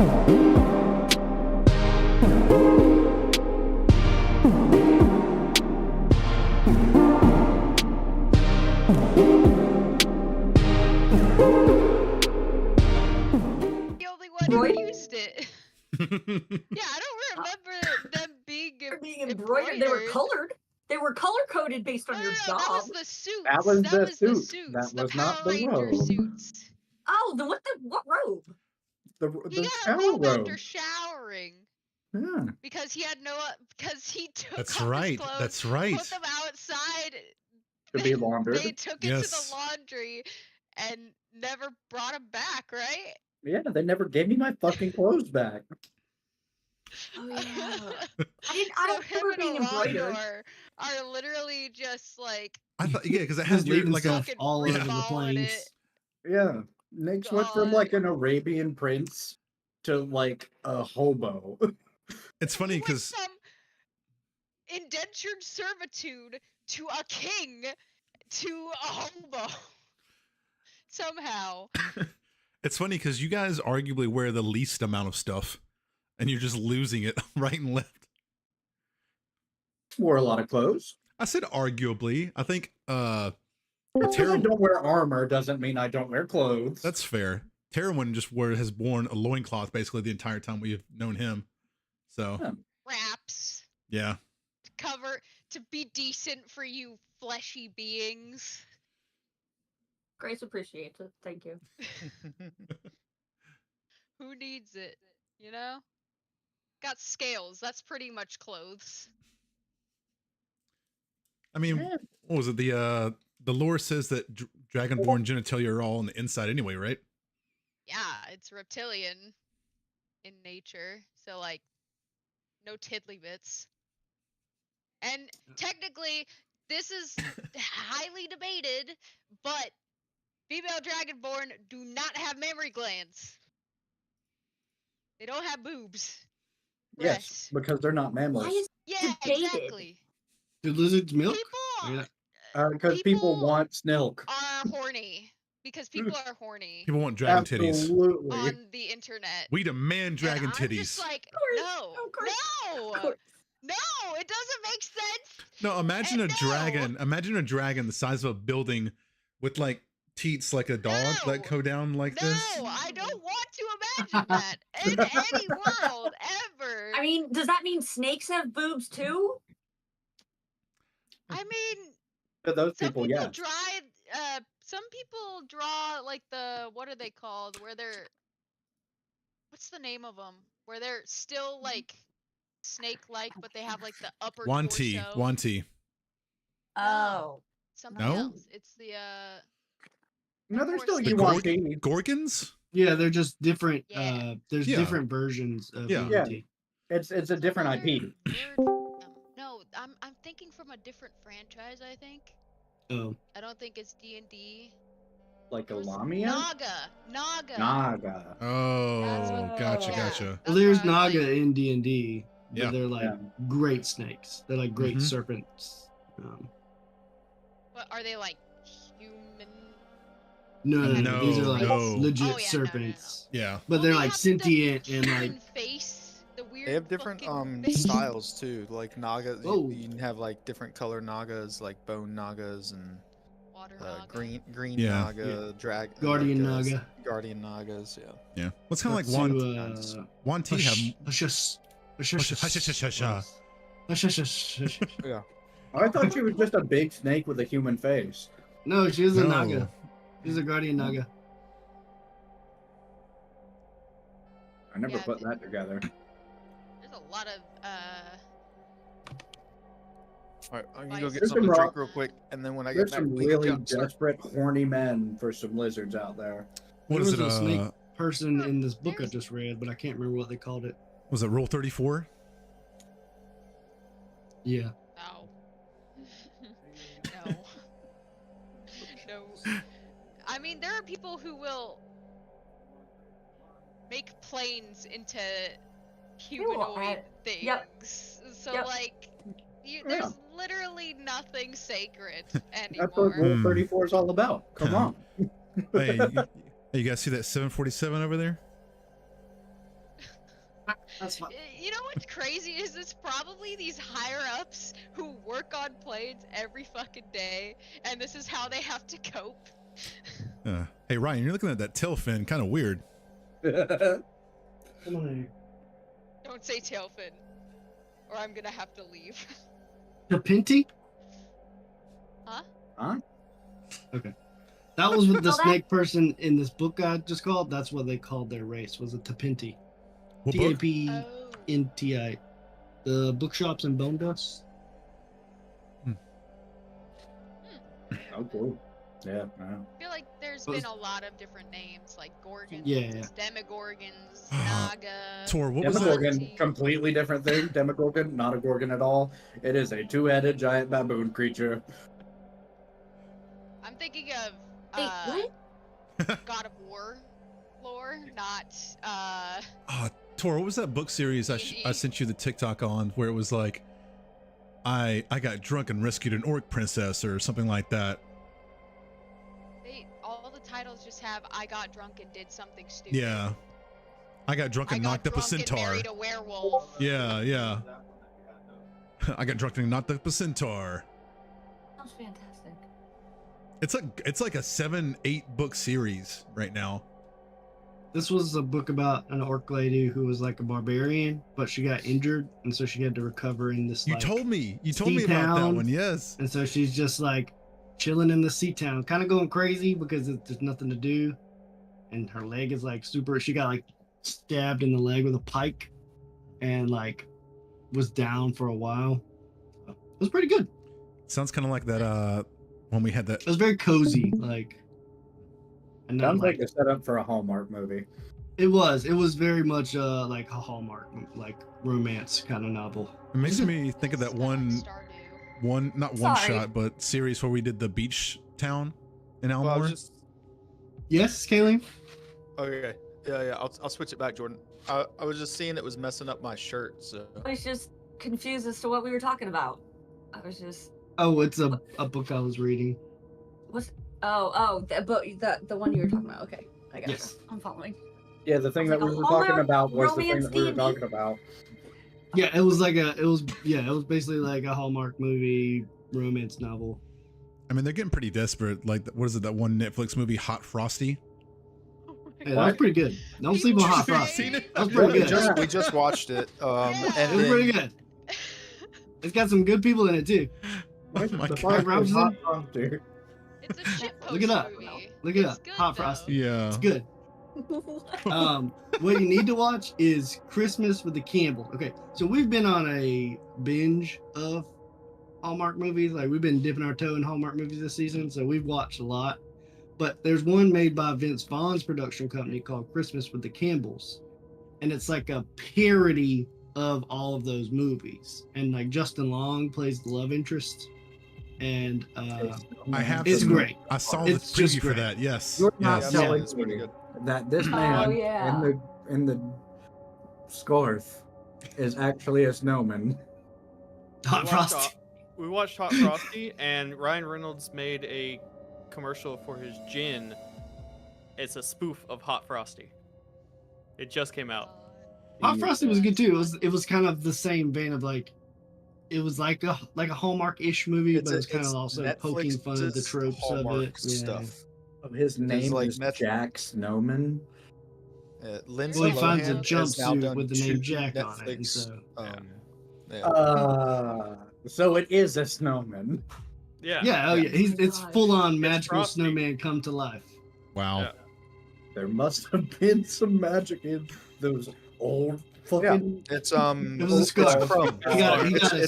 The only one who used it. Yeah, I don't remember them being embroidered. They were colored. They were color coded based on your job. That was the suits. That was the suits. That was the not Power the Ranger robe. suits. Oh, what robe? He The got a shower robe robe. after showering. Yeah. Because he had because he took That's off right. his clothes, That's right. put them outside. To be laundered. They took it to the laundry and never brought them back, right? Yeah, they never gave me my fucking clothes back. Oh yeah. I don't remember being embroidered. Are literally just like I thought, yeah, because it has your, like stuff fucking all free over the balling planes. it. Yeah. Nick's went from God. like an Arabian prince to like a hobo. It's funny Went because from indentured servitude to a king to a hobo. Somehow. it's funny because you guys arguably wear the least amount of stuff, and you're just losing it right and left. Wore a lot of clothes. I said arguably. I think Because I don't wear armor doesn't mean I don't wear clothes. That's fair. Terwin just has worn a loincloth basically the entire time we've known him. So Wraps. Yeah. To be decent for you fleshy beings. Grace appreciates it. Thank you. Who needs it? You know? Got scales. That's pretty much clothes. I mean, what was it? The lore says that Dragonborn genitalia are all on the inside anyway, right? Yeah, it's reptilian in nature. So like no tiddly bits. And technically this is highly debated, but female Dragonborn do not have mammary glands. They don't have boobs. Yes, because they're not mammals. Why is debated? Exactly. Do lizards milk? Because people want snilk. Are horny. Because people are horny. People want dragon titties. Absolutely. On the internet. We demand dragon and I'm titties. just like, no, it doesn't make sense. No, imagine a dragon. Imagine a dragon the size of a building with like teats like a dog that go down like this. No, I don't want to imagine that in any world ever. I mean, does that mean snakes have boobs too? I mean, to those some people, people yeah. Some people draw like what are they called? Where they're, what's the name of them? Where they're still like snake-like, but they have like the upper torso. Wanty. Oh. Something No? else. It's the No, they're still The Yuan-Ti. Gorgons? Yeah, they're just different. Yeah. There's different versions of UNT. It's a different IP. No, I'm thinking from a different franchise, I think. Oh. I don't think it's D&D. Like a Lamia? Naga. Oh, gotcha. Well, there's Naga in D&D. Yeah. They're like great snakes. They're like great serpents. But are they like human? No, these are like legit serpents. Yeah. But they're like sentient and like face. The weird. They have different styles too. Like Naga, you can have like different color Nagas, like bone Nagas and green Naga, dragon, Guardian Naga. Guardian Nagas. Yeah. What's kind of like Wanti have. Yeah. I thought she was just a big snake with a human face. No, she's a Naga. She's a Guardian Naga. I never put that together. There's a lot of Alright, I'm gonna go get There's something some to drink real quick, and then when I get There's back, some we can really jump start. desperate, horny men for some lizards out there. What There is was it? a snake person in this book I just read, but I can't remember what they called it. Was it Rule 34? Yeah. No. No. I mean, there are people who will make planes into humanoid things. Yep. So Yep. like, there's literally nothing sacred anymore. That's what Rule 34 is all about. Come on. Hey, you guys see that 747 over there? That's fine. You know what's crazy is it's probably these higher ups who work on planes every fucking day, and this is how they have to cope. Hey Ryan, you're looking at that tail fin, kind of weird. Come on. Don't say tail fin, or I'm gonna have to leave. Tapinti? Huh? Okay. That was what the snake person in this book I just called. That's what they called their race. Was a Tapinti. What book? Tapinti. The bookshops in Bone Dust. Oh, cool. Yeah. I feel like there's been a lot of different names, like Gorgons, Yeah. Demogorgons, Naga. Tor, what was that? Demogorgon, completely different thing. Demogorgon, not a gorgon at all. It is a two-headed giant baboon creature. I'm thinking of what? God of War lore, not Tor, what was that book series I sent you the TikTok on where it was like, I got drunk and rescued an orc princess or something like that? All the titles just have I got drunk and did something stupid. Yeah. I got drunk and knocked up a centaur. And married a werewolf. Yeah. I got drunk and knocked up a centaur. Sounds fantastic. It's like a 7-8 book series right now. This was a book about an orc lady who was like a barbarian, but she got injured, and so she had to recover in this. You told me about that one, yes. And so she's just like chilling in the sea town, kind of going crazy because there's nothing to do, and her leg is like super. She got like stabbed in the leg with a pike, and like was down for a while. It was pretty good. Sounds kind of like that when we had that. It was very cozy, like. And Sounds like a setup for a Hallmark movie. It was very much like a Hallmark, like romance kind of novel. It makes me think of that not one shot, but series where we did the beach town in Elmore. Yes, Kayleen? Okay. Yeah. I'll switch it back, Jordan. I was just seeing it was messing up my shirt, so. I was just confused as to what we were talking about. I was just. Oh, it's a book I was reading. The one you were talking about. Okay, I got Yes. you. I'm following. Yeah, the thing that we were talking about was the thing that we were talking about. Yeah, it was basically like a Hallmark movie romance novel. I mean, they're getting pretty desperate. Like, what is it? That one Netflix movie, Hot Frosty. Hey, that was pretty good. Don't sleep on Hot Frosty. That was pretty good. We just watched it. It was pretty good. It's got some good people in it too. Oh my The God. Robinson? It's a shitpost Look it up. movie. Look it It's up. good, Hot though. Frosty. Yeah. It's good. What you need to watch is Christmas with the Campbells. Okay, so we've been on a binge of Hallmark movies. Like we've been dipping our toe in Hallmark movies this season, so we've watched a lot. But there's one made by Vince Vaughn's production company called Christmas with the Campbells, and it's like a parody of all of those movies. And like Justin Long plays the love interest, and it's great. I saw the preview for that. Yes. You're not Yes. telling it's pretty me good. that this man in the scarf is actually a snowman. Hot Frosty. We watched Hot Frosty, and Ryan Reynolds made a commercial for his gin. It's a spoof of Hot Frosty. It just came out. Hot Frosty was good too. It was kind of the same vein of like, it was like a Hallmark-ish movie, but it's kind of also poking fun at the tropes Hallmark of it. stuff. His name like is Jack Snowman. Lindsay Well, he finds a Lohan has now jumpsuit done with the name 2 Jack on it, and Netflix, so So it is a snowman. Yeah. yeah, it's full on It's magical Frosty. snowman come to life. Wow. Yeah. There must have been some magic in those old fucking. It's It was a scarf. Crumb. He got a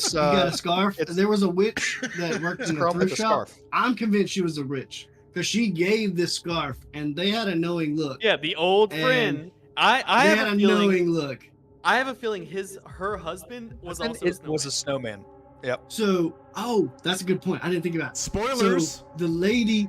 scarf. it's- There was a witch that worked It's in a Crumb with thrift a shop. scarf. I'm convinced she was a witch because she gave this scarf, and they had a knowing look. Yeah, the old And friend. I They have had a a feeling. knowing look. I have a feeling her husband was also. It was a snowman. Yep. So, that's a good point. I didn't think about it. Spoilers. So the lady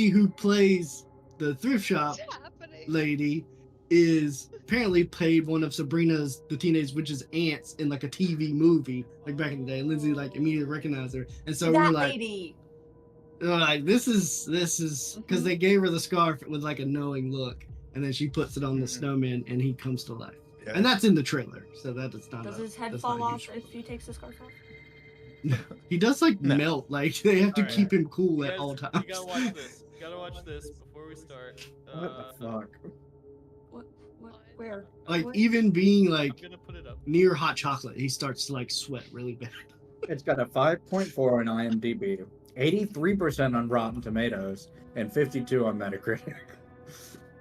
who plays the thrift shop What's happening? lady is apparently played one of Sabrina's the Teenage Witch's aunts in like a TV movie like back in the day. And Lindsay like immediately recognized her, and so That we're like, lady. this is because they gave her the scarf with like a knowing look, and then she puts it on the snowman, and he comes to life. Yeah. And that's in the trailer, so that is not. Does his head fall off if he takes the scarf off? He does melt. Like they have to keep him cool you at guys, all times. You gotta watch this. You gotta watch this before we start. What the fuck? What? Where? Like what? even being I'm gonna put it up. near hot chocolate, he starts to sweat really bad. It's got a 5.4 on IMDb, 83% on Rotten Tomatoes, and 52 on Metacritic.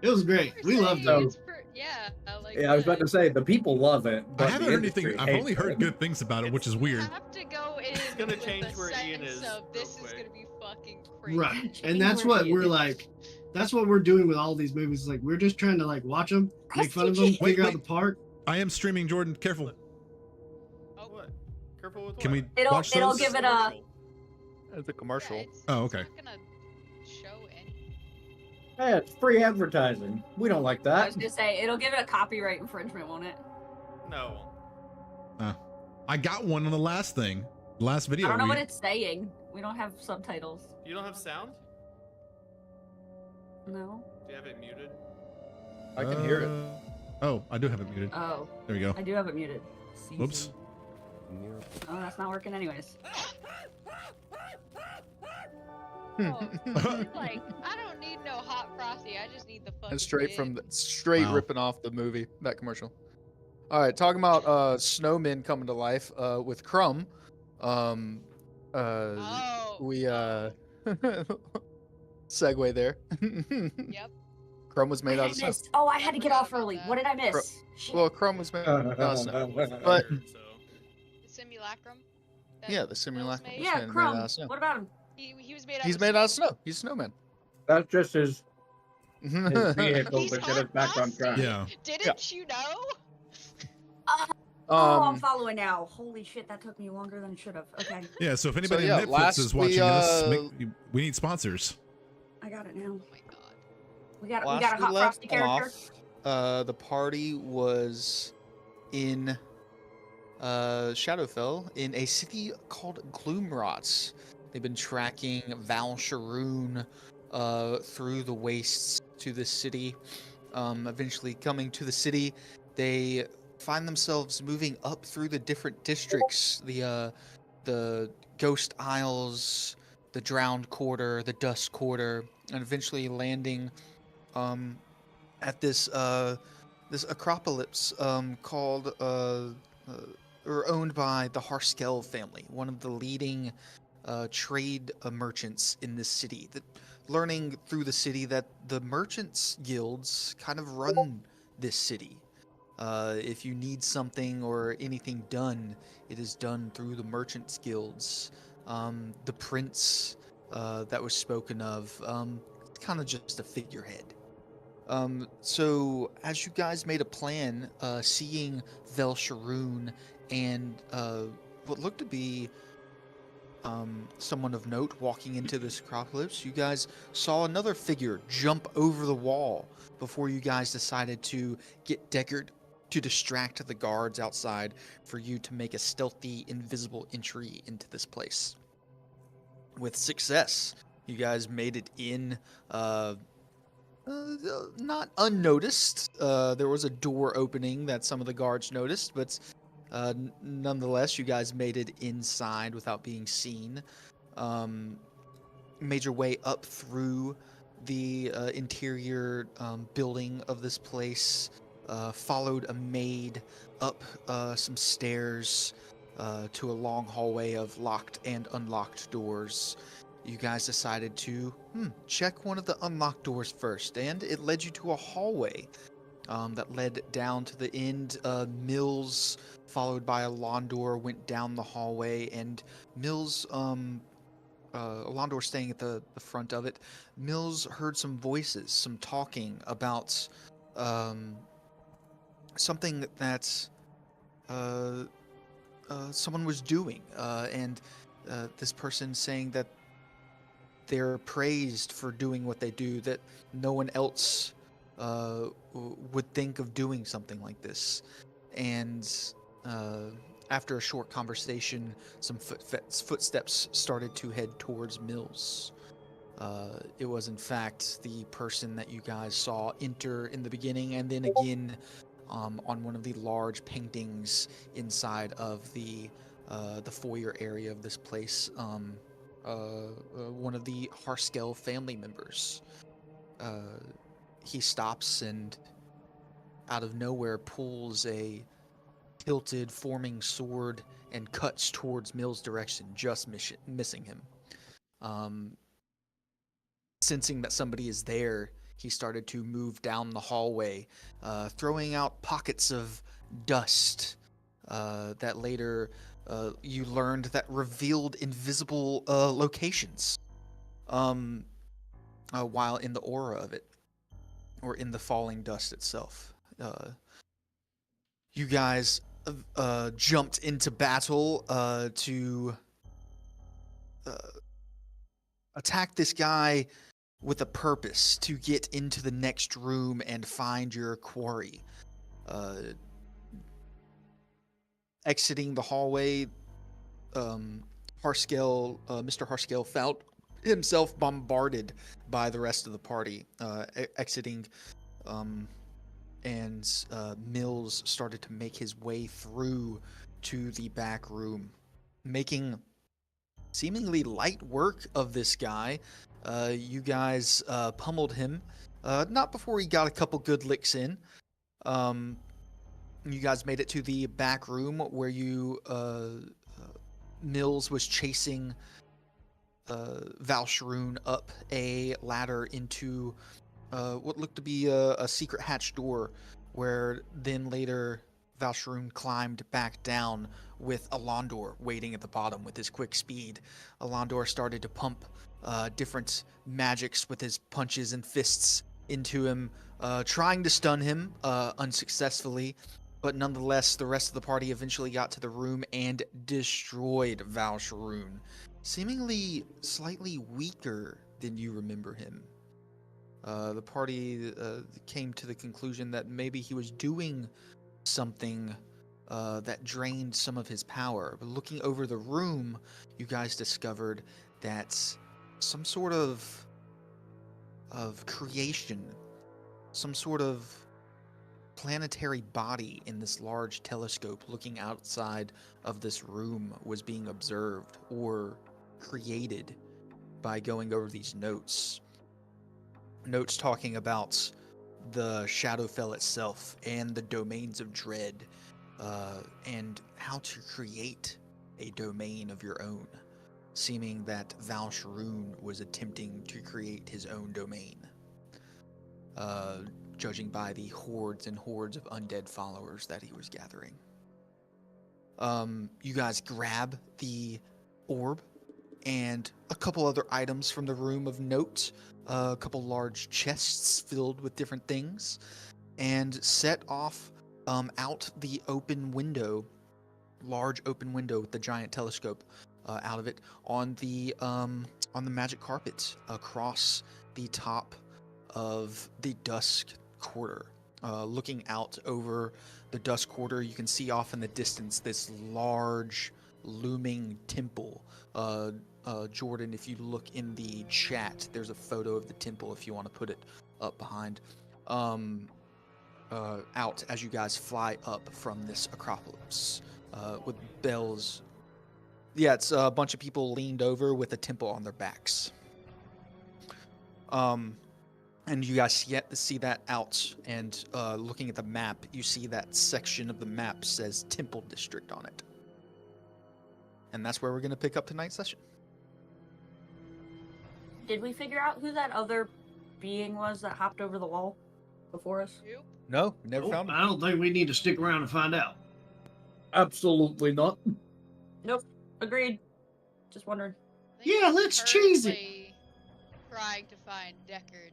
It was great. We loved it. Yeah, I was about to say the people love it. But I haven't heard anything. I've only heard good things about it, which is weird. You have to go in. It's gonna with change the where Ian sense is. Of, this is gonna be fucking crazy. Right, and that's what we're like. That's what we're doing with all these movies. Like we're just trying to watch them, make fun of them, figure out the part. I am streaming, Jordan. Careful. Oh, what? Careful with what? Can we watch those? It'll give it a. It's a commercial. Yeah, oh, okay. It's not gonna show any. Hey, it's free advertising. We don't like I that. was gonna say it'll give it a copyright infringement, won't it? No. I got one on the last thing. Last video. I don't know what it's saying. We don't have subtitles. You don't have sound? No. Do you have it muted? I can hear it. Oh, I do have it muted. Oh. There we go. I do have it muted. Whoops. Oh, that's not working anyways. Oh, I don't need no hot frosty. I just need the fucking. And straight bin. from ripping off the movie, that commercial. All right, talking about snowmen coming to life with Crumb. We segue there. Yep. Crumb was made out of snow. Oh, I had to get off early. What did I miss? Well, Crumb was made out of snow, but The simulacrum. yeah, the simulacrum. made? Was Yeah, made Crumb. out of snow. What about him? He was made out. He's made out of snow. He's a snowman. That's just his vehicle He's to get us back on track. Yeah. Didn't you know? Oh, I'm following now. Holy shit, that took me longer than it should have. Okay, Yeah. So if anybody yeah, on Netflix last is watching we need sponsors. I got it now. Oh my god. We got a Last hot we frosty left character. off, the party was in Shadowfell in a city called Gloomrots. They've been tracking Val Sharoon through the wastes to the city. Eventually coming to the city, they find themselves moving up through the different districts, the Ghost Isles, the Drowned Quarter, the Dust Quarter, and eventually landing at this acropolis called or owned by the Harskel family, one of the leading trade merchants in this city. Learning through the city that the merchants guilds kind of run this city. If you need something or anything done, it is done through the merchants guilds. The prince that was spoken of, kind of just a figurehead. So as you guys made a plan, seeing Vel Sharoon and what looked to be someone of note walking into this acropolis, you guys saw another figure jump over the wall before you guys decided to get Deckard to distract the guards outside for you to make a stealthy, invisible entry into this place. With success, you guys made it in, not unnoticed. There was a door opening that some of the guards noticed, but nonetheless, you guys made it inside without being seen. Made your way up through the interior building of this place. Followed a maid up some stairs to a long hallway of locked and unlocked doors. You guys decided to check one of the unlocked doors first, and it led you to a hallway that led down to the end. Mills, followed by a Londor, went down the hallway, and Mills, Londor staying at the front of it. Mills heard some voices, some talking about something that someone was doing, and this person saying that they're praised for doing what they do, that no one else would think of doing something like this. And after a short conversation, some footsteps started to head towards Mills. It was in fact the person that you guys saw enter in the beginning, and then again on one of the large paintings inside of the foyer area of this place. One of the Harskel family members. He stops and, out of nowhere, pulls a tilted, forming sword and cuts towards Mill's direction, just missing him. Sensing that somebody is there, he started to move down the hallway, throwing out pockets of dust that later you learned that revealed invisible locations while in the aura of it, or in the falling dust itself. You guys jumped into battle to attack this guy with a purpose, to get into the next room and find your quarry. Exiting the hallway, Mr. Harskel felt himself bombarded by the rest of the party. Exiting, and Mills started to make his way through to the back room, making seemingly light work of this guy. You guys pummeled him, not before he got a couple good licks in. You guys made it to the back room where Mills was chasing Valsharoon up a ladder into what looked to be a secret hatch door, where then later Valsharoon climbed back down with Alondor waiting at the bottom with his quick speed. Alondor started to pump different magics with his punches and fists into him, trying to stun him unsuccessfully, but nonetheless the rest of the party eventually got to the room and destroyed Valsharoon, seemingly slightly weaker than you remember him. The party came to the conclusion that maybe he was doing something that drained some of his power. But looking over the room, you guys discovered that some sort of creation, some sort of planetary body in this large telescope looking outside of this room was being observed or created by going over these notes. Notes talking about the Shadowfell itself and the domains of dread, and how to create a domain of your own, seeming that Valsharoon was attempting to create his own domain, judging by the hordes and hordes of undead followers that he was gathering. You guys grab the orb and a couple other items from the room of note, a couple large chests filled with different things, and set off out the open window, large open window with the giant telescope out of it, on the magic carpet across the top of the Dusk Quarter. Looking out over the Dusk Quarter, you can see off in the distance this large looming temple. Jordan, if you look in the chat, there's a photo of the temple if you want to put it up behind. Out as you guys fly up from this Acropolis with bells. Yeah, it's a bunch of people leaned over with a temple on their backs. And you guys yet to see that out, and looking at the map, you see that section of the map says Temple District on it. And that's where we're going to pick up tonight's session. Did we figure out who that other being was that hopped over the wall before us? Nope. No, never found him. I don't think we need to stick around and find out. Absolutely not. Nope. Agreed. Just wondering. I think Yeah, we're let's cheese it. currently trying to find Deckard.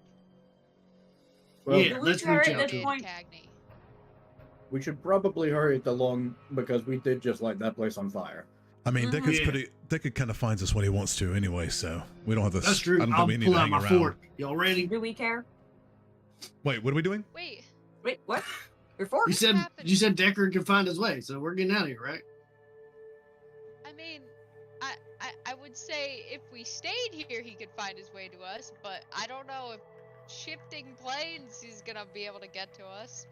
Well, Yeah, let's reach out to him. point. Cagney. we should probably hurry it along because we did just light that place on fire. I mean, Mhm. Deckard kind of finds us when he wants to anyway, so we don't have to. That's true. I don't I'll think we need pull to out hang my around. fork. Y'all ready? Do we care? Wait, what are we doing? Wait, Wait, what? Your fork? You said happened? you said Deckard can find his way, so we're getting out of here, right? I mean, I would say if we stayed here, he could find his way to us, but I don't know if shifting planes he's gonna be able to get to us.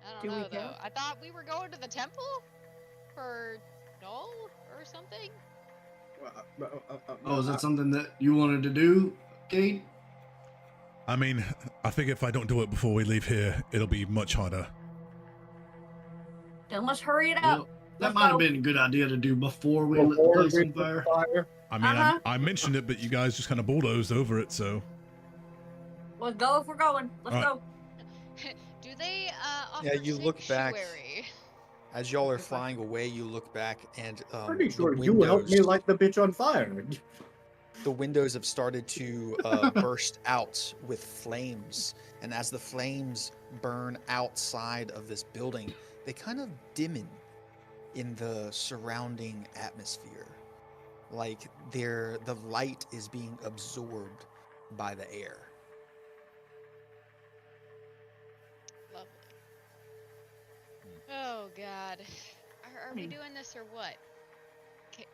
I Do don't we know care? though. I thought we were going to the temple for Null or something. Oh, is that something that you wanted to do, Kate? I mean, I think if I don't do it before we leave here, it'll be much harder. Then let's hurry it up. Well, that Let's might have go. been a good idea to do before we lit the Before place we on fire. I mean, Uh-huh. I mentioned it, but you guys just kind of bulldozed over it, so. Let's go if we're going. Let's All right. go. Do they offer Yeah, you look back. sanctuary? As y'all are flying away, you look back and Pretty the sure you helped me windows- light the bitch on fire. the windows have started to burst out with flames. And as the flames burn outside of this building, they kind of dimmen in the surrounding atmosphere. Like the light is being absorbed by the air. Lovely. Oh God. Are we doing this or what?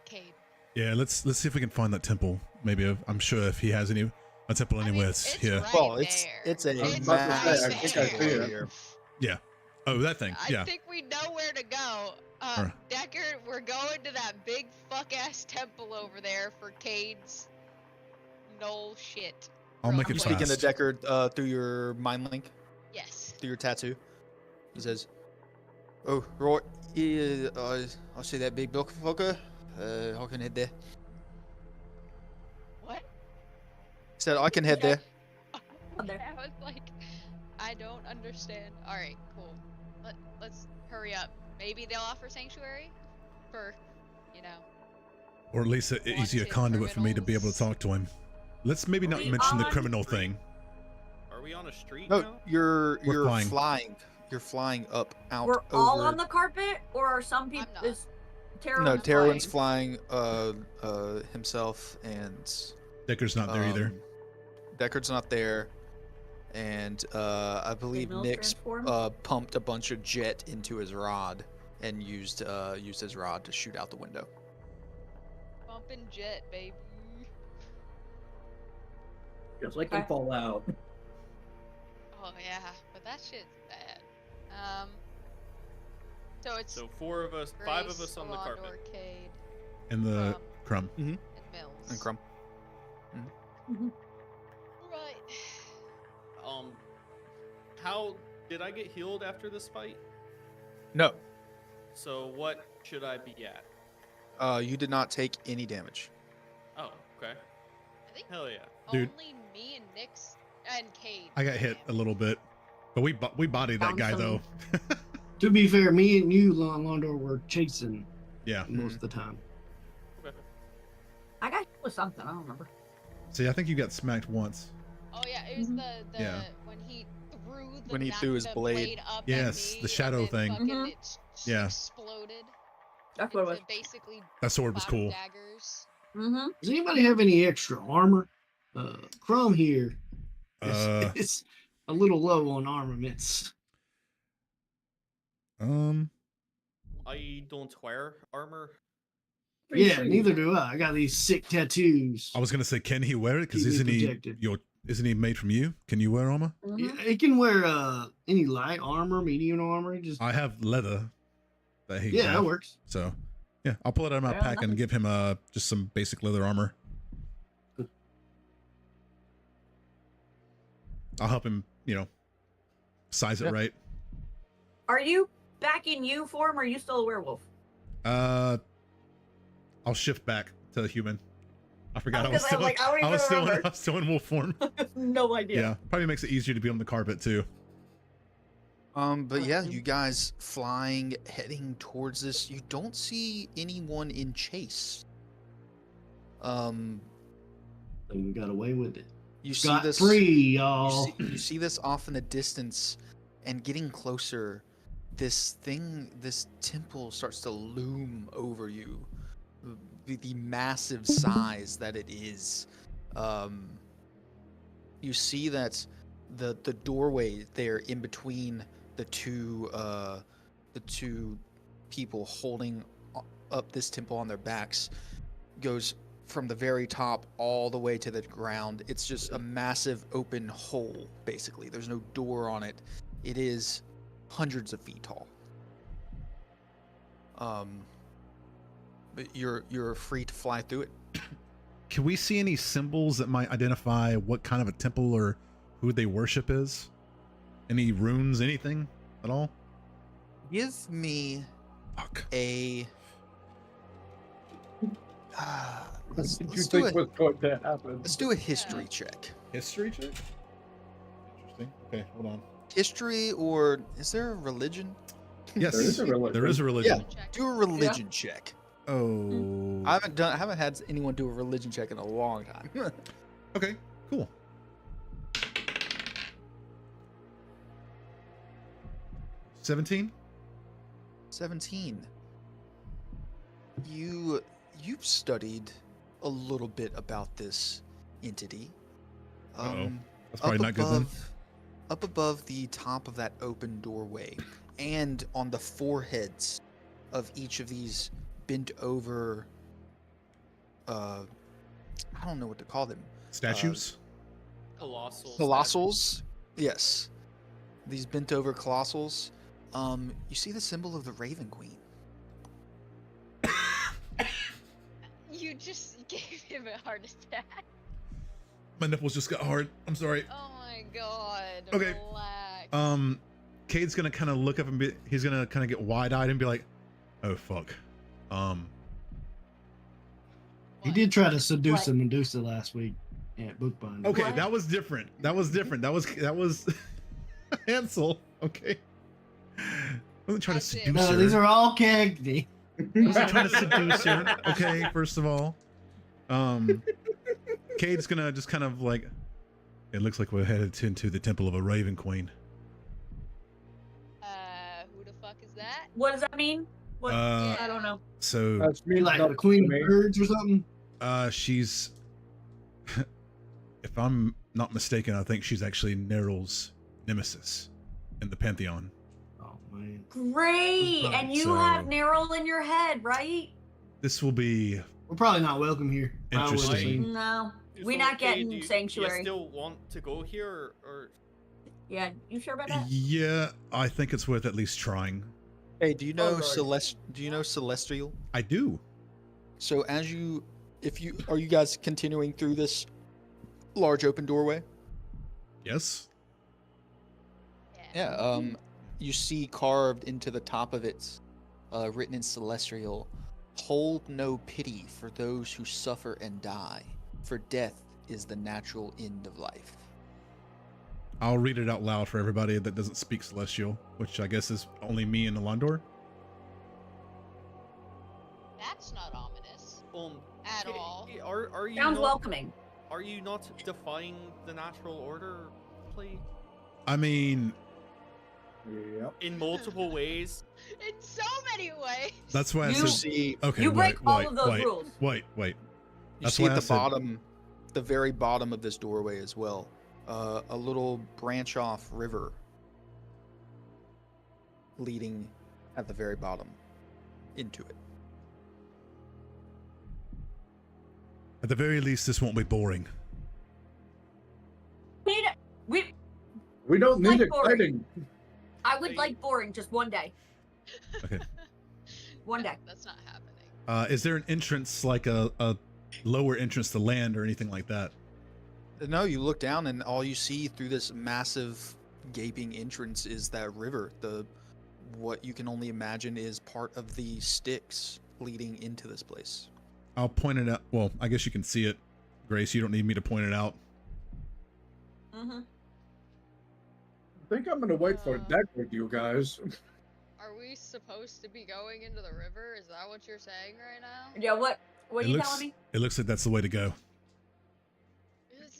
Cade. Yeah, let's see if we can find that temple. Maybe I'm sure if he has a temple anywhere it's here. right Well, there. it's a It's about to say, I massive think I see it. here. Yeah. Oh, that thing. I Yeah. think we know where to go. Alright. Deckard, we're going to that big fuck ass temple over there for Cade's Null shit. I'll make You it speaking to fast. Deckard through your mind link, Yes. through your tattoo. He says, "Oh, right, yeah, I see that big block fucker. I can head there." What? He said, "I can head there." There. I was like, I don't understand. All right, cool. Let's hurry up. Maybe they'll offer sanctuary for, you know. Or at least an easier wanted conduit for me to be able to criminals. talk to him. Let's maybe not We mention the on- criminal thing. Are we on a street No, now? you're flying. flying. You're flying up out We're over. all on the carpet, or are some people? not. Is Taro No, Terran's flying. Himself and Decker's not there either. Deckard's not there, and I believe Mills Nick's transform? pumped a bunch of jet into his rod and used his rod to shoot out the window. Bumping jet, baby. Just like Okay. in Fallout. Oh yeah, but that shit's bad. So it's So 4 of us, 5 of us on the carpet. Arcade, And the crumb. and Mills. And Crumb. Right. How did I get healed after this fight? No, So what should I be at? you did not take any damage. Oh, okay. I think Hell yeah. Dude. only me and Nyx and Cade. I got hit a little bit, but we bodied that Found guy some- though. To be fair, me and you, Londor, were chasing Yeah. most of the time. Okay. I got hit with something. I don't remember. See, I think you got smacked once. Oh yeah, it was Mhm. the Yeah. when he threw the When he threw his the blade. up Yes, at me the shadow and then thing. fucking Mhm. it Yeah. exploded. That's what it was. into basically That sword was bottom cool. daggers. Mm-hmm. Does anybody have any extra armor? Crumb here. Uh, It's a little low on armaments. I don't wear armor. Yeah, neither do I. I got these sick tattoos. I was gonna say, can he wear it? Because Keep me isn't he protected. isn't he made from you? Can you wear armor? Mm-hmm. Yeah, he can wear any light armor, medium armor. Just I have leather that he yeah, got. that works. So yeah, I'll pull it out of my Fair pack and enough. give him just some basic leather armor. I'll help him, size it Yeah. right. Are you back in you form, or are you still a werewolf? I'll shift back to human. I forgot I Because was still, I don't I was even still, remember. I was still in wolf form. No idea. Yeah, probably makes it easier to be on the carpet too. But yeah, you guys flying, heading towards this. You don't see anyone in chase. And we got away with it. You see Got this free, You y'all. you see this off in the distance, and getting closer, this temple starts to loom over you. The massive size that it is. You see that the doorway there in between the two people holding up this temple on their backs goes from the very top all the way to the ground. It's just a massive open hole, basically. There's no door on it. It is hundreds of feet tall. But you're free to fly through it. Can we see any symbols that might identify what kind of a temple or who they worship is? Any runes, anything at all? Give me a. Let's do a history check. History check? Interesting. Okay, hold on. History, or is there a religion? Yes, there is a religion. Yeah, do a religion check. Oh. I haven't had anyone do a religion check in a long time. Okay, cool. 17. 17. You've studied a little bit about this entity. That's probably not good then. Up above the top of that open doorway, and on the foreheads of each of these bent over, I don't know what to call them. Statues? Colossals. Yes. These bent over colossals. You see the symbol of the Raven Queen. You just gave him a heart attack. My nipples just got hard. I'm sorry. Oh my god. Okay. Relax. Cade's gonna kind of look up and he's gonna kind of get wide-eyed and be like, "Oh fuck." He did try to seduce a Medusa last week at Bookbinder. Okay, that was different. That was Hansel. Okay. I wasn't trying to seduce her. No, these are all Cagney. I wasn't trying to seduce her. Okay, first of all. Cade's gonna just kind of like, it looks like we're headed into the temple of a Raven Queen. Who the fuck is that? What does that mean? What? I don't know. So That's me, like the Queen of Birds or something. She's, if I'm not mistaken, I think she's actually Neryl's nemesis in the Pantheon. Oh man. Great, and you have Neryl in your head, right? This will be. We're probably not welcome here. Interesting. No, we're not getting sanctuary. Do you still want to go here, or? Yeah, you sure about that? Yeah, I think it's worth at least trying. Hey, do you know Celestial? I do. So are you guys continuing through this large open doorway? Yes. Yeah. You see carved into the top of it, written in Celestial, "Hold no pity for those who suffer and die, for death is the natural end of life." I'll read it out loud for everybody that doesn't speak Celestial, which I guess is only me and Alondor. That's not ominous. At all. Are you Sounds not, welcoming. Are you not defying the natural order, please? I mean, in multiple ways. In so many ways. That's why I said. Okay, you break all of those rules. Wait. You That's see why at the bottom, the very bottom of this doorway as well, a little branch off river leading at the very bottom into it. At the very least, this won't be boring. We don't need exciting. I would like boring just one day. Okay. One day. That's not happening. Is there an entrance, like a lower entrance to land or anything like that? No, you look down and all you see through this massive gaping entrance is that river. What you can only imagine is part of the Styx leading into this place. I'll point it out. Well, I guess you can see it, Grace. You don't need me to point it out. Mm-hmm. I think I'm gonna wait for a deck with you guys. Are we supposed to be going into the river? Is that what you're saying right now? Yeah, what are you telling me? It looks like that's the way to go.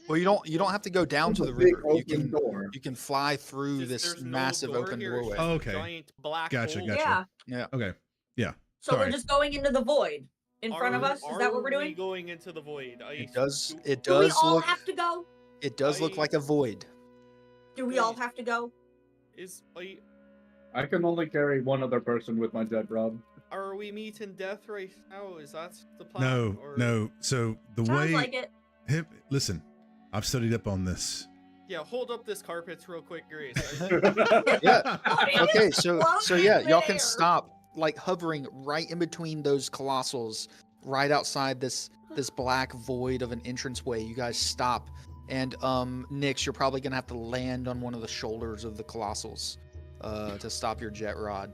Well, you don't have to go down to the river. You can fly through this massive open doorway. Oh, okay. Giant black Gotcha. hole. Yeah. Okay. Yeah. So Sorry. we're just going into the void in front of us. Is that what we're Are we doing? going into the void? It does. It Do we does all look. have to go? It does look like a void. Do we all have to go? I can only carry one other person with my dead rod. Are we meeting death right now? Is that the plan? No. So the Sounds way. like it. Listen, I've studied up on this. Yeah, hold up this carpet real quick, Grace. Yeah. Okay, so yeah, y'all can There. stop like hovering right in between those colossals, right outside this black void of an entranceway. You guys stop, and Nyx, you're probably gonna have to land on one of the shoulders of the colossals to stop your jet rod.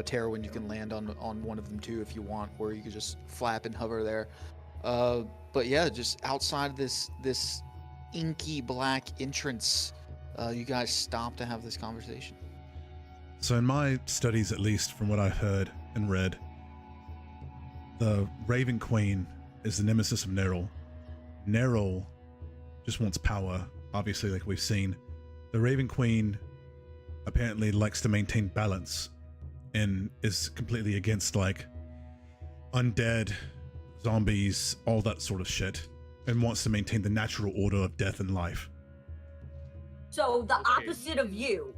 Terwin, you can land on one of them too if you want, or you could just flap and hover there. But yeah, just outside this inky black entrance, you guys stop to have this conversation. So in my studies, at least from what I've heard and read, the Raven Queen is the nemesis of Neril. Neril just wants power, obviously, like we've seen. The Raven Queen apparently likes to maintain balance and is completely against like undead, zombies, all that sort of shit, and wants to maintain the natural order of death and life. So the Okay. opposite of you.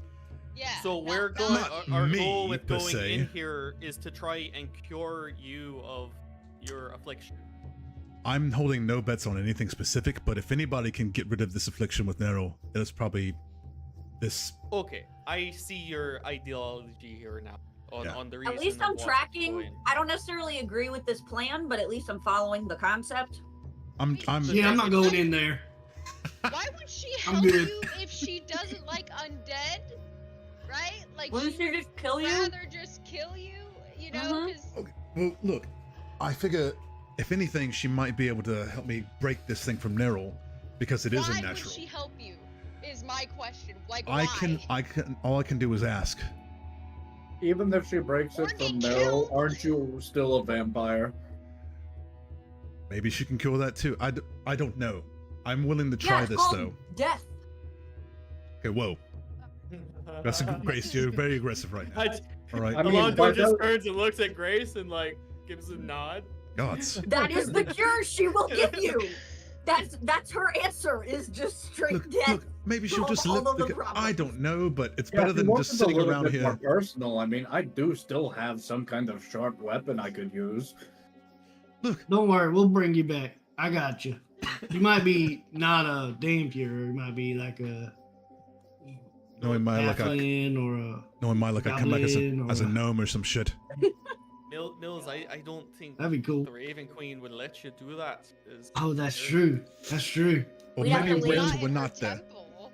Yeah. So no, we're no. going. Not Our me, goal with per going se. in here is to try and cure you of your affliction. I'm holding no bets on anything specific, but if anybody can get rid of this affliction with Neril, it is probably this. Okay, I see your ideology here now. On the reason At least of I'm wanting to tracking. go in. I don't necessarily agree with this plan, but at least I'm following the concept. I'm Yeah, I'm not going in there. Why would she I'm help good. you if she doesn't like undead? Right? Like Wouldn't she she just kill would you? rather just kill you, you know? Mhm. 'Cause Okay, well, look, I figure if anything, she might be able to help me break this thing from Neril, because it is why unnatural. would she help you? Is my question. Like I why? can, all I can do is ask. Even if she breaks Or it get from killed. Meryl, aren't you still a vampire? Maybe she can cure that too. I don't know. I'm willing to Yeah, try it's this called though. death. Okay, whoa. That's Grace, you're very aggressive right now. I- All right. I mean, Alonso why just don't- turns and looks at Grace and like gives a nod. Gods. That is the cure she will give you. That's her answer. Is just straight Look, death. look, maybe she'll Solve just all live. of the I problems. don't know, but it's Yeah, better if you than want just it a sitting little around bit more here. personal, I mean, I do still have some kind of sharp weapon I could use. Look, Don't worry, we'll bring you back. I got you. You might be not a Dampier. You might be like a knowing my like I halfling or a. come back as Goblin a or- gnome or some shit. Mills, I don't think That'd be cool. the Raven Queen would let you do that. Oh, that's true. That's true. Or We have maybe to wait leave. until we're in her not there. temple.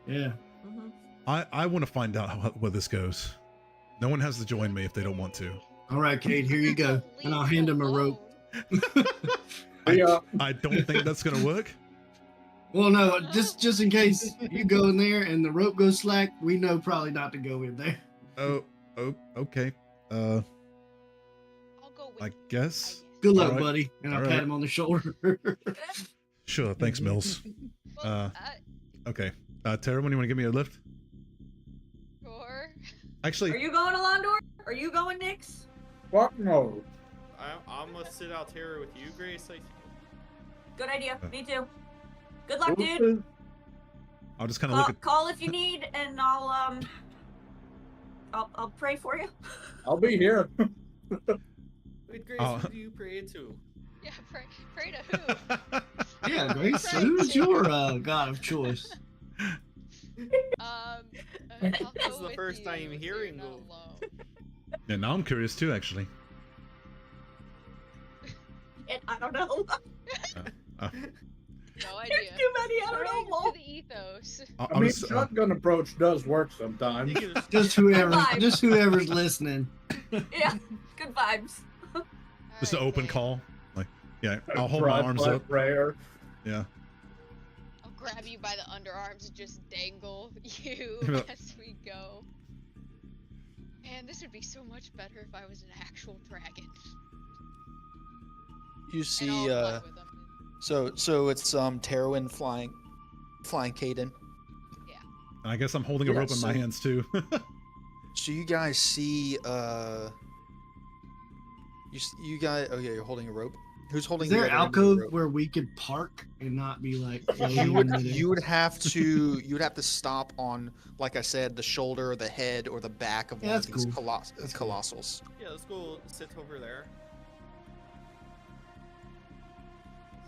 Yeah. Mhm. I want to find out where this goes. No one has to join me if they don't want to. All right, Kate, here you go. And I'll hand him a rope. Yeah. I don't think that's gonna work. Well, no, just in case you go in there and the rope goes slack, we know probably not to go in there. Oh, okay. I'll go with I you, guess. Good luck, All right. buddy. And I'll All pat right. him on the shoulder. Sure. Thanks, Mills. Well, Okay. Tara, when you want to give me a lift? sure. Actually, Are you going, Alondor? Are you going, Nyx? Fuck no. I'm gonna sit out here with you, Grace. I think. Good idea. Me too. Good luck, dude. I'll just kind of look at. Call if you need, and I'll pray for you. I'll be here. Wait, Grace, Oh. who do you pray to? Yeah, pray to who? Yeah, Grace. Who's your god of choice? I'll This go is the with first you, time so you're hearing not of- alone. Yeah, now I'm curious too, actually. And I don't know. No There's idea. too many. I don't According know. to the ethos. I mean, shotgun approach does work sometimes. You can just- Just whoever's listening. Yeah. Good vibes. Just an Alright, open babe. call. Like, yeah, I'll hold my arms up. Prayer. Yeah. I'll grab you by the underarms and just dangle you Yeah. as we go. Man, this would be so much better if I was an actual dragon. You And see, I'll fly with them. so it's Terwin flying Caden. And I guess I'm holding a Yeah, rope in my so- hands too. So you guys see, you guys. Oh yeah, you're holding a rope. Who's holding? Is there the an other end of the alcove rope? where we could park and not be like You floating in would midair? you would have to stop on, like I said, the shoulder or the head or the back of Yeah, one of that's these cool. That's cool. colossals. Yeah, let's go sit over there.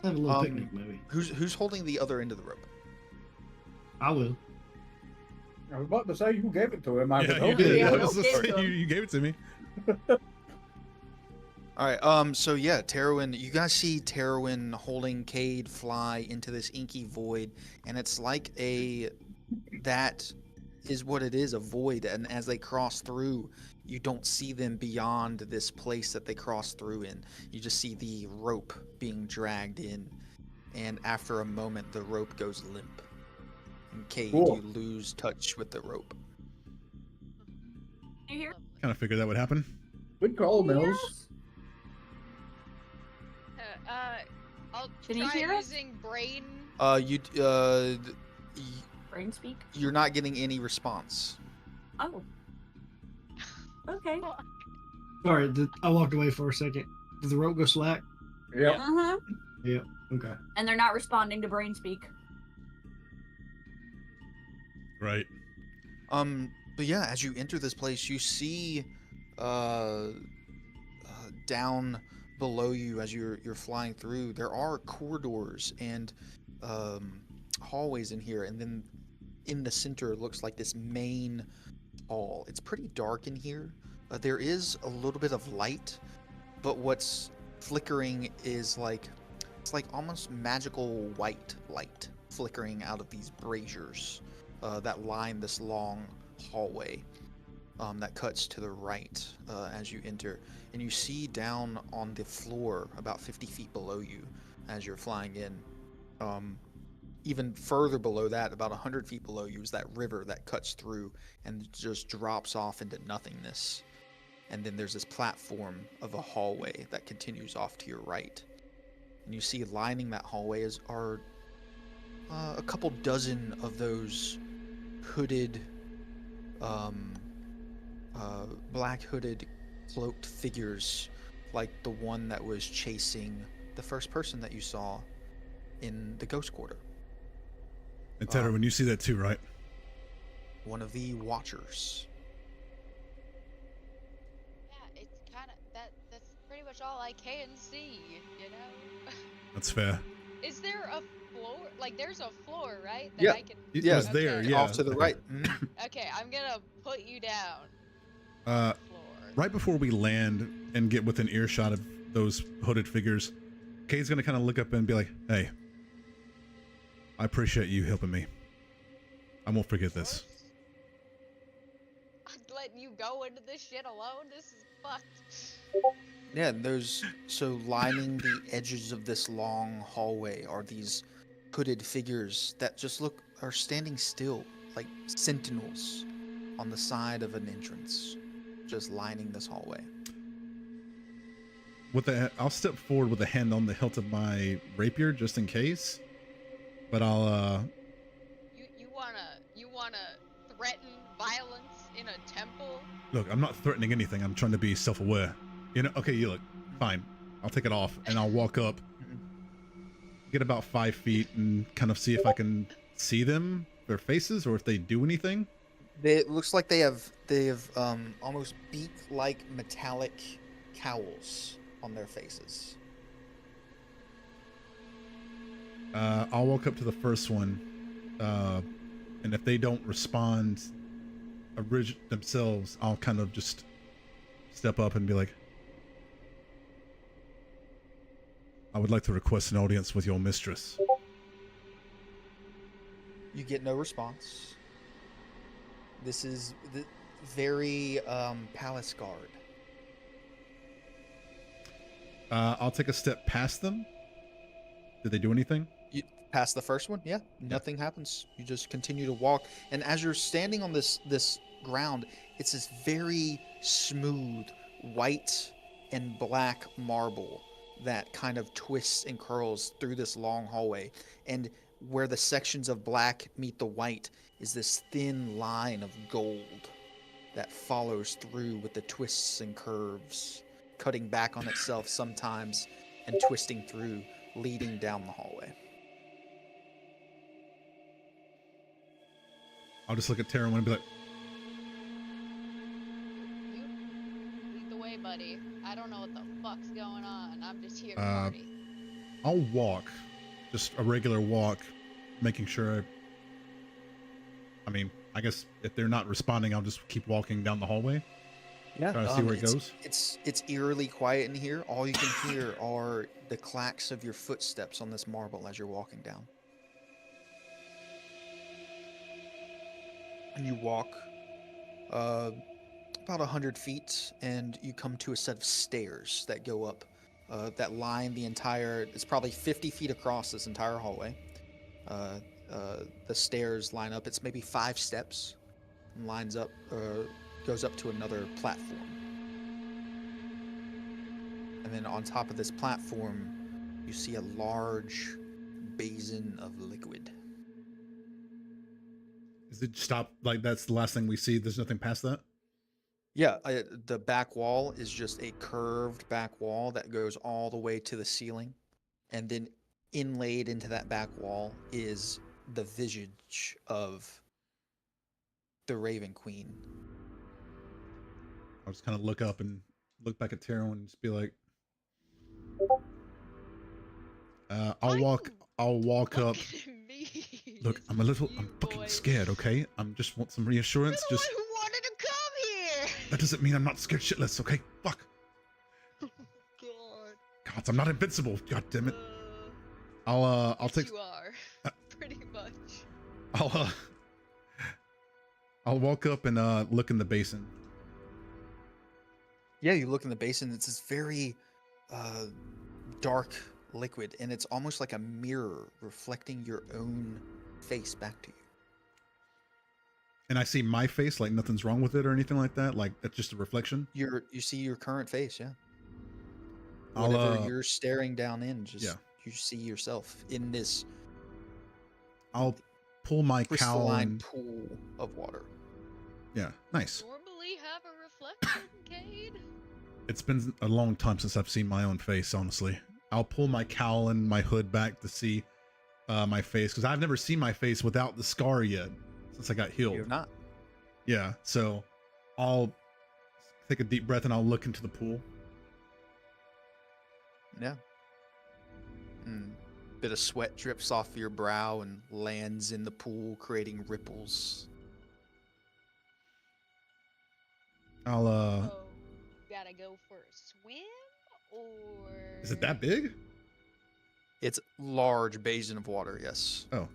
Have a little picnic, maybe. Who's holding the other end of the rope? I will. I was about to say you gave it to him. You hope did. you I would. was gonna say, you gave it to me. All right. So yeah, Terwin. You guys see Terwin holding Cade fly into this inky void, and it's like that is what it is, a void. And as they cross through, you don't see them beyond this place that they cross through in. You just see the rope being dragged in, and after a moment, the rope goes limp. And Cade, you lose touch with the rope. You hear? Kind of figured that would happen. Good call, Mills. Yes. I'll Can you try hear us? using brain. Brain speak? You're not getting any response. Oh. Okay. Sorry, I walked away for a second. Did the rope go slack? Yep. Uh-huh. Yep. Okay. And they're not responding to brain speak. Right. But yeah, as you enter this place, you see down below you as you're flying through, there are corridors and hallways in here, and then in the center looks like this main hall. It's pretty dark in here. There is a little bit of light, but what's flickering is it's like almost magical white light flickering out of these braziers that line this long hallway that cuts to the right as you enter. And you see down on the floor about 50 feet below you as you're flying in. Even further below that, about 100 feet below you, is that river that cuts through and just drops off into nothingness. And then there's this platform of a hallway that continues off to your right. And you see lining that hallway are a couple dozen of those hooded, black hooded, cloaked figures, like the one that was chasing the first person that you saw in the Ghost Quarter. And Tedder, when you see that too, right? One of the Watchers. Yeah, it's kind of that's pretty much all I can see, you know. That's fair. Is there a floor? Like, there's a floor, right? Yeah. I can... It was there, yeah. Off to the right. Okay, I'm gonna put you down. Right before we land and get within earshot of those hooded figures, Kate's gonna kind of look up and be like, "Hey, I appreciate you helping me. I won't forget this." I'm letting you go into this shit alone. This is fucked. Yeah, so lining the edges of this long hallway are these hooded figures that just are standing still, like sentinels on the side of an entrance, just lining this hallway. I'll step forward with a hand on the hilt of my rapier just in case, but I'll You wanna threaten violence in a temple? Look, I'm not threatening anything. I'm trying to be self-aware. You know, okay, you look, fine. I'll take it off and I'll walk up, get about 5 feet and kind of see if I can see them, their faces, or if they do anything. It looks like they have almost beak-like metallic cowls on their faces. I'll walk up to the first one, and if they don't respond themselves, I'll kind of just step up and be like, "I would like to request an audience with your mistress." You get no response. This is very palace guard. I'll take a step past them. Did they do anything? You pass the first one, yeah. Nothing happens. You just continue to walk, and as you're standing on this ground, it's this very smooth white and black marble that kind of twists and curls through this long hallway, and where the sections of black meet the white is this thin line of gold that follows through with the twists and curves, cutting back on itself sometimes and twisting through, leading down the hallway. I'll just look at Tara and be like, You lead the way, buddy. I don't know what the fuck's going on. I'm just here to party. I'll walk, just a regular walk, making sure. I mean, I guess if they're not responding, I'll just keep walking down the hallway. Yeah, Try to see where it goes. It's eerily quiet in here. All you can hear are the clacks of your footsteps on this marble as you're walking down. And you walk about 100 feet, and you come to a set of stairs that go up, that line the entire. It's probably 50 feet across this entire hallway. The stairs line up. It's maybe 5 steps, and lines up, goes up to another platform. And then on top of this platform, you see a large basin of liquid. Is it stop? Like that's the last thing we see. There's nothing past that. Yeah, the back wall is just a curved back wall that goes all the way to the ceiling. And then inlaid into that back wall is the visage of the Raven Queen. I'll just kind of look up and look back at Taro and just be like, I'll walk up. Look, I'm fucking scared, okay? I'm just want some reassurance. You're the Just one who wanted to come here. that doesn't mean I'm not scared shitless, okay? Fuck. God. God, I'm not invincible. God damn it. I'll Yes, take. You are pretty much. I'll walk up and look in the basin. Yeah, you look in the basin. It's this very dark liquid, and it's almost like a mirror reflecting your own face back to you. And I see my face, like nothing's wrong with it or anything like that. Like that's just a reflection. You see your current face, yeah. Whatever you're staring down in, just you see yourself in this. I'll pull my crystalline pool of water. Yeah, nice. Normally have a reflection, Cade. It's been a long time since I've seen my own face, honestly. I'll pull my cowl and my hood back to see my face, because I've never seen my face without the scar yet since I got healed. You have not. Yeah, so I'll take a deep breath and I'll look into the pool. Yeah. Bit of sweat drips off your brow and lands in the pool, creating ripples. I'll So, gotta go for a swim, or Is it that big? It's large basin of water, yes. Oh.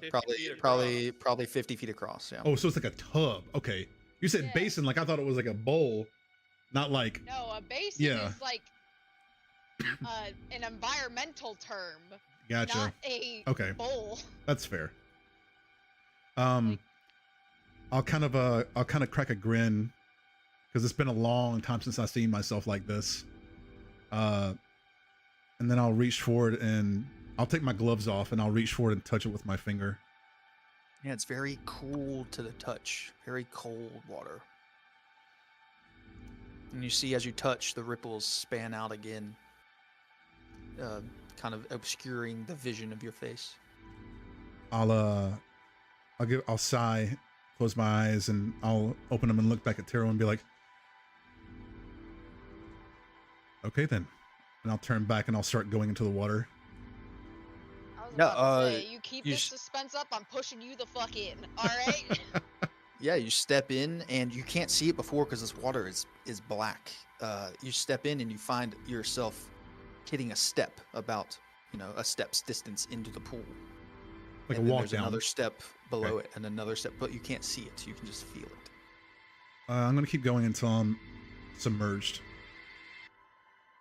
50 feet Probably 50 feet across, yeah. Oh, so it's like a tub. Okay. You said basin like I thought it was like a bowl, not like. No, a basin is like an environmental term. Gotcha. Not a bowl. That's fair. I'll kind of crack a grin because it's been a long time since I've seen myself like this. And then I'll reach forward and I'll take my gloves off and I'll reach forward and touch it with my finger. Yeah, it's very cool to the touch. Very cold water. And you see as you touch, the ripples span out again, kind of obscuring the vision of your face. I'll sigh, close my eyes, and I'll open them and look back at Taro and be like, okay then. And I'll turn back and I'll start going into the water. I was about to say, you keep this suspense up, I'm pushing you the fuck in, alright? Yeah, you step in and you can't see it before because this water is black. You step in and you find yourself hitting a step about, a step's distance into the pool. Like and a walk there's down. Another step below it and another step, but you can't see it. You can just feel it. I'm going to keep going until I'm submerged.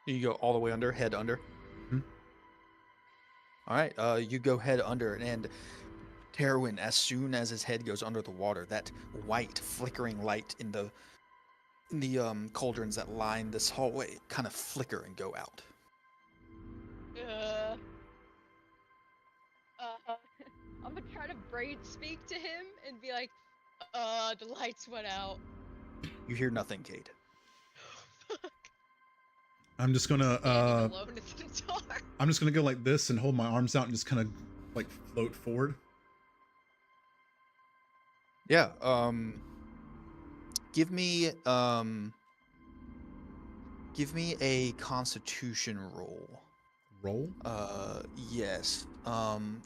You go all the way under, head under. Mm-hmm. All right, you go head under, and Terwin, as soon as his head goes under the water, that white flickering light in the cauldrons that line this hallway kind of flicker and go out. I'm gonna try to braid speak to him and be like, the lights went out. You hear nothing, Cade. I'm just gonna alone in the dark. I'm just gonna go like this and hold my arms out and just kind of like float forward. Yeah. Give me a Constitution roll. Roll? Yes.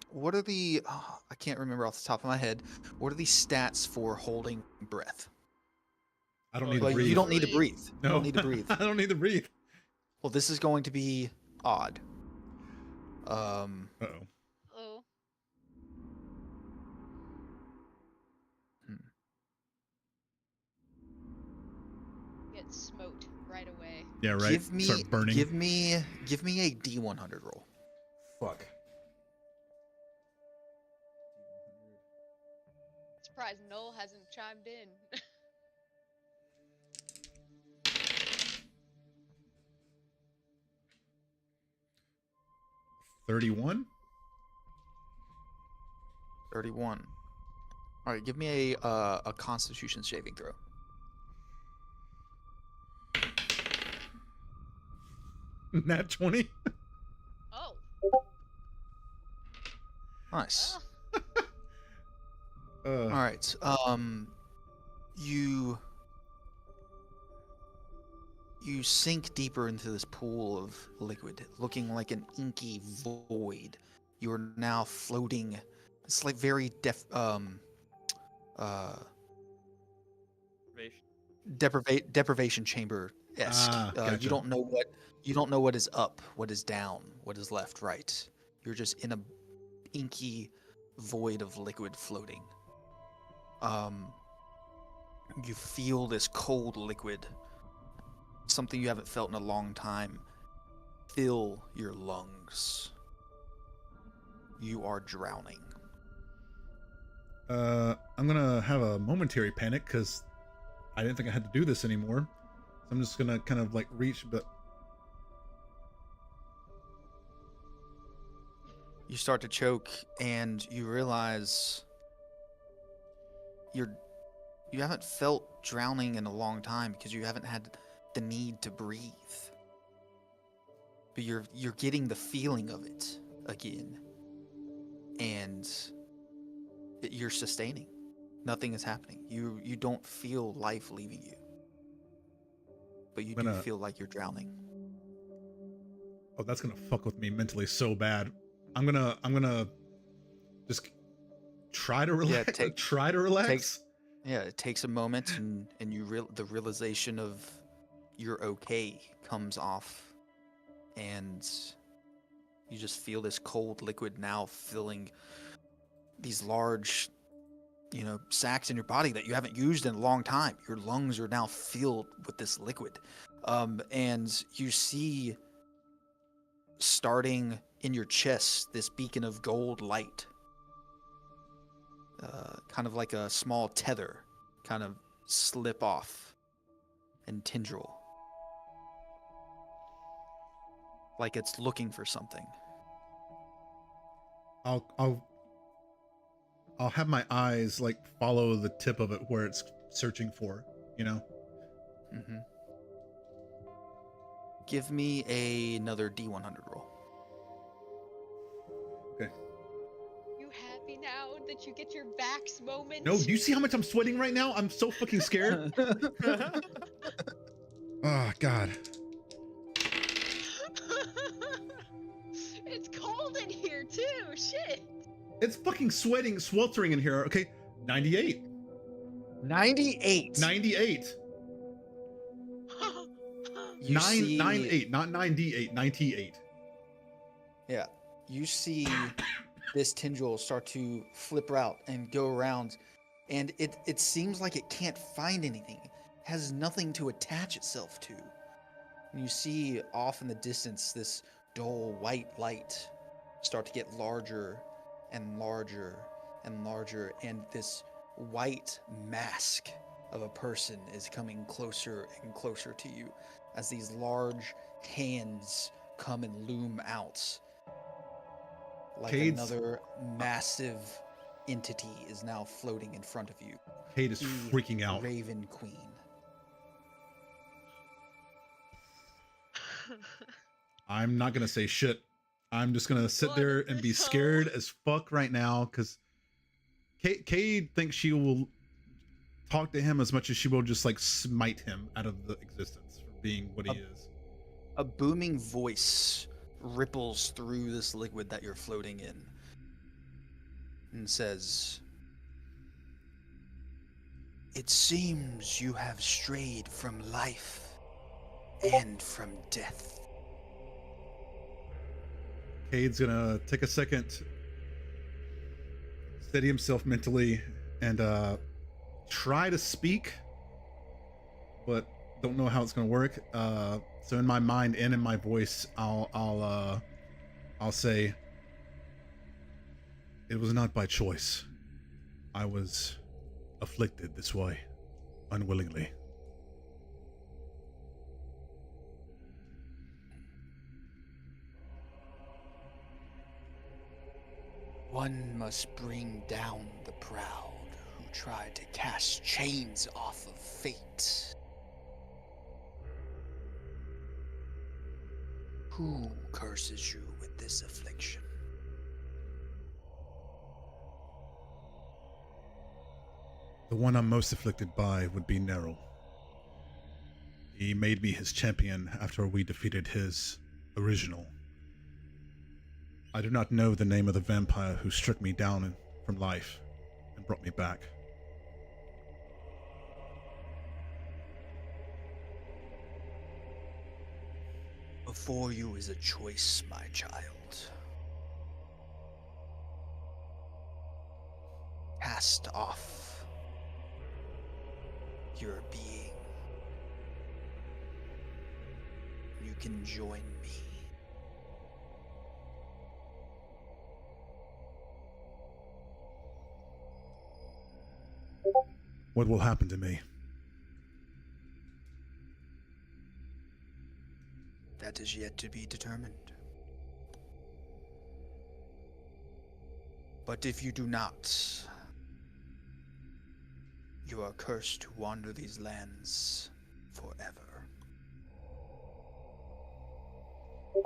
What are the? I can't remember off the top of my head. What are the stats for holding breath? I don't need to Well, breathe. you don't need to breathe. No, You don't need to breathe. I don't need to breathe. Well, this is going to be odd. Uh-oh. Oh. Get smote right away. Yeah, right. Start burning. Give me a D100 roll. Fuck. Surprised Noel hasn't chimed in. 31. 31. All right, give me a Constitution saving throw. Nat 20. Oh. Nice. Oh. All right. You sink deeper into this pool of liquid, looking like an inky void. You are now floating. It's like very deprivation chamber-esque. Gotcha. You don't know what is up, what is down, what is left, right. You're just in a inky void of liquid floating. You feel this cold liquid, something you haven't felt in a long time, fill your lungs. You are drowning. I'm gonna have a momentary panic because I didn't think I had to do this anymore. So I'm just gonna kind of like reach, but You start to choke and you realize you haven't felt drowning in a long time because you haven't had the need to breathe. But you're getting the feeling of it again. And you're sustaining. Nothing is happening. You don't feel life leaving you. But you do feel like you're drowning. Oh, that's gonna fuck with me mentally so bad. I'm gonna just try to relax. Yeah, try to relax. It takes a moment, and the realization of you're okay comes off, and you just feel this cold liquid now filling these large, sacs in your body that you haven't used in a long time. Your lungs are now filled with this liquid, and you see starting in your chest this beacon of gold light. Kind of like a small tether, kind of slip off and tendril. Like it's looking for something. I'll have my eyes like follow the tip of it where it's searching for, Mm-hmm. Give me another D100 roll. Okay. You happy now that you get your Vax moment? No, do you see how much I'm sweating right now? I'm so fucking scared. Oh, God. It's cold in here too. Shit. It's fucking sweltering in here. Okay, 98. 98. 98. 98, not 98, 98. Yeah, you see this tendril start to flip out and go around, and it seems like it can't find anything. It has nothing to attach itself to. And you see off in the distance this dull white light start to get larger and larger and larger, and this white mask of a person is coming closer and closer to you as these large hands come and loom out. Like another massive entity is now floating in front of you. Cade is freaking out. Raven Queen. I'm not gonna say shit. I'm just gonna sit there and be scared as fuck right now, because Cade thinks she will talk to him as much as she will just like smite him out of the existence for being what he is. A booming voice ripples through this liquid that you're floating in and says, "It seems you have strayed from life and from death." Cade's gonna take a second, steady himself mentally, and try to speak, but don't know how it's gonna work. So in my mind and in my voice, I'll say, "It was not by choice. I was afflicted this way, unwillingly." One must bring down the proud who try to cast chains off of fate. Who curses you with this affliction? The one I'm most afflicted by would be Neril. He made me his champion after we defeated his original. I do not know the name of the vampire who struck me down from life and brought me back. Before you is a choice, my child. Cast off your being. You can join me. What will happen to me? That is yet to be determined. But if you do not, you are cursed to wander these lands forever. You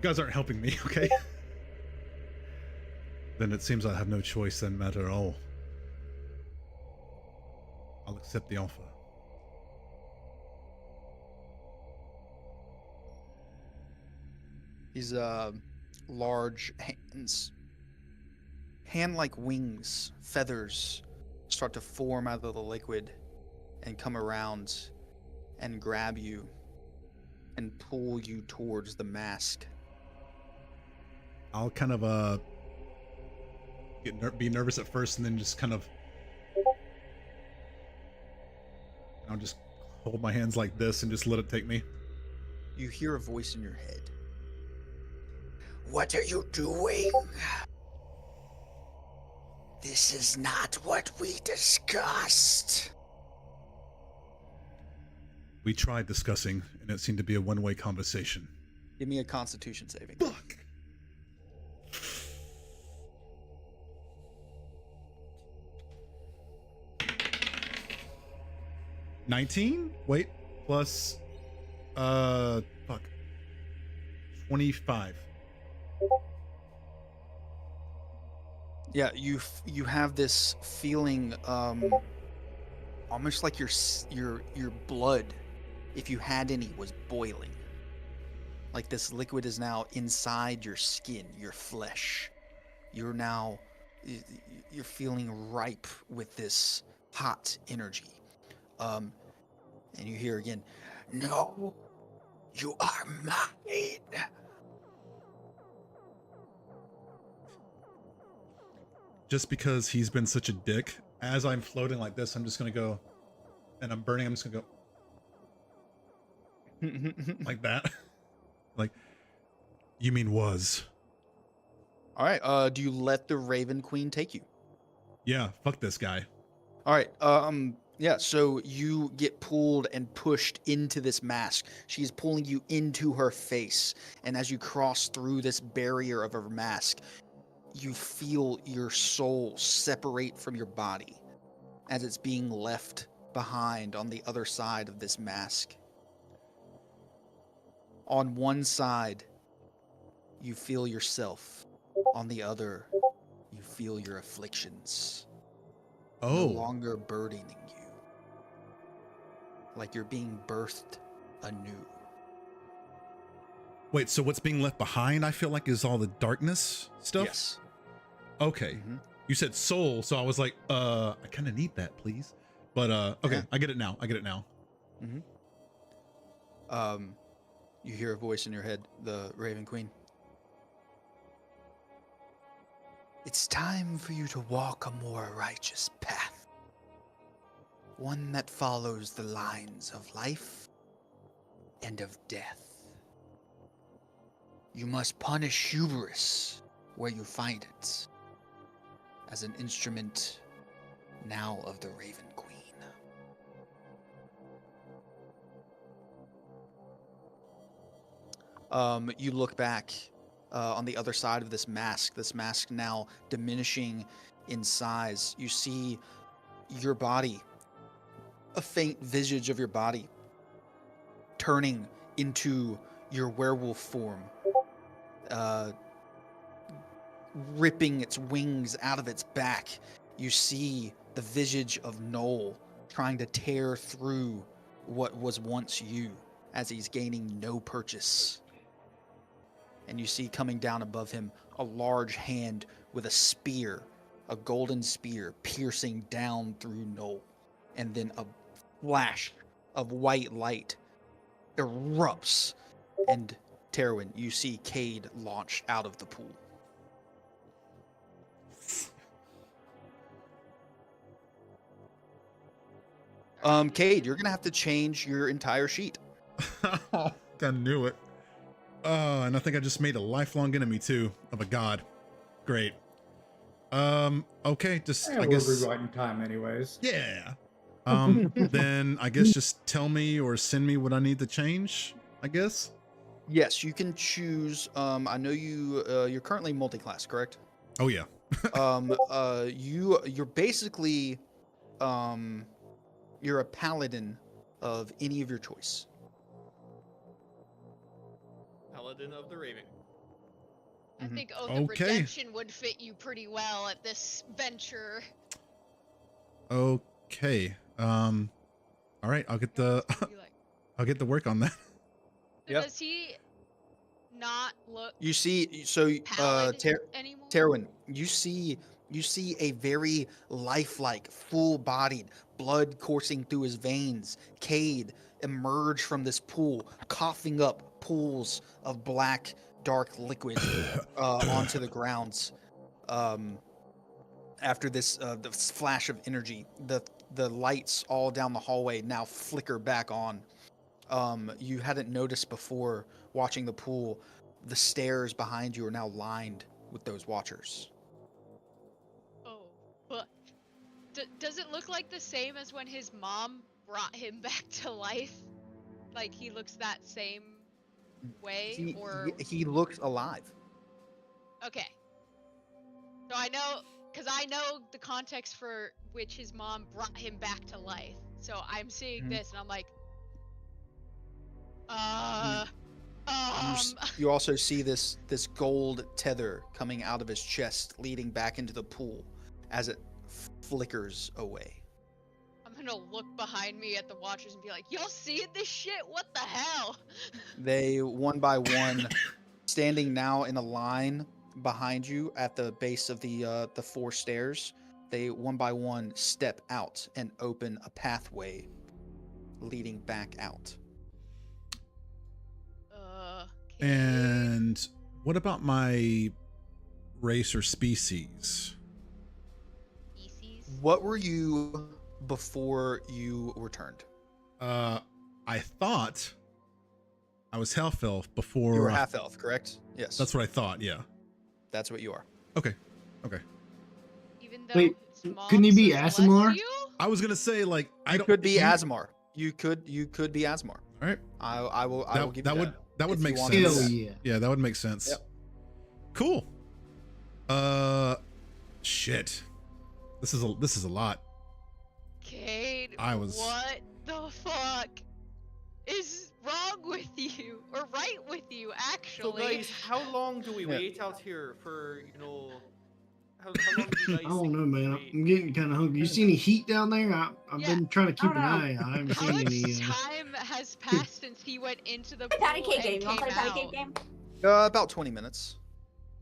guys aren't helping me, okay? Then it seems I have no choice then matter at all. I'll accept the offer. These large hands, hand-like wings, feathers, start to form out of the liquid and come around and grab you and pull you towards the mask. I'll kind of be nervous at first, and then just kind of, I'll just hold my hands like this and just let it take me. You hear a voice in your head. What are you doing? This is not what we discussed. We tried discussing, and it seemed to be a one-way conversation. Give me a Constitution saving. Fuck! $19? Wait, plus, fuck. 25. Yeah, you have this feeling, almost like your blood, if you had any, was boiling. Like this liquid is now inside your skin, your flesh. You're feeling ripe with this hot energy. And you hear again, "No, you are mine." Just because he's been such a dick, as I'm floating like this, I'm just gonna go, and I'm burning, I'm just gonna go like that. Like, you mean was. All right, do you let the Raven Queen take you? Yeah, fuck this guy. All right, yeah, so you get pulled and pushed into this mask. She's pulling you into her face, and as you cross through this barrier of her mask, you feel your soul separate from your body as it's being left behind on the other side of this mask. On one side, you feel yourself. On the other, you feel your afflictions. No Oh. longer burdening you. like you're being birthed anew. Wait, so what's being left behind, I feel like, is all the darkness stuff? Yes. Okay. Mm-hmm. You said soul, so I was like, I kind of need that, please. But, okay, yeah. I get it now. Mm-hmm. You hear a voice in your head, the Raven Queen. It's time for you to walk a more righteous path. One that follows the lines of life and of death. You must punish hubris where you find it, as an instrument now of the Raven Queen. You look back on the other side of this mask now diminishing in size. You see your body, a faint visage of your body, turning into your werewolf form, ripping its wings out of its back. You see the visage of Noel trying to tear through what was once you, as he's gaining no purchase. And you see coming down above him a large hand with a spear, a golden spear piercing down through Noel. And then a flash of white light erupts, and Terwin, you see Cade launch out of the pool. Cade, you're gonna have to change your entire sheet. I knew it. And I think I just made a lifelong enemy too of a god. Great. Okay, just I guess we're rewriting time anyways. Yeah. Then I guess just tell me or send me what I need to change, I guess. Yes, you can choose. I know you're currently multi-class, correct? Oh yeah. You're basically you're a paladin of any of your choice. Paladin of the Raven. I think Oath of Redemption would fit you pretty well at this venture. Okay. All right, I'll get the work on that. Yep. Does he not look? You see, so Terwin, you see a very lifelike, full-bodied, blood coursing through his veins Cade emerge from this pool, coughing up pools of black, dark liquid onto the grounds. After this, the flash of energy, the lights all down the hallway now flicker back on. You hadn't noticed before watching the pool, the stairs behind you are now lined with those watchers. Oh, but does it look like the same as when his mom brought him back to life? Like he looks that same way, he looks alive. Okay. So I know, because I know the context for which his mom brought him back to life. So I'm seeing this and I'm like, You also see this gold tether coming out of his chest, leading back into the pool as it flickers away. I'm gonna look behind me at the watchers and be like, y'all seeing this shit? What the hell? They, one by one, standing now in a line behind you at the base of the 4 stairs, they one by one step out and open a pathway leading back out. Okay. And what about my race or species? What were you before you returned? I thought I was half elf before. You were half elf, correct? Yes. That's what I thought. Yeah. That's what you are. Okay. Even though wait, couldn't he be Aasimar? I was gonna say like I could be Aasimar. You could be Aasimar. All right. I will give you that. That would make sense. Yeah, that would make sense. Yep. Cool. Shit. This is a lot. Cade, what the fuck is wrong with you? Or right with you, actually? So guys, how long do we wait out here for, How long do you guys I don't know, man. wait? I'm getting kind of hungry. You see any heat down there? I've Yeah. been trying to keep Oh, an no. eye out. I haven't How seen much any. time has passed since he went into the pool Patty cake and game. You want to came play patty cake out? game? About 20 minutes.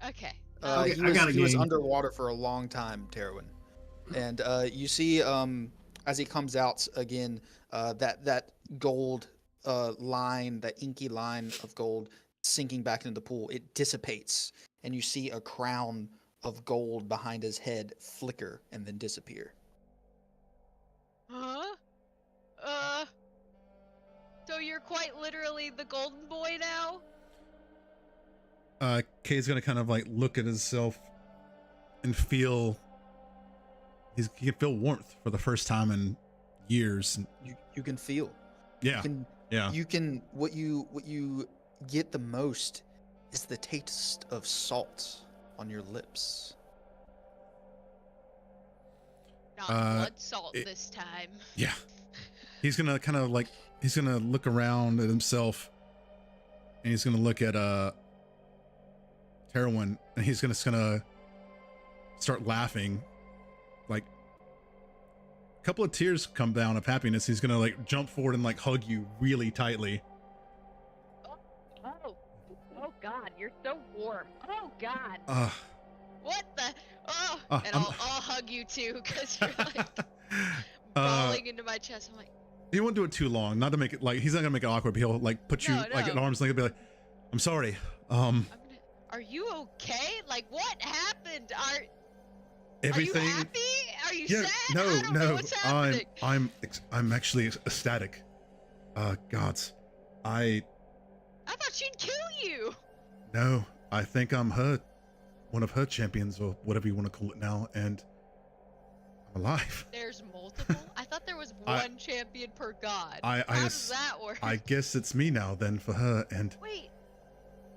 Okay. Okay, He I got a was game. underwater for a long time, Terwin. And you see, as he comes out again, that gold line, that inky line of gold sinking back into the pool, it dissipates, and you see a crown of gold behind his head flicker and then disappear. Huh? So you're quite literally the golden boy now? Kay's gonna kind of like look at himself and feel he can feel warmth for the first time in years. You can feel. Yeah. You can what you get the most is the taste of salt on your lips. Not blood salt this time. Yeah. He's gonna kind of like he's gonna look around at himself, and he's gonna look at Terwin, and he's gonna start laughing. Like a couple of tears come down of happiness. He's gonna like jump forward and like hug you really tightly. Oh God, you're so warm. Oh God. What the? And I'll hug you too, because you're like falling into my chest. I'm like. He won't do it too long, not to make it like he's not gonna make it awkward. But he'll like put you like at arm's length and be like, "I'm sorry." Are you okay? Like, what happened? Everything. Are you happy? Are you sad? No, I don't know what's happening. I'm actually ecstatic. Gods, I thought she'd kill you. No, I think I'm one of her champions, or whatever you want to call it now, and I'm alive. There's multiple? I thought there was one champion per god. How does that work? I guess it's me now then for her, and... Wait,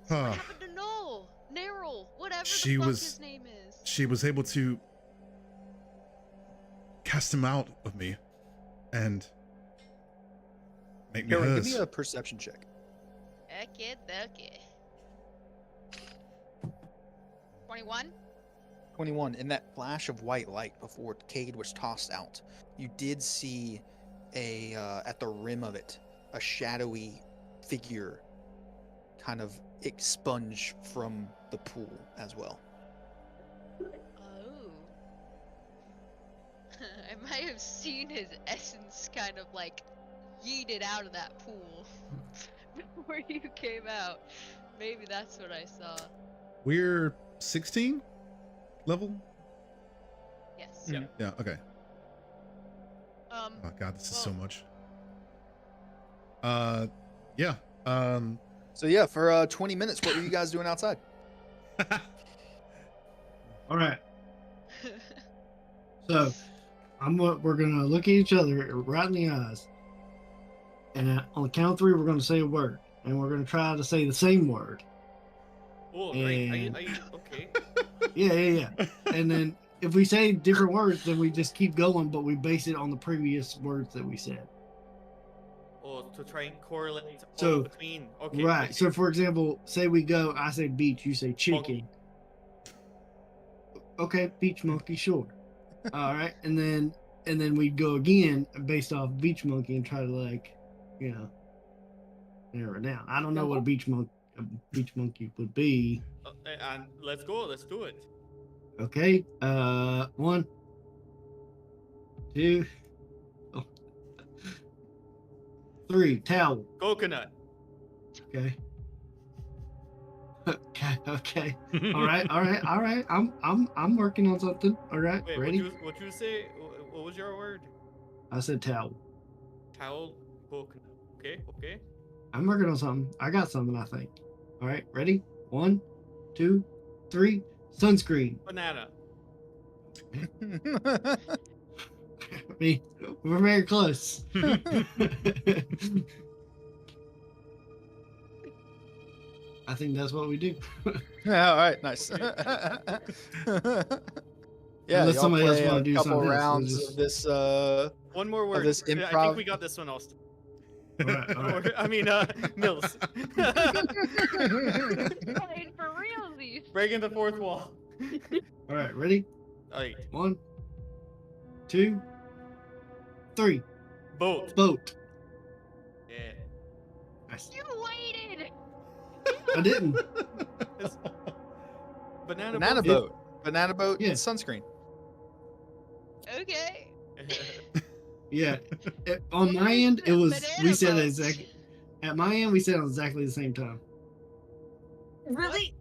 so what happened to Nerl, whatever the fuck his name is? She was able to cast him out of me, and make me hers. Give me a perception check. Okay. 21? 21. In that flash of white light before Cade was tossed out, you did see at the rim of it, a shadowy figure kind of expunge from the pool as well. Oh. I might have seen his essence kind of like yeeted out of that pool before you came out. Maybe that's what I saw. We're 16 level? Yes. Yeah, okay. Oh god, this is so much. Yeah. So yeah, for 20 minutes, what were you guys doing outside? All right. So, we're gonna look at each other right in the eyes, and on the count of 3, we're gonna say a word, and we're gonna try to say the same word. Oh, and... right. Okay. Yeah. And then if we say different words, then we just keep going, but we base it on the previous words that we said. Oh, to try and correlate So, between. Okay. right. Okay. So, for example, say we go, I say beach, you say chicken. Monkey. Okay, beach monkey, sure. All right, and then we go again based off beach monkey and try to narrow it down. I don't know what a beach monkey would be. And let's go. Let's do it. Okay. 1, 2, 3. Towel. Coconut. Okay. Okay. All right. I'm working on something. All right. Wait, ready? What you say? What was your word? I said towel. Towel. Coconut. Okay. I'm working on something. I got something, I think. All right. Ready? 1, 2, 3. Sunscreen. Banana. We're very close. I think that's what we do. Yeah, all right, nice. Yeah, unless somebody else want to do a couple something rounds else, of this. One more word. This I improv. think we got this one, Austin. all right. I mean, Mills. Playing for realsies. Breaking the fourth wall. All right, ready? Alright. 1, 2, 3. Boat. Boat. Yeah. Nice. You waited. I didn't. It's banana Banana boat. boat. Banana boat. Yeah. Sunscreen. Okay. Yeah. On my end, it was Banana we said boat. exactly. At my end, we said it exactly the same time. Really?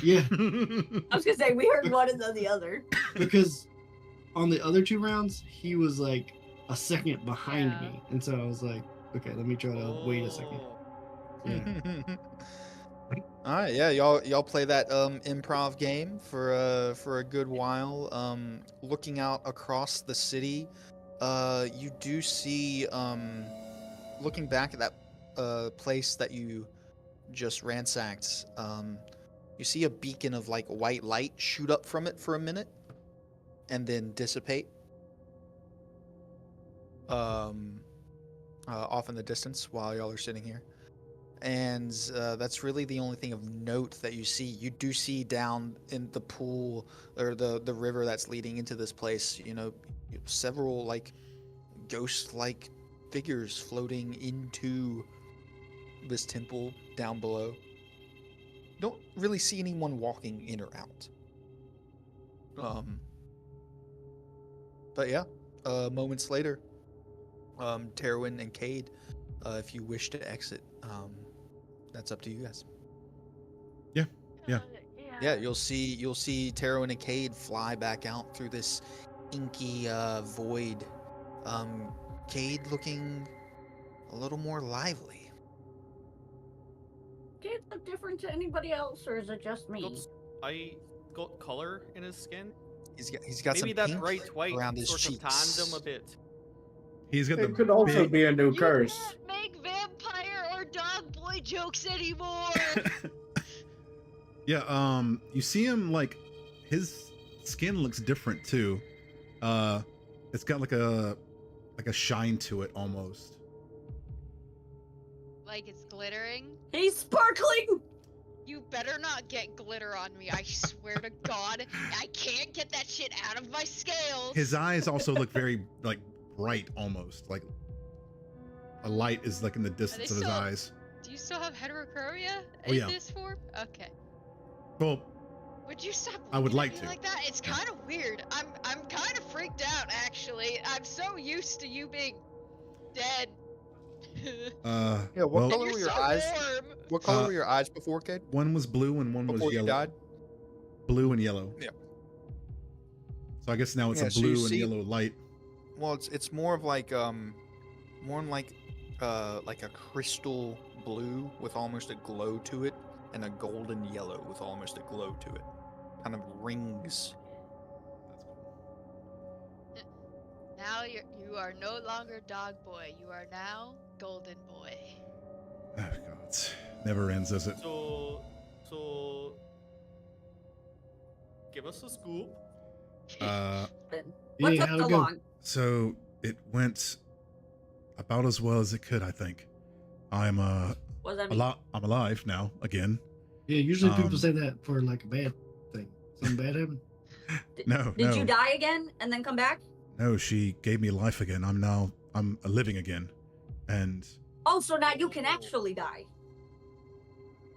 Yeah, I was gonna say we heard one and then the other. because on the other 2 rounds, he was like a second behind Yeah. me, and so I was like, okay, let me try to wait a second. Yeah. All right, yeah, y'all play that improv game for a good while. Looking out across the city, you do see looking back at that place that you just ransacked. You see a beacon of like white light shoot up from it for a minute, and then dissipate. Off in the distance while y'all are sitting here. And that's really the only thing of note that you see. You do see down in the pool or the river that's leading into this place, several like ghost-like figures floating into this temple down below. Don't really see anyone walking in or out. But yeah, moments later, Terwin and Cade, if you wish to exit, that's up to you guys. Yeah. Yeah, you'll see Terwin and Cade fly back out through this inky void. Cade looking a little more lively. Do it look different to anybody else, or is it just me? I got color in his skin. He's got Maybe some that pink bright white around his sort cheeks. of tanned him a bit. He's got the It could also big- be a new You curse. can't make vampire or dog boy jokes anymore. Yeah, you see him like his skin looks different too. It's got like a shine to it almost. Like it's glittering. He's sparkling. You better not get glitter on me. I swear to God, I can't get that shit out of my scales. His eyes also look very like bright almost. Like a light is like in the distance of his still- eyes. Do you still have heterochroria Oh, in yeah. this form? Okay. Well, Would you stop I would looking like at me to. like that? It's Yeah. kind of weird. I'm kind of freaked out actually. I'm so used to you being dead. Yeah, what well, color You're were your so eyes? warm. What color were your eyes before, Cade? one was blue and one was Before you yellow. died? Blue and yellow. Yeah. So I guess now it's Yeah, a so you blue and see- yellow light. Well, it's more of like like a crystal blue with almost a glow to it, and a golden yellow with almost a glow to it. Kind of rings. That's cool. Now you are no longer dog boy. You are now golden boy. Oh god, never ends, does it? So, give us a scoop. What Yeah, took how'd so it go? long? So it went about as well as it could, I think. I'm Was that me? I'm alive now again. Yeah, usually people Um, say that for like a bad thing. Something bad happened. No, Did no, you die again and then come back? no. She gave me life again. I'm living again, and Oh, so now you can actually die.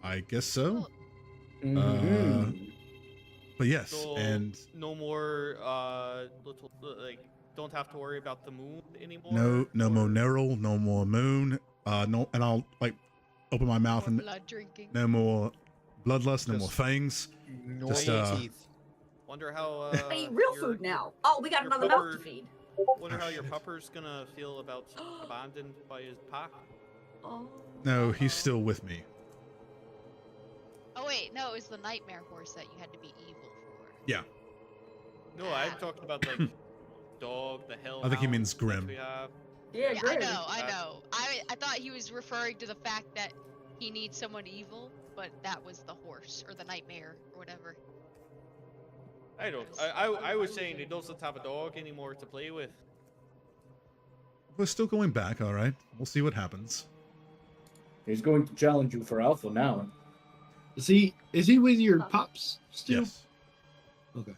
I guess so. Mhm. But yes, So and no more little like don't have to worry about the moon anymore. no more or- Neryl, no more moon. No, and I'll like open my mouth More and blood drinking. no more bloodlust, no more Just- fangs. Normal Just, teeth. Wonder how. I eat real your- food now. Oh, we got your another mouth to pupper- feed. Wonder Oh, how your shit. pupper's gonna feel about abandoned by his pack. Oh. No, he's still with me. Oh wait, no, it was the nightmare horse that you had to be evil for. Yeah, No, I'm talking about like dog, the hell. I think he means Grim. We have. Yeah, Yeah, great. I know. I thought he was referring to the fact that he needs someone evil, but that was the horse or the nightmare or whatever. I don't. I was saying he doesn't have a dog anymore to play with. we're still going back. All right, we'll see what happens. He's going to challenge you for alpha now. Is he with your pops still? Yes. Okay.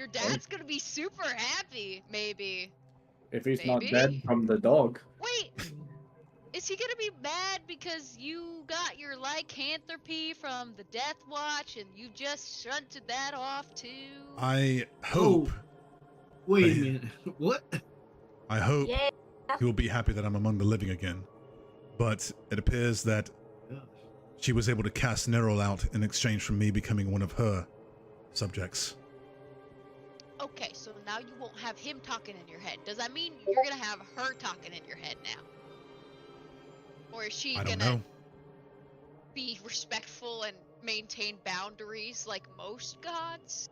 Your dad's gonna be super happy, maybe. If he's not Maybe? dead from the dog. Wait, is he gonna be mad because you got your lycanthropy from the Death Watch and you just shunted that off too? I hope. Wait a Hey. minute. What? I hope Yeah. he will be happy that I'm among the living again. But it appears that she was able to cast Nerol out in exchange for me becoming one of her subjects. Okay, so now you won't have him talking in your head. Does that mean you're gonna have her talking in your head now? Or is she I don't gonna know. be respectful and maintain boundaries like most gods?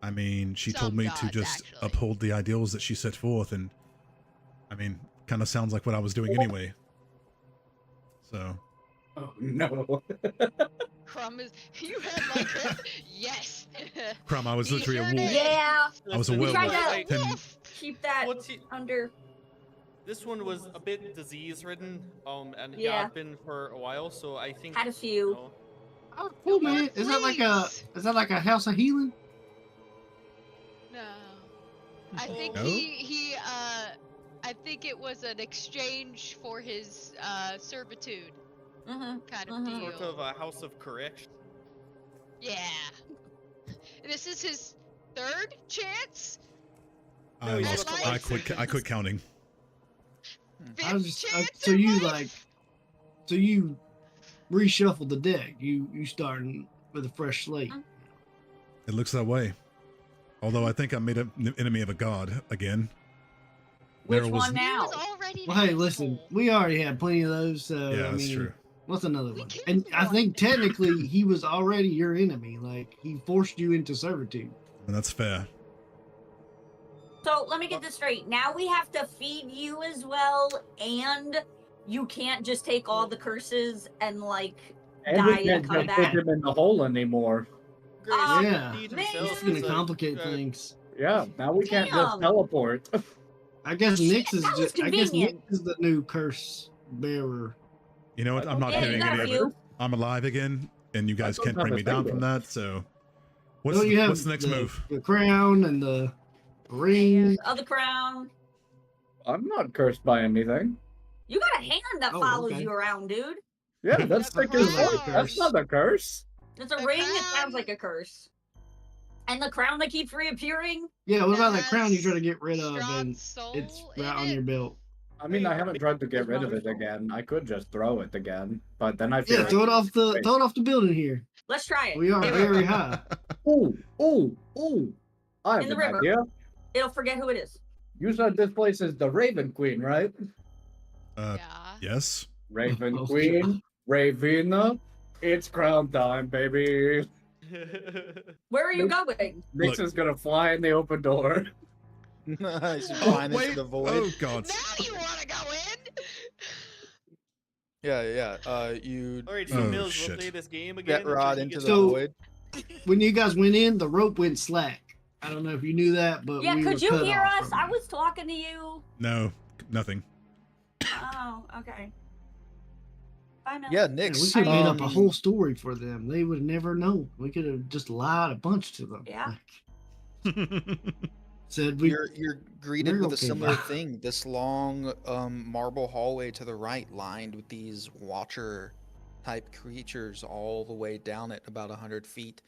I mean, she Some told me to gods, just actually. uphold the ideals that she set forth, and I mean, kind of sounds like what I was doing anyway. So. Oh no. Crumb is. You had like a. Yes! Crumb, I was He literally a sure wolf. did. Yeah. I was a Listen, We tried werewolf. to- Ten- Wolf! Keep that What's he- under. This one was a bit disease-ridden, and he Yeah. had been for a while, so I think. Had a few. You know, Oh, cool, No more man. Is that like a fleas. house of healing? No. I think No? I think it was an exchange for his servitude Mm-hmm. kind of Mhm. deal. sort of a house of correction. Yeah. This is his third chance? No, I he's lost. got the I quit counting. I was Fifth just chance so in you life? like so you reshuffled the deck. You starting with a fresh slate. It looks that way. Although I think I made an enemy of a god again. Which Nerol was- one He now? was already an Well, hey, listen, asshole. we already had plenty of those, so Yeah, I that's mean, true. what's another We one? killed And I one. think technically he was already your enemy. Like he forced you into servitude. And that's fair. So let me get this straight. Now we have to feed you as well, and you can't just take all the curses and like And die we and can't come just put back. him in the hole anymore. Grace, Yeah. he man. himself It's gonna is a- complicate things. Yeah, now we can't just Damn. teleport. I guess Shit, Nyx is that was just. I guess Nyx convenient. is the new curse bearer. You know what? I'm not Yeah, you hearing got any a of it. few. I'm alive again, and you guys don't can't have bring a me down thing, from though. that. So, what's Don't you have what's the next move? The crown and the ring. Other crown. I'm not cursed by anything. You got a hand that Oh, follows okay. you around, dude. Yeah, that's The the curse. crown. That's not a curse. It's a The ring that crown. sounds like a curse. And the crown that keeps reappearing. Yeah, what about That that crown you has try to get rid of strong and soul it's in right on it. your belt? I mean, I Hey, haven't tried to get it's rid of it wonderful. again. I could just throw it again, but then I feel Yeah, like... throw it off the building here. Let's try it. We are Here very go. high. Ooh! I have In the an river. idea. It'll forget who it is. You said this place is the Raven Queen, right? Yeah. Yes. Raven Oh, Queen, Ravina, it's crown time, baby. Where are you Nope. going? Nyx Look. is gonna fly in the open door. He's Oh, flying into wait. the void. Oh God. Now you want to go in? Yeah. You Alright, so Oh, Mills, shit. we'll play this game again. get Rod until he into gets the So- void. When you guys went in, the rope went slack. I don't know if you knew that, but Yeah, we could were you cut hear off us? from I you. was talking to you. No, nothing. Oh, okay. Bye, Mel. Yeah, Yeah, Nick's. we could have made up a um, whole story for them. They would never know. We could have just lied a bunch to them. Yeah. Like, said we. You're greeted with Miracle a similar came. thing. This long marble hallway to the right, lined with these watcher type creatures all the way down at about 100 feet.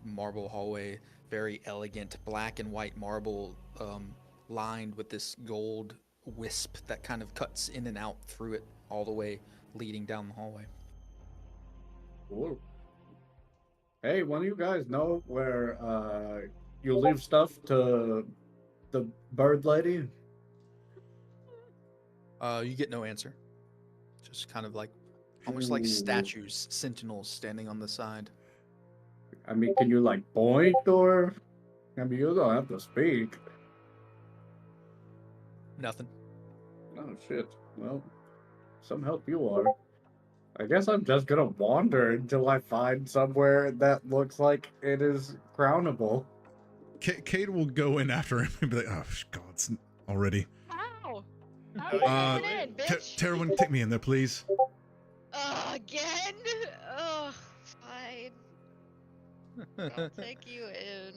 Marble hallway, very elegant, black and white marble, lined with this gold wisp that kind of cuts in and out through it, all the way leading down the hallway. Whoa. Hey, one of you guys know where you leave stuff to the bird lady? You get no answer. Just kind of like, almost like Ooh. statues, sentinels standing on the side. I mean, can you like point or? I mean, you don't have to speak. Nothing. Oh shit. Well, some help you are. I guess I'm just gonna wander until I find somewhere that looks like it is crownable. Cade will go in after him and be like, "Oh God, it's already." How? How Uh, you Uh, going in, bitch? Terwin, take me in there, please. Again? Oh, fine. I'll take you in.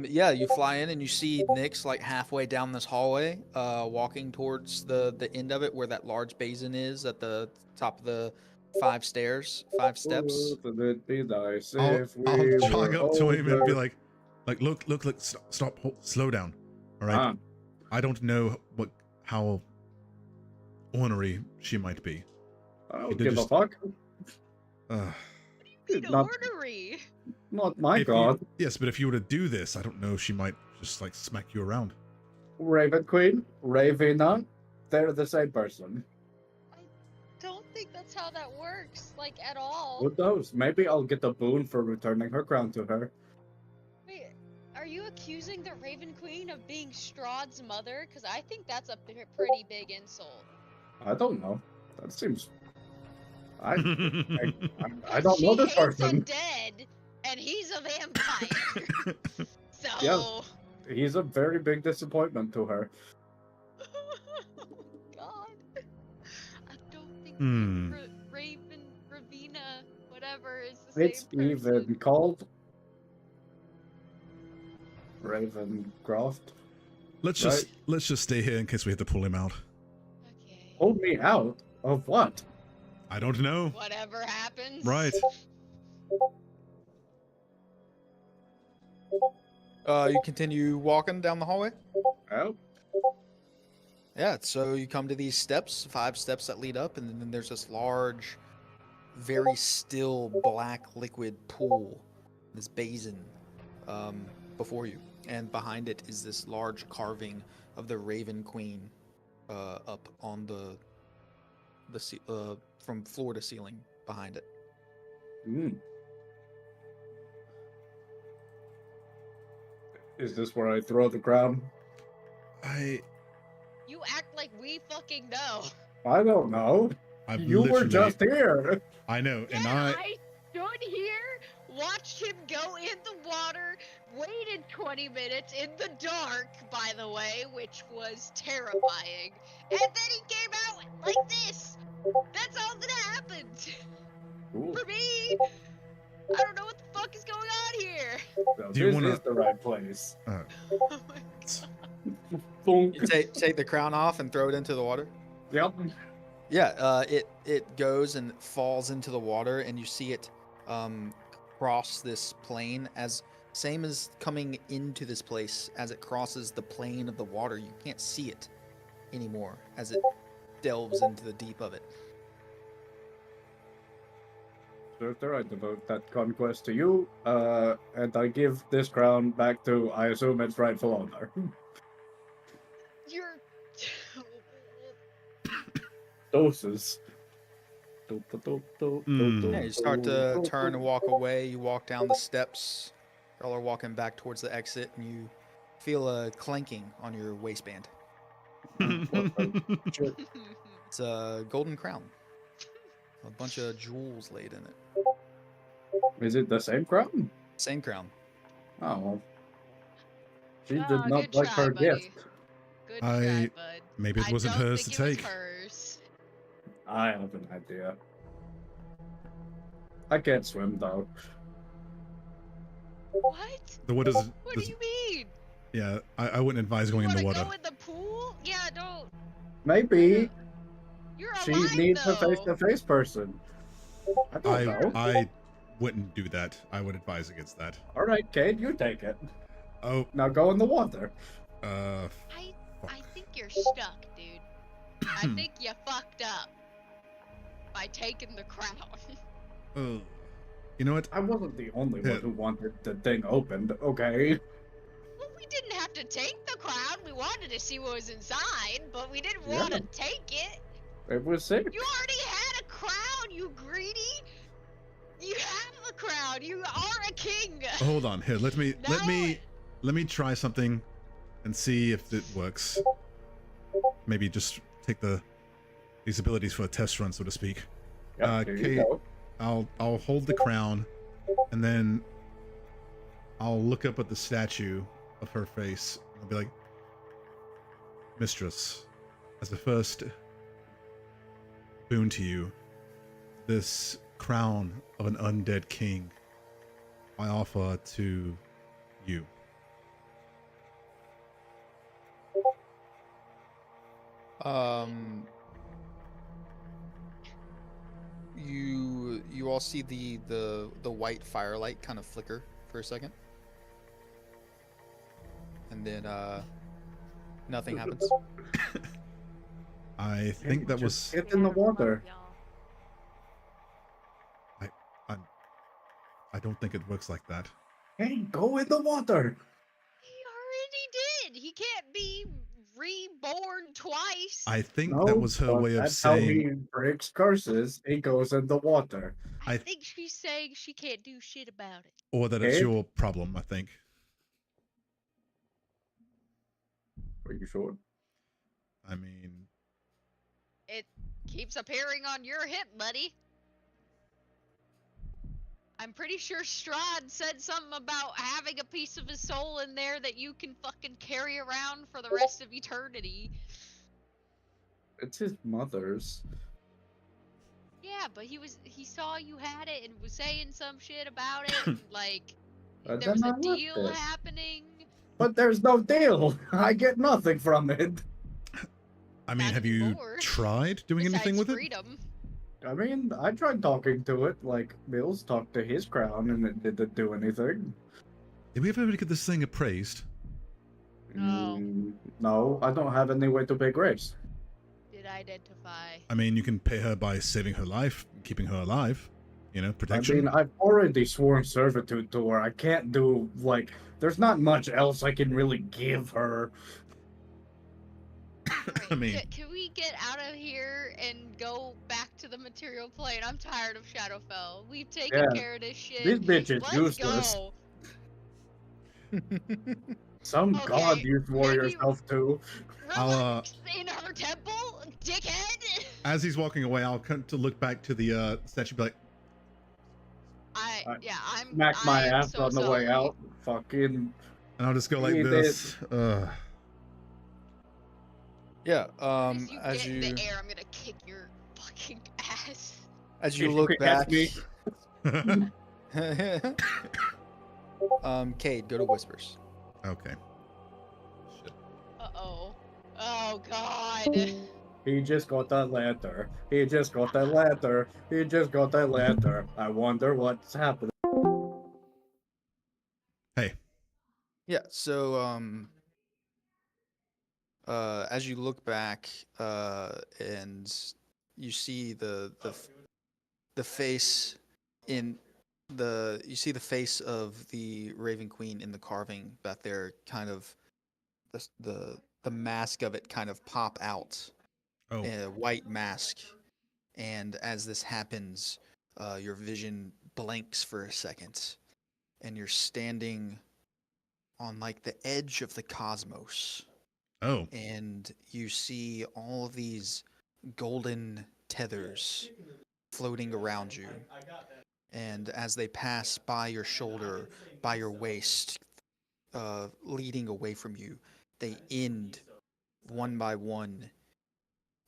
Yeah, you fly in and you see Nyx like halfway down this hallway, walking towards the end of it where that large basin is at the top of the 5 steps. Wouldn't it be nice I'll, if we I'll jog were up to him and be older? look, stop, slow down. All right. Ah, I don't know how ornery she might be. I She don't did give a just- fuck. Mean Not, ornery. not my If god. yes, but if you were to do this, I don't know. She might just like smack you around. Raven Queen, Ravena, they're the same person. I don't think that's how that works, like at all. Who knows? Maybe I'll get a boon for returning her crown to her. Wait, are you accusing the Raven Queen of being Strahd's mother? Because I think that's a pretty big insult. I don't know. That seems. I But don't know this she hates person. undead, and he's a vampire. So. Yes. He's a very big disappointment to her. God. I don't think Hmm. Ravena, whatever, is the It's same person. even called Ravencroft. let's just stay here in case we have to pull him out. Okay. Hold me out of what? I don't know. Whatever happens. Right. You continue walking down the hallway. Oh, Yeah, so you come to these steps, 5 steps that lead up, and then there's this large, very still black liquid pool, this basin, before you, and behind it is this large carving of the Raven Queen, up on from floor to ceiling behind it. Is this where I throw the crown? You act like we fucking know. I don't know. You were literally- just here. I know, and Yeah, I stood here, watched him go in the water, waited 20 minutes in the dark, by the way, which was terrifying. And then he came out like this. That's all that happened. Ooh, For me, I don't know what the fuck is going on here. so Do you this wanna- is the right place. Oh my Bonk. You take the crown off and throw it into the water. Yep. Yeah, it goes and falls into the water, and you see it cross this plane same as coming into this place. As it crosses the plane of the water, you can't see it anymore as it delves into the deep of it. So after I devote that conquest to you, and I give this crown back to, I assume, its rightful owner. You're. Doses. Yeah, you start to turn and walk away. You walk down the steps. Y'all are walking back towards the exit, and you feel a clanking on your waistband. It's a golden crown. A bunch of jewels laid in it. Is it the same crown? Same crown. Oh, well. She Ah, did not good like try, her buddy. gift. Good try, bud. Maybe it wasn't I don't hers to think it was take. hers. I have an idea. I can't swim, though. What? The water's. What do you mean? Yeah, I wouldn't advise going in the You water. wanna go in the pool? Yeah, don't. Maybe You're she alive, needs though. a face-to-face person. I don't know. I wouldn't do that. I would advise against that. All right, Cade, you take it. Oh, Now go in the water. I think you're stuck, dude. I think you fucked up by taking the crown. oh. You know what? I wasn't the only Yeah. one who wanted the thing opened, okay? Well, we didn't have to take the crown. We wanted to see what was inside, but we didn't Yeah. want to take it. It was sick. You already had a crown, you greedy. You have a crown. You are a king. Hold on. Here, let me No. try something and see if it works. Maybe just take these abilities for a test run, so to speak. Yep, here you Kate, go. I'll hold the crown, and then I'll look up at the statue of her face. I'll be like, Mistress, as a first boon to you, this crown of an undead king, I offer to you. You all see the white firelight kind of flicker for a second, and then nothing happens. I think that was. Get in the water. I don't think it works like that. Hey, go in the water. He already did. He can't be reborn twice. I think No, that was her but way of that's how he saying. breaks curses. He goes in the water. I think she's saying she can't do shit about it. Or that it's Kid? your problem, I think. Are you sure? I mean, It keeps appearing on your hip, buddy. I'm pretty sure Strahd said something about having a piece of his soul in there that you can fucking carry around for the rest of eternity. It's his mother's. Yeah, but he saw you had it and was saying some shit about it, and like But there was then a I left deal it. happening. But there's no deal. I get nothing from it. I mean, Not have you anymore. tried doing anything Besides with freedom. I mean, I tried talking to it, like Mills talked to his crown, and it didn't do anything. it? Did we ever get this thing appraised? No. No, I don't have any way to pay Grace. Did identify. I mean, you can pay her by saving her life, keeping her alive. You know, protection. I mean, I've already sworn servitude to her. I can't do, like, there's not much else I can really give her. I mean, Can we get out of here and go back to the material plane? I'm tired of Shadowfell. We've taken Yeah. care of this shit. This bitch is Let's useless. go. Some Okay, god you swore maybe- yourself to. Relax in her temple, dickhead. as he's walking away, I'll come to look back to the statue, be like, I'm Smack my I'm ass so on the way sorry. out. Fucking. and I'll just go like He this. Yeah. As you As get you in the air, I'm gonna kick your fucking ass. as you If you look could back, catch me. Cade, go to whispers. Okay. Uh-oh. Oh, God. He just got that letter. He just got that letter. He just got that letter. I wonder what's happening. Hey. Yeah. So as you look back and you see the face in you see the face of the Raven Queen in the carving, that they're kind of the mask of it kind of pop out, Oh. a white mask, and as this happens, your vision blanks for a second, and you're standing on like the edge of the cosmos. Oh. And you see all of these golden tethers floating around you. And as they pass by your shoulder, by your waist, leading away from you, they end one by one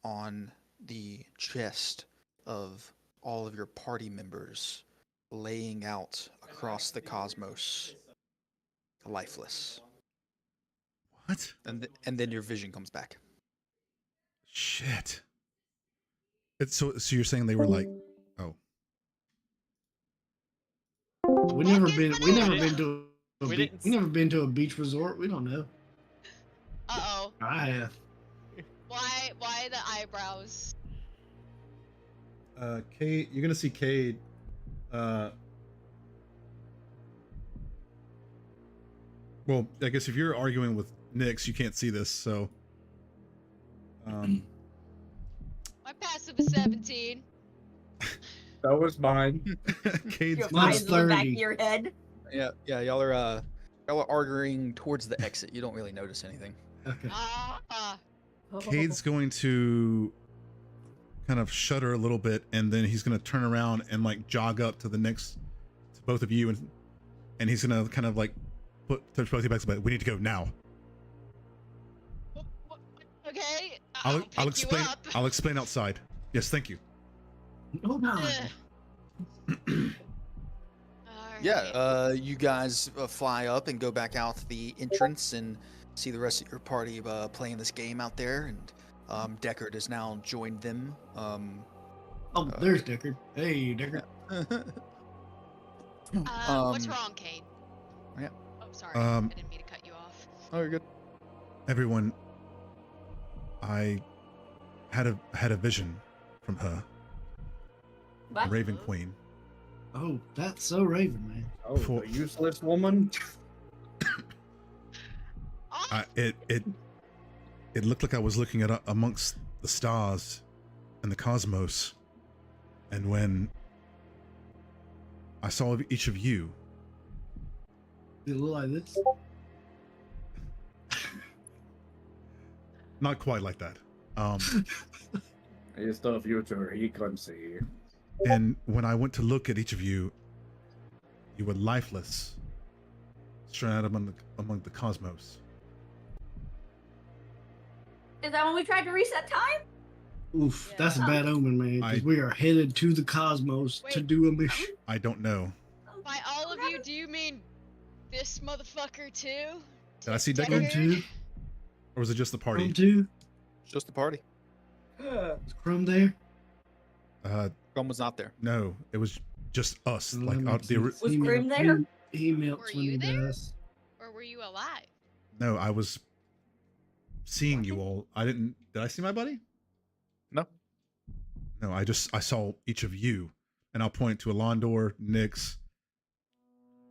on the chest of all of your party members, laying out across the cosmos, lifeless. What? And then your vision comes back. Shit. It's so you're saying they were like, oh. We never been to a beach resort. We don't know. Uh-oh. I have. Why the eyebrows? Cade, you're gonna see Cade. Well, I guess if you're arguing with Nyx, you can't see this, so. My passive is 17. That was mine. Cade's Your Mine's eyes in the back of 30. your head. Yeah, y'all are arguing towards the exit. You don't really notice anything. Okay. Cade's going to kind of shudder a little bit, and then he's going to turn around and like jog up to both of you, and he's going to kind of like touch both of you back. We need to go now. Okay. I'll explain. I'll explain outside. Yes, thank you. Oh no. Yeah, you guys fly up and go back out the entrance and see the rest of your party playing this game out there. And Deckard has now joined them. There's Deckard. Hey, Deckard. What's wrong, Kate? Yeah. Oh, sorry. I didn't mean to cut you off. Oh, you're good. Everyone, I had a vision from her, the What? Raven Queen. Oh, that's so Raven, man. Oh, the useless woman. It looked like I was looking at amongst the stars and the cosmos, and when I saw each of you, Did it look like this? not quite like that. It's the future he can see. And when I went to look at each of you, you were lifeless, stranded among the cosmos. Is that when we tried to reset time? Oof, Yeah. that's a bad omen, man. Because we are headed to the cosmos to Wait. do a mission. I don't know. By all of you, do you mean this motherfucker too? Did I see From Deckard? two, Or was it just the party? from two. Just the party. Is Crumb there? Grum was not there. No, it was just us. Well, Like that makes the sense. Was He Grim melts- there? He melts Were when you he there? does. Or were you alive? no, I was seeing you all. I didn't. Did I see my buddy? No. No, I saw each of you, and I'll point to Alondor, Nyx,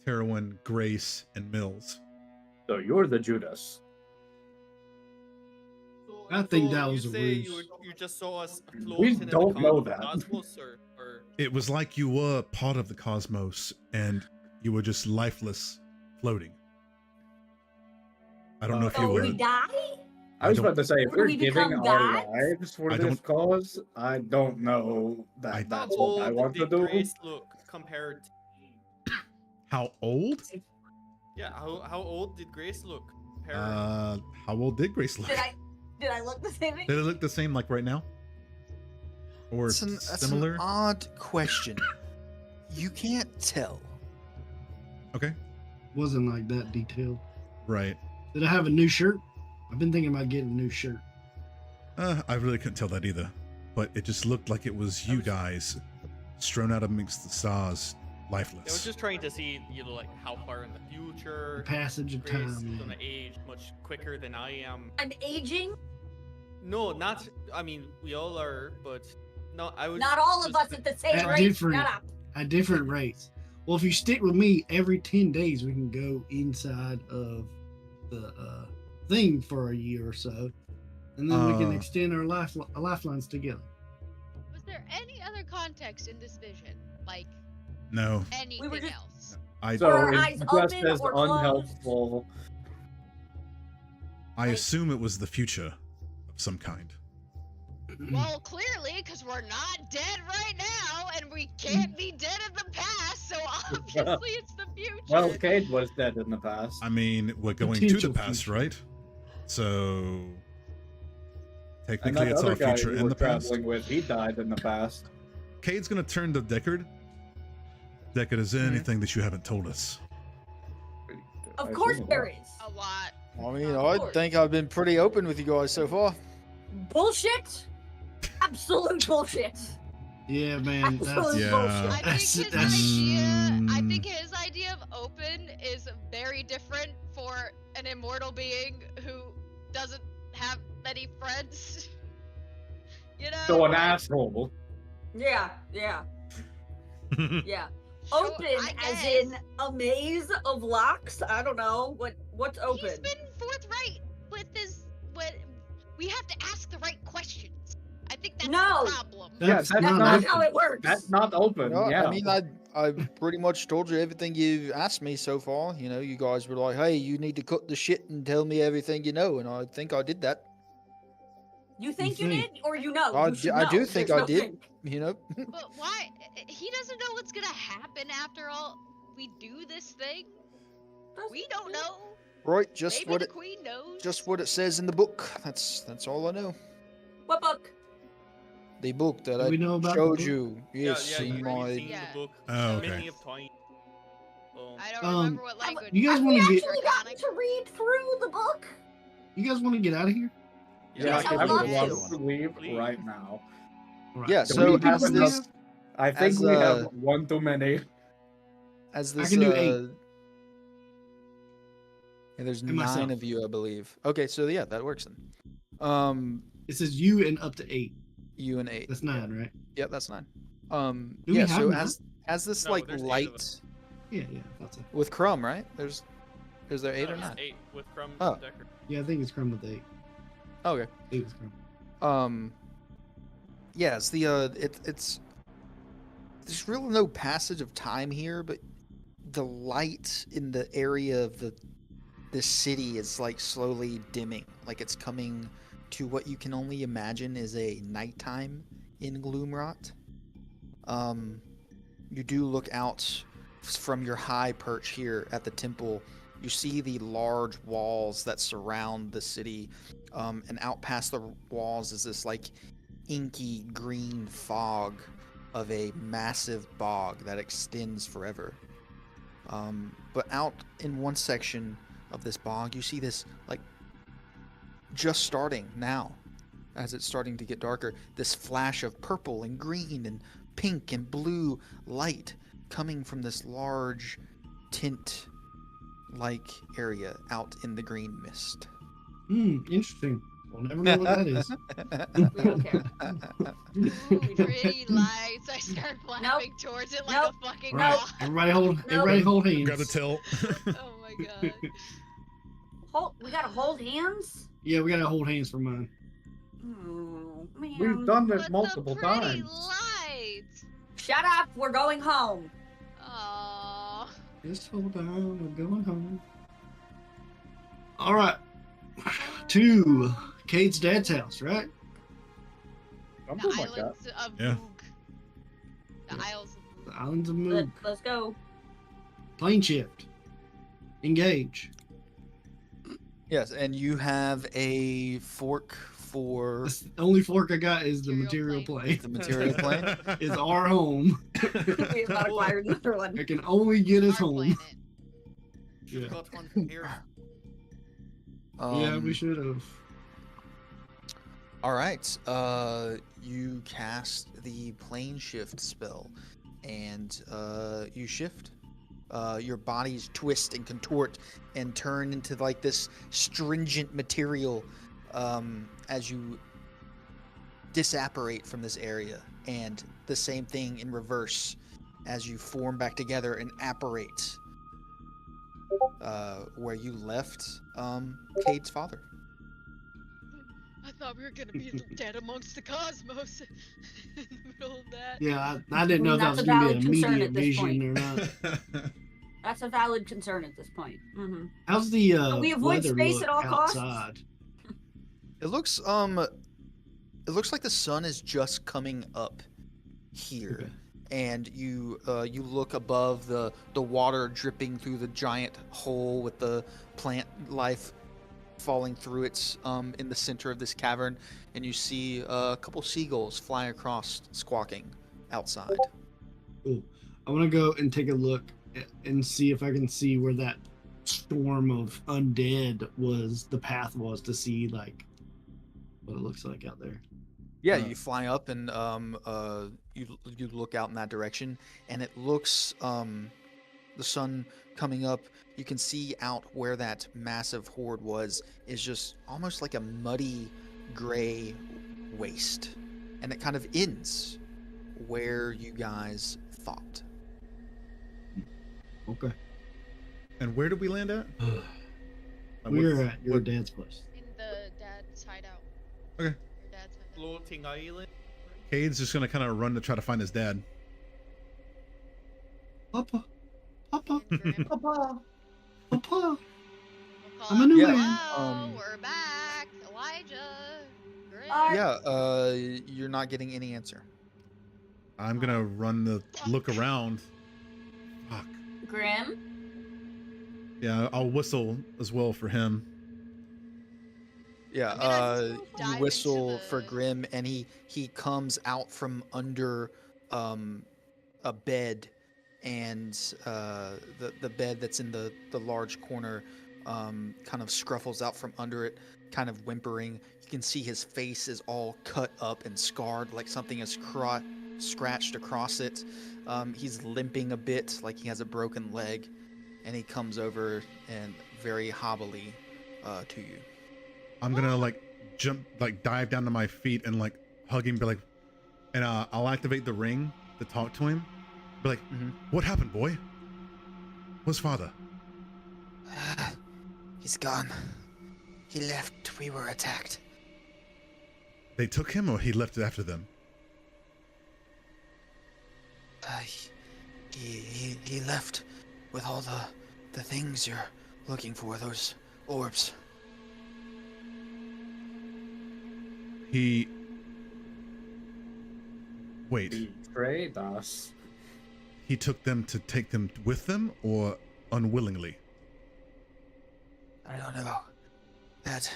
Terwin, Grace, and Mills. So you're the Judas. I think So that you was a say ruse. you just saw us We floating in don't the know that. cosmos, or It was like you were part of the cosmos, and you were just lifeless, floating. I don't know if you So were. we die? I was don't- about to say, if Do we're we giving become our gods? lives for I this don't- cause, I don't know that I- that's how what I old want to did do. Grace look compared? How old? Yeah, how old did Grace look? Compared? How old did Grace look? Did I look the same? Did it look the same like right now? Or That's similar? an odd question. You can't tell. Okay, Wasn't like that detailed. right. Did I have a new shirt? I've been thinking about getting a new shirt. I really couldn't tell that either, but it just looked like it was you guys strewn out amongst the stars, I was lifeless. just trying to see, like how far in the The future. passage of Grace is time. gonna age much quicker than I am. I'm aging. No, not. I mean, we all are, but no, I was. Not all of just- us at the same At rate. different- Shut up. At different rates. Well, if you stick with me, every 10 days we can go inside of the thing for a year or so, and then we can Uh. extend our lifelines together. Was there any other context in this vision? Like No, anything were just- else? I So Were our it's eyes just open as or closed? unhelpful. I assume it was the future of some kind. Well, clearly, because we're not dead right now, and we can't be dead in the past, so obviously it's the future. Well, Cade was dead in the past. I mean, we're going to the Potential past, future. right? So And technically, that it's other our guy future we in were the past. traveling with, he died in the past. Cade's gonna turn to Deckard. Deckard, is there anything that you haven't told us? Of I course assume there not. is. A lot. I mean, Of I course. think I've been pretty open with you guys so far. Bullshit. Absolute bullshit. Yeah, man. That's, Absolute Yeah. bullshit. I think That's- his that's- idea. I Mm. think his idea of open is very different for an immortal being who doesn't have many friends. You know. So an like, asshole. Yeah, yeah, yeah. sure, Open I as guess. in a maze of locks. I don't know what's open. He's been forthright with his. What we have to ask the right questions. I think that's No. the problem. that's that's That's not not open. how it works. That's not open. No, yeah. I mean, I pretty much told you everything you've asked me so far. You know, you guys were like, hey, you need to cut the shit and tell me everything you know, and I think I did that. You think you think? did, or you know? I You should I do know. think There's I no did. think. You know, But why? He doesn't know what's gonna happen after all. We do this thing. We don't know. right? Just Maybe what the it queen knows. just what it says in the book. That's all I know. What book? The book that Do we know I about the showed book? you. Yes, yeah, in you've my. seen Yeah. the book Oh, okay. many of times. I don't Um, remember what language. you guys Have wanna we get- actually gotten to read through the book? You guys want to get out of here? Yeah, Yes, I would would love love to. to leave Please. right now. All right. Yeah, Do so we have as enough? this, I think as, we have one too many. as I this, can do 8. and there's And 9 myself. of you, I believe. Okay, so yeah, that works then. It says you and up to 8. You and 8. That's 9, right? Yep, that's 9. Do we Yeah, have so 9? as this No, like there's 8 of light us. Yeah, I thought so. with Crumb, right? Is there 8 or No, not? it's 8 with Crumbs Oh. and Decker. Yeah, I think it's Crumb with 8. Okay. 8 was Crumb. Yeah, it's the it's there's really no passage of time here, but the light in the area of the city is like slowly dimming, like it's coming to what you can only imagine is a nighttime in Gloomrot. You do look out from your high perch here at the temple. You see the large walls that surround the city, and out past the walls is this like inky green fog of a massive bog that extends forever. But out in one section of this bog, you see this, like, just starting now, as it's starting to get darker, this flash of purple and green and pink and blue light coming from this large tent-like area out in the green mist. Interesting. We'll never know what that is. We don't care. Pretty lights. I start flapping towards it like Nope. a fucking Right. rock. Everybody hold hands. Grab the tilt. Oh my god. We gotta hold hands? Yeah, we gotta hold hands for mine. Oh, man. We've done this But multiple the pretty times. lights. Shut up, we're going home. Aww. Just hold on, we're going home. All right. To Cade's dad's house, right? Something The like that. islands of Yeah. Moog. The Isles of The Moog. Islands of Moog. Let's go. Plane shift. Engage. Yes, and you have a fork for That's the only fork I got is the Material material plane. plane. the material plane. It's our home. We have not acquired another one. It can only get us Our home. planet. Yeah. Got one from here. Yeah, we should have. All right. You cast the plane shift spell, and you shift. Your bodies twist and contort and turn into like this stringent material as you disapparate from this area, and the same thing in reverse as you form back together and apparate where you left Cade's father. I thought we were gonna be dead amongst the cosmos in the middle of that. Yeah, I didn't know if that That's was a going to valid be concern immediate at this vision point. or not. That's a valid concern at this point. Mm-hmm. How's the we avoid weather space look at all costs? outside? It looks like the sun is just coming up here. Okay. And you look above the water dripping through the giant hole with the plant life falling through it in the center of this cavern, and you see a couple seagulls flying across, squawking outside. Cool. I want to go and take a look and see if I can see where that storm of undead was. The path was to see like what it looks like out there. Yeah, Uh, you fly up and you look out in that direction, and it looks the sun coming up. You can see out where that massive horde was is just almost like a muddy gray waste, and it kind of ends where you guys thought. Okay. And where did we land at? We're at your dad's place. In the dad's hideout. Okay. Your dad's hideout. Floating island. Cade's just gonna kind of run to try to find his dad. Papa. Papa. And Grim. Papa. Papa. We'll call I'm a out, new Yeah, man. "Hello, we're back. Elijah. Grim." Yeah, you're not getting any answer. I'm gonna run the look around. Fuck. Grim? Yeah, I'll whistle as well for him. Yeah, I'm gonna you dive into whistle for the- Grim, and he comes out from under a bed, and the bed that's in the large corner kind of scruffles out from under it, kind of whimpering. You can see his face is all cut up and scarred, like something is scratched across it. He's limping a bit, like he has a broken leg, and he comes over and very hobbily to you. I'm gonna like jump, like dive down to my feet and like hug him, be like, and I'll activate the ring to talk to him. Be like, what happened, boy? Where's father? He's gone. He left. We were attacked. They took him, or he left after them? He left with all the things you're looking for, those orbs. He... Wait. Betrayed us. He took them to take them with them, or unwillingly? I don't know. That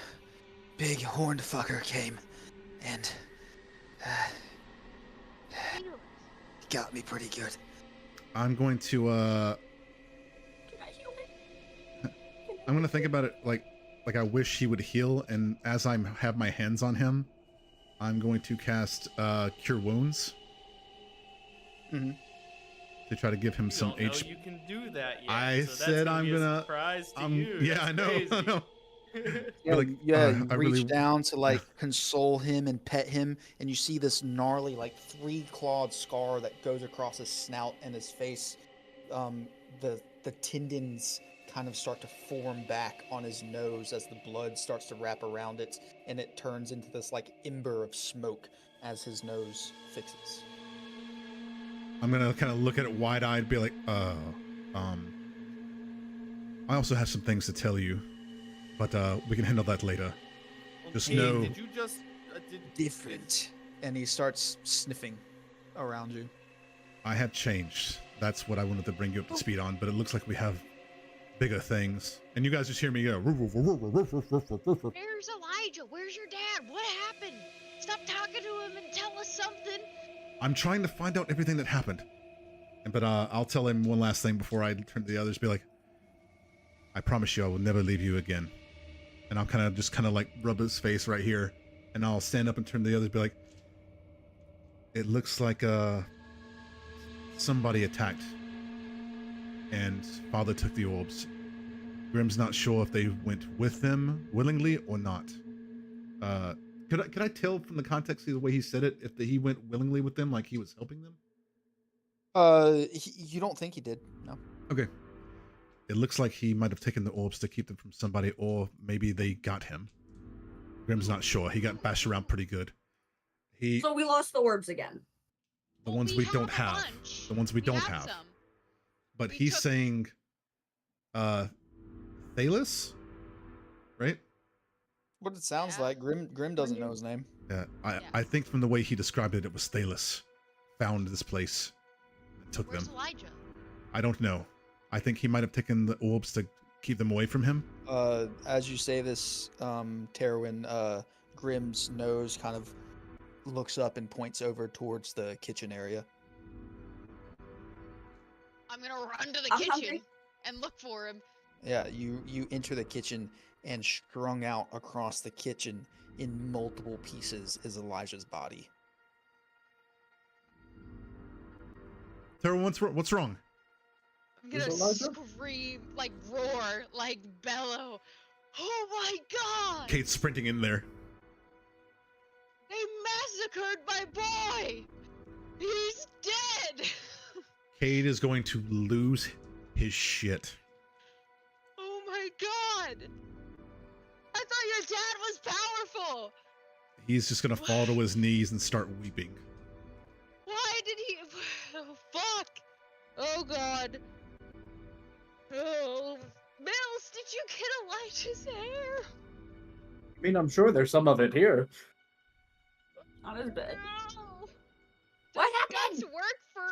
big horned fucker came, and he got me pretty good. I'm going to, I'm gonna think about it like I wish he would heal, and as I have my hands on him, I'm going to cast Cure Wounds. To try to give him some don't know HP. you can do that yet. I so that's said gonna I'm be a gonna. surprise to I'm, you. yeah, That's I know. crazy. I know. Yeah, Like, you I reach really- down to like console him and pet him, and you see this gnarly, like 3-clawed scar that goes across his snout and his face. The tendons kind of start to form back on his nose as the blood starts to wrap around it, and it turns into this like ember of smoke as his nose fixes. I'm gonna kind of look at it wide-eyed, be like, I also have some things to tell you, but we can handle that later. Just Hey, know. Did you just Different. And he starts sniffing around you. I have changed. That's what I wanted to bring you up to speed on, but it looks like we have bigger things. And you guys just hear me go. Where's Elijah? Where's your dad? What happened? Stop talking to him and tell us something. I'm trying to find out everything that happened. But I'll tell him one last thing before I turn to the others. Be like, I promise you I will never leave you again. And I'll kind of like rub his face right here. And I'll stand up and turn to the others. Be like, it looks like somebody attacked. And father took the orbs. Grim's not sure if they went with them willingly or not. Could I tell from the context of the way he said it if he went willingly with them, like he was helping them? You don't think he did? No. Okay. It looks like he might have taken the orbs to keep them from somebody, or maybe they got him. Grim's not sure. He got bashed around pretty good. So we lost the orbs again. The ones we don't have. The ones we don't have. But he's saying, Thalos, right? What it sounds like. Grim doesn't know his name. Yeah, I think from the way he described it, it was Thalos found this place and took Where's them. Elijah? I don't know. I think he might have taken the orbs to keep them away from him. As you say this, Terwin, Grim's nose kind of looks up and points over towards the kitchen area. I'm gonna run to the kitchen and look for him. Yeah, you enter the kitchen, and strung out across the kitchen in multiple pieces is Elijah's body. Tara, what's wrong? I'm gonna scream, like roar, like bellow. Oh my god! Kate's sprinting in there. They massacred my boy! He's dead! Kate is going to lose his shit. Oh my god! I thought your dad was powerful! He's just gonna fall to his knees and start weeping. Why did he... Oh, fuck! Oh god. Oh, Mills, did you get Elijah's hair? I mean, I'm sure there's some of it here. Not as bad. No. What Does happened? guts work for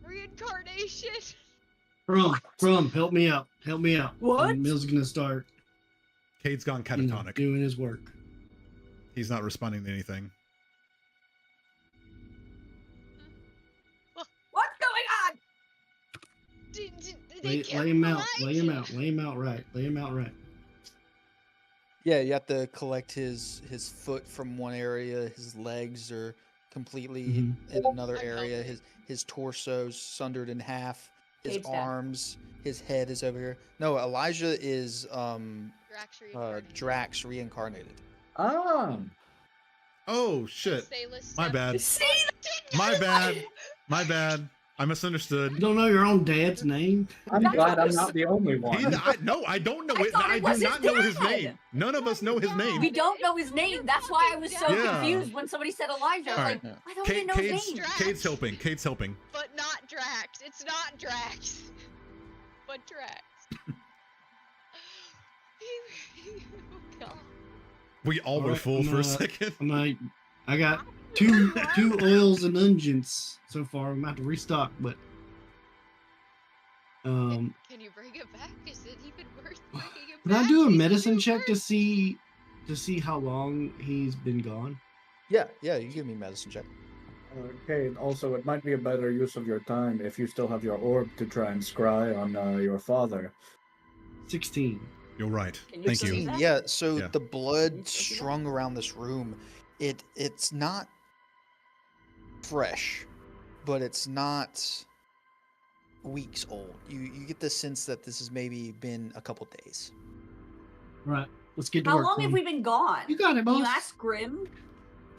reincarnation? Crumb, help me out. Help me out. What? Mill's gonna start Cade's gone you know, catatonic. doing his work. He's not responding to anything. What's going on? Did they Lay kill him out. Lay him Elijah? out. Lay him out right. Lay him out right. Yeah, you have to collect his foot from one area. His legs are completely Mhm. in another I'm area. helping. His torso's sundered in half. His Cade's dead. arms, his head is over here. No, Elijah is Drax reincarnated. Drax reincarnated. Ah, Oh shit! Stayless My step. bad. See, My bad. My bad. I You misunderstood. don't know your own dad's name? I'm That's glad what I'm was- not the only one. No, I don't know I it. thought I it do was his not know his dad. name. None of us know his name. we don't know his name. That's why I was so Yeah. confused when somebody said Elijah. I was Alright. like, I don't even know his name. Cade's helping. Cade's helping. But not Drax. It's not Drax. But Drax. Oh, God. We all were Alright, full I'm, for a second. I'm like, I got two oils and unguents so far. I'm about to restock, but Can you bring it back? Is it even worth bringing it can back? I do a He's medicine new check to person. see how long he's been gone? Yeah, you give me a medicine check. Okay, also, it might be a better use of your time if you still have your orb to try and scry on your father. 16. You're right. Can you Thank see you. that? Yeah, so Yeah. the blood Can you see that? strung around this room, it's not fresh, but it's not weeks old. You get the sense that this has maybe been a couple days. Right. Let's get to How work. long have Grim. we been gone? You got it, Can you boss. ask Grim?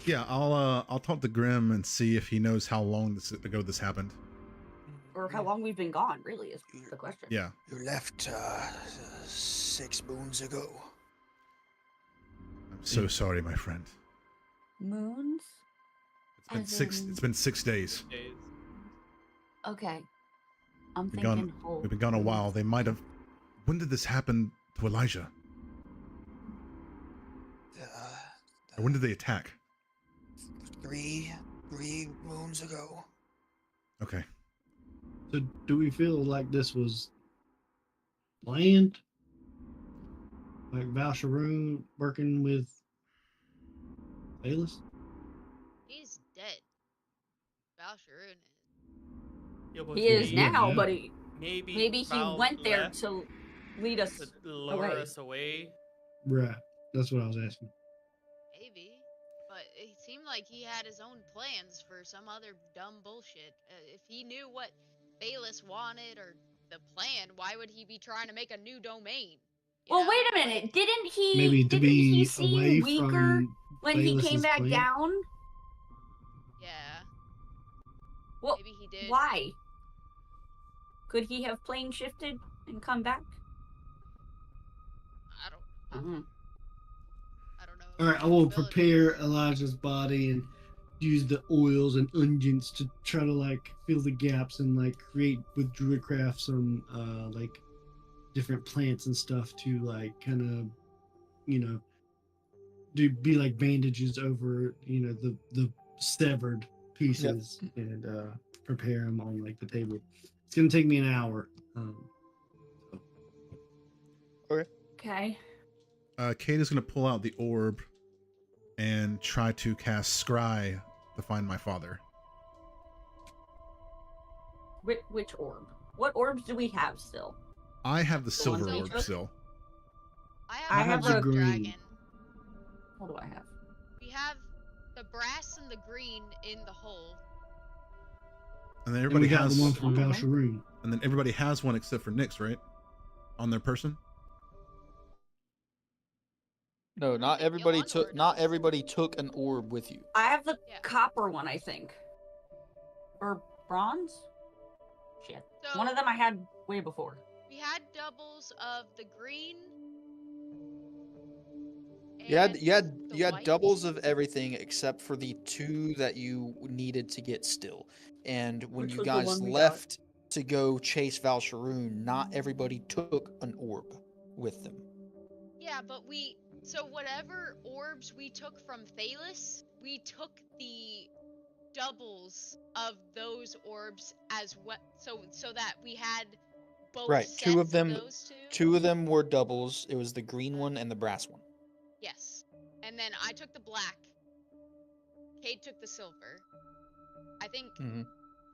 Yeah, I'll talk to Grim and see if he knows how long ago this happened. Or how long we've been gone, really, is the question. Yeah. You left 6 moons ago. I'm so sorry, my friend. Moons? It's been As six. in- It's been 6 days. Days. Okay. I'm We've thinking gone. whole We've been gone a moons. while. They might have. When did this happen to Elijah? Or when did they attack? 3 moons ago. Okay. So do we feel like this was planned? Like Val Sharoon working with Bayless? He's dead. Val Sharoon is. Yeah, but He is Yeah, now, yeah. but Maybe maybe he Val went there left to lead us. to lure away. us away. Right. That's what I was asking. Maybe. But it seemed like he had his own plans for some other dumb bullshit. If he knew what Bayless wanted or the plan, why would he be trying to make a new domain? You Well, know? wait a minute. Didn't he? Maybe to didn't he be seem away weaker from when he came Bayless's back plan? down? Yeah, Well, maybe he did. why? Could he have plane shifted and come back? I don't. Mhm. I don't know. All right, I will prepare Elijah's body and use the oils and unguents to try to like fill the gaps and like create with druidcraft some like different plants and stuff to like kind of be like bandages over the severed pieces and prepare them on like the table. It's gonna take me an hour. Okay. Kate is going to pull out the orb and try to cast Scry to find my father. Which orb? What orbs do we have still? I have the The ones silver that you orb took? still. I I have, have the the green. dragon. What do I have? We have the brass and the green in the hole. And then And everybody we got has the one from Val Okay. Sharoon. and then everybody has one except for Nyx, right? On their person? No, not think everybody Yolanda took. does. Not everybody took an orb with you. I have the Yeah. copper one, I think. Or bronze? Shit. So One of them I had way before. we had doubles of the green. You had and you had the you had white. doubles of everything except for the 2 that you needed to get still. And when Which you was the guys one we got? left to go chase Val Sharoon, not everybody took an orb with them. Yeah, but so whatever orbs we took from Thalos, we took the doubles of those orbs as well, so that we had both Right, sets two of them- those Two of them were doubles. It was the green one and the brass one. Yes. And then I took the black. Cade took the silver. I think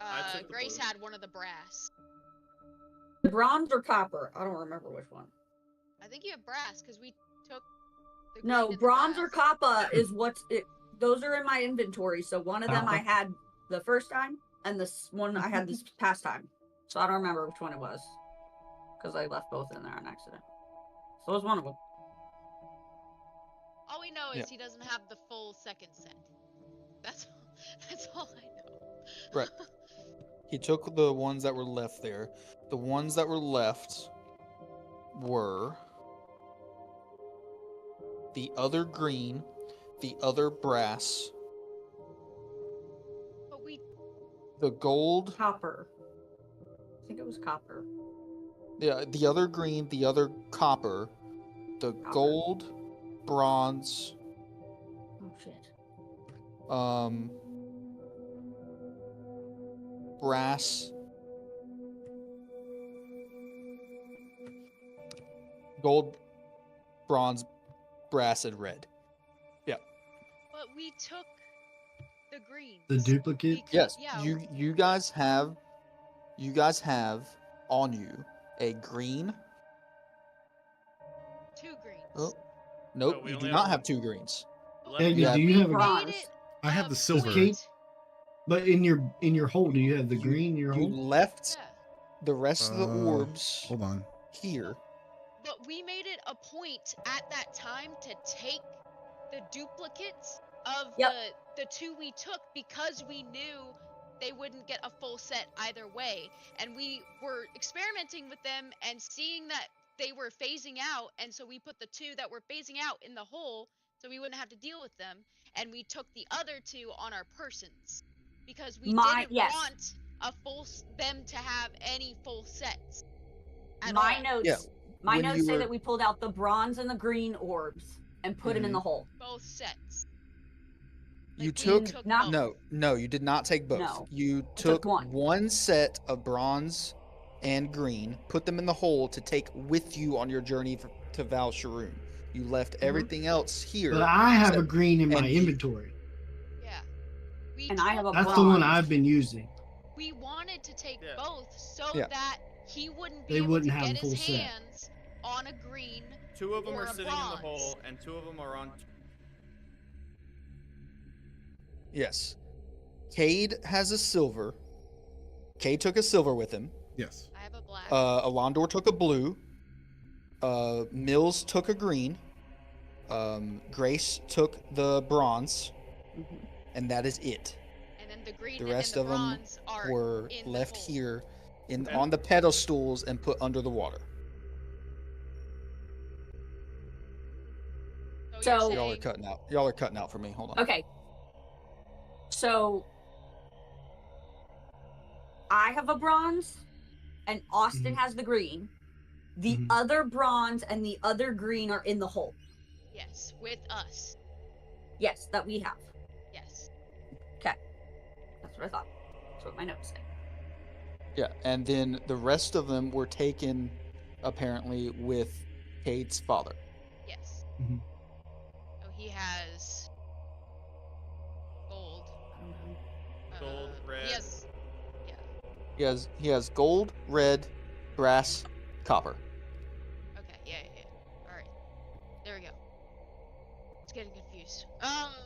I took the Grace blue. had one of the brass. Bronze or copper? I don't remember which one. I think you have brass because we took the green No, and the bronze or brass. copper is what's it. Those are in my inventory. So one of them I had the first time, and this one I had this past time. So I don't remember which one it was, because I left both in there on accident. So it was one of them. All we know is he doesn't have the full second set. That's all I know. Right. He took the ones that were left there. The ones that were left were the other green, the other brass, But we the gold. Copper. I think it was copper. Yeah, the other green, the other copper, the Copper. gold, bronze, Oh shit. brass, gold, bronze, brass, and red. But we took the green. The duplicate? Yes, Yeah. you guys have on you a green. Two greens. Oh, nope, No, we you do only not have have two greens. Left Hey, Yeah. do you have a? Bronze. Made it I have a the silver. point. But in your hole, do you have the You- green in your You hole? left Yeah. the rest of the orbs Hold on. here. But we made it a point at that time to take the duplicates of the two we took because we knew they wouldn't get a full set either way. And we were experimenting with them and seeing that they were phasing out, and so we put the two that were phasing out in the hole so we wouldn't have to deal with them, and we took the other two on our persons because we didn't want them to have any full sets at My all. notes. Yeah. My When notes you say were- that we pulled out the bronze and the green orbs and put them in the hole. Both sets. You Like, we took took not- both. no, you did not take both. No, You took took one. one set of bronze and green, put them in the hole to take with you on your journey to Val Sharoon. You left everything else here. But I have so- a green in my and you- inventory. Yeah. We And I have a took That's both. the one bronze. I've been using. We wanted to take Yeah. both so Yeah. that he wouldn't be They able wouldn't to have get a full his set. hands on a green. Two of them or are a sitting in the bronze. hole, and two of them are on. Yes. Cade has a silver. Cade took a silver with him. Yes. I have a black. Alondor took a blue. Mills took a green. Grace took the bronze. Mhm. And that is it. and then the green The and rest the of them bronze are were in the left hole. here And- on the pedestals and put under the water. So, So- you're Y'all are saying, cutting out. Y'all are cutting out for me. Hold on. Okay. So I have a bronze, and Austin Mhm. has the green. The Mhm. other bronze and the other green are in the hole. yes, with us. Yes, that we have. Yes. That's what I thought. That's what my notes say. Yeah, and then the rest of them were taken apparently with Cade's father. Yes. Mhm. So he has gold. Gold, red. He has. Yeah. He has gold, red, brass, copper. Okay. Yeah. All right. There we go. It's getting confused.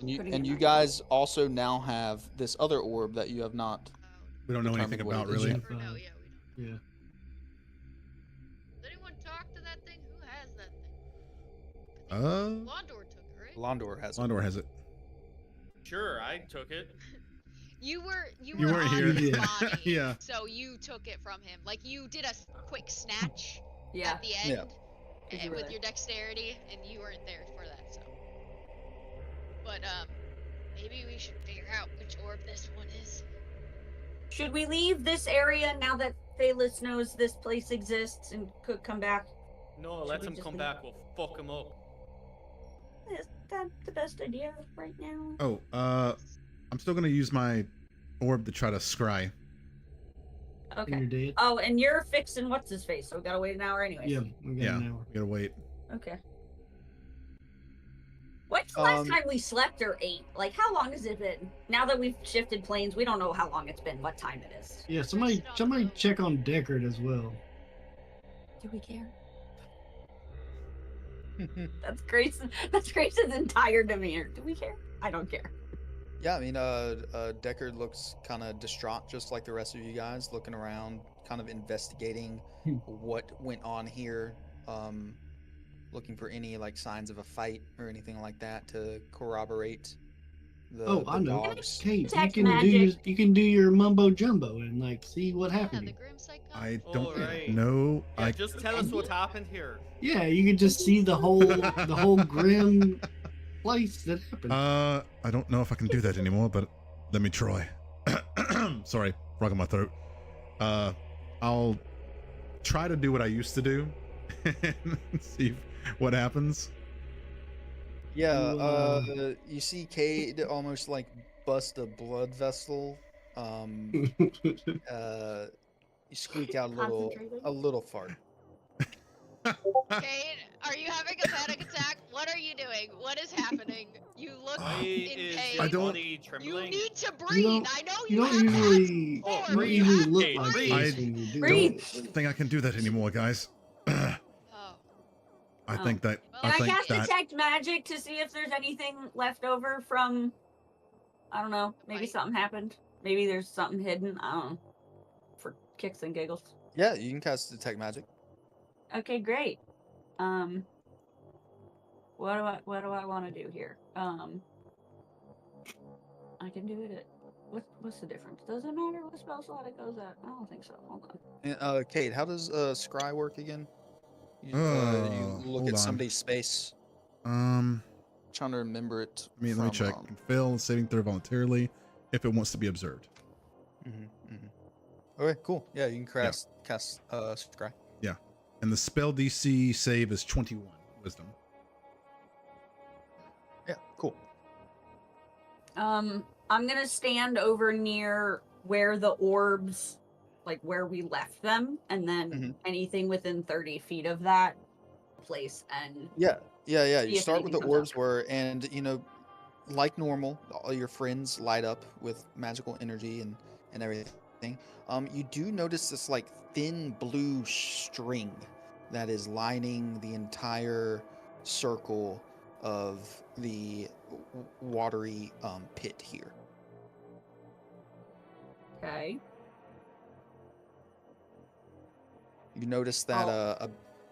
Putting And it you back. guys also now have this other orb that you have not. We don't know anything Determine what about it is really. yet. Or no, yeah, we don't. Yeah. Does anyone talk to that thing? Who has that thing? Londor took it, right? Londor has it. Londor has it. Sure, I took it. You were weren't on here. his Yeah. body, Yeah. so you took it from him. Like you did a quick snatch Yeah. at the end Yeah. If you were with there. your dexterity, and you weren't there for that. So, but maybe we should figure out which orb this one is. Should we leave this area now that Phaelus knows this place exists and could come back? No, Should let we him just come leave? back. We'll fuck him up. Is that the best idea right now? Oh, I'm still gonna use my orb to try to scry. And Okay. you're dead. Oh, and you're fixing what's his face, so we gotta wait an hour anyway. Yeah, we got Yeah, an hour. we gotta wait. Okay. When's the last time we slept or ate? Like, how long has it been? Now that we've shifted planes, we don't know how long it's been, what time it is. Yeah, somebody check on Deckard as well. Do we care? That's Grace's entire demeanor. Do we care? I don't care. Yeah, I mean, Deckard looks kind of distraught, just like the rest of you guys, looking around, kind of investigating what went on here, looking for any like signs of a fight or anything like that to corroborate the I know. dogs. Kate, Detect magic. you can do your mumbo jumbo and like see what happened. the here. Grim Psycho. I don't Alright. know. Yeah, just tell us what happened here. Yeah, you can just see the whole grim place that happened. I don't know if I can do that anymore, but let me try. Sorry, frog in my throat. I'll try to do what I used to do and see what happens. Yeah, you see Cade almost like bust a blood vessel. You squeak out a little fart. Kate, are you having a panic attack? What are you doing? What is happening? You look Why in is pain. your I don't- body You trembling? need to breathe. I know You you don't have usually, Oh, you don't breathe. usually look Hey, like breathe. this when you do Breathe. it. I think I can do that anymore, guys. Oh. I think that. Can I think cast that. detect magic to see if there's anything left over from? I don't know. Maybe Fight. something happened. Maybe there's something hidden. I don't know. For kicks and giggles. Yeah, you can cast detect magic. Okay, great. What do I want to do here? I can do it at what's the difference? Does it matter what spell slot it goes at? I don't think so. Hold on. And, Kate, how does scry work again? You look hold at on. somebody's space. Um, Trying to remember it. let me check. from, Fail saving throw voluntarily if it wants to be observed. Okay, cool. Yeah, you can cast scry. Yeah, and the spell DC save is 21 wisdom. Yeah, cool. I'm gonna stand over near where the orbs, like where we left them, and then anything within 30 feet of that place. And Yeah. See You if start with the anything comes orbs up. and like normal, all your friends light up with magical energy and everything. You do notice this like thin blue string that is lining the entire circle of the watery pit here. okay. You notice that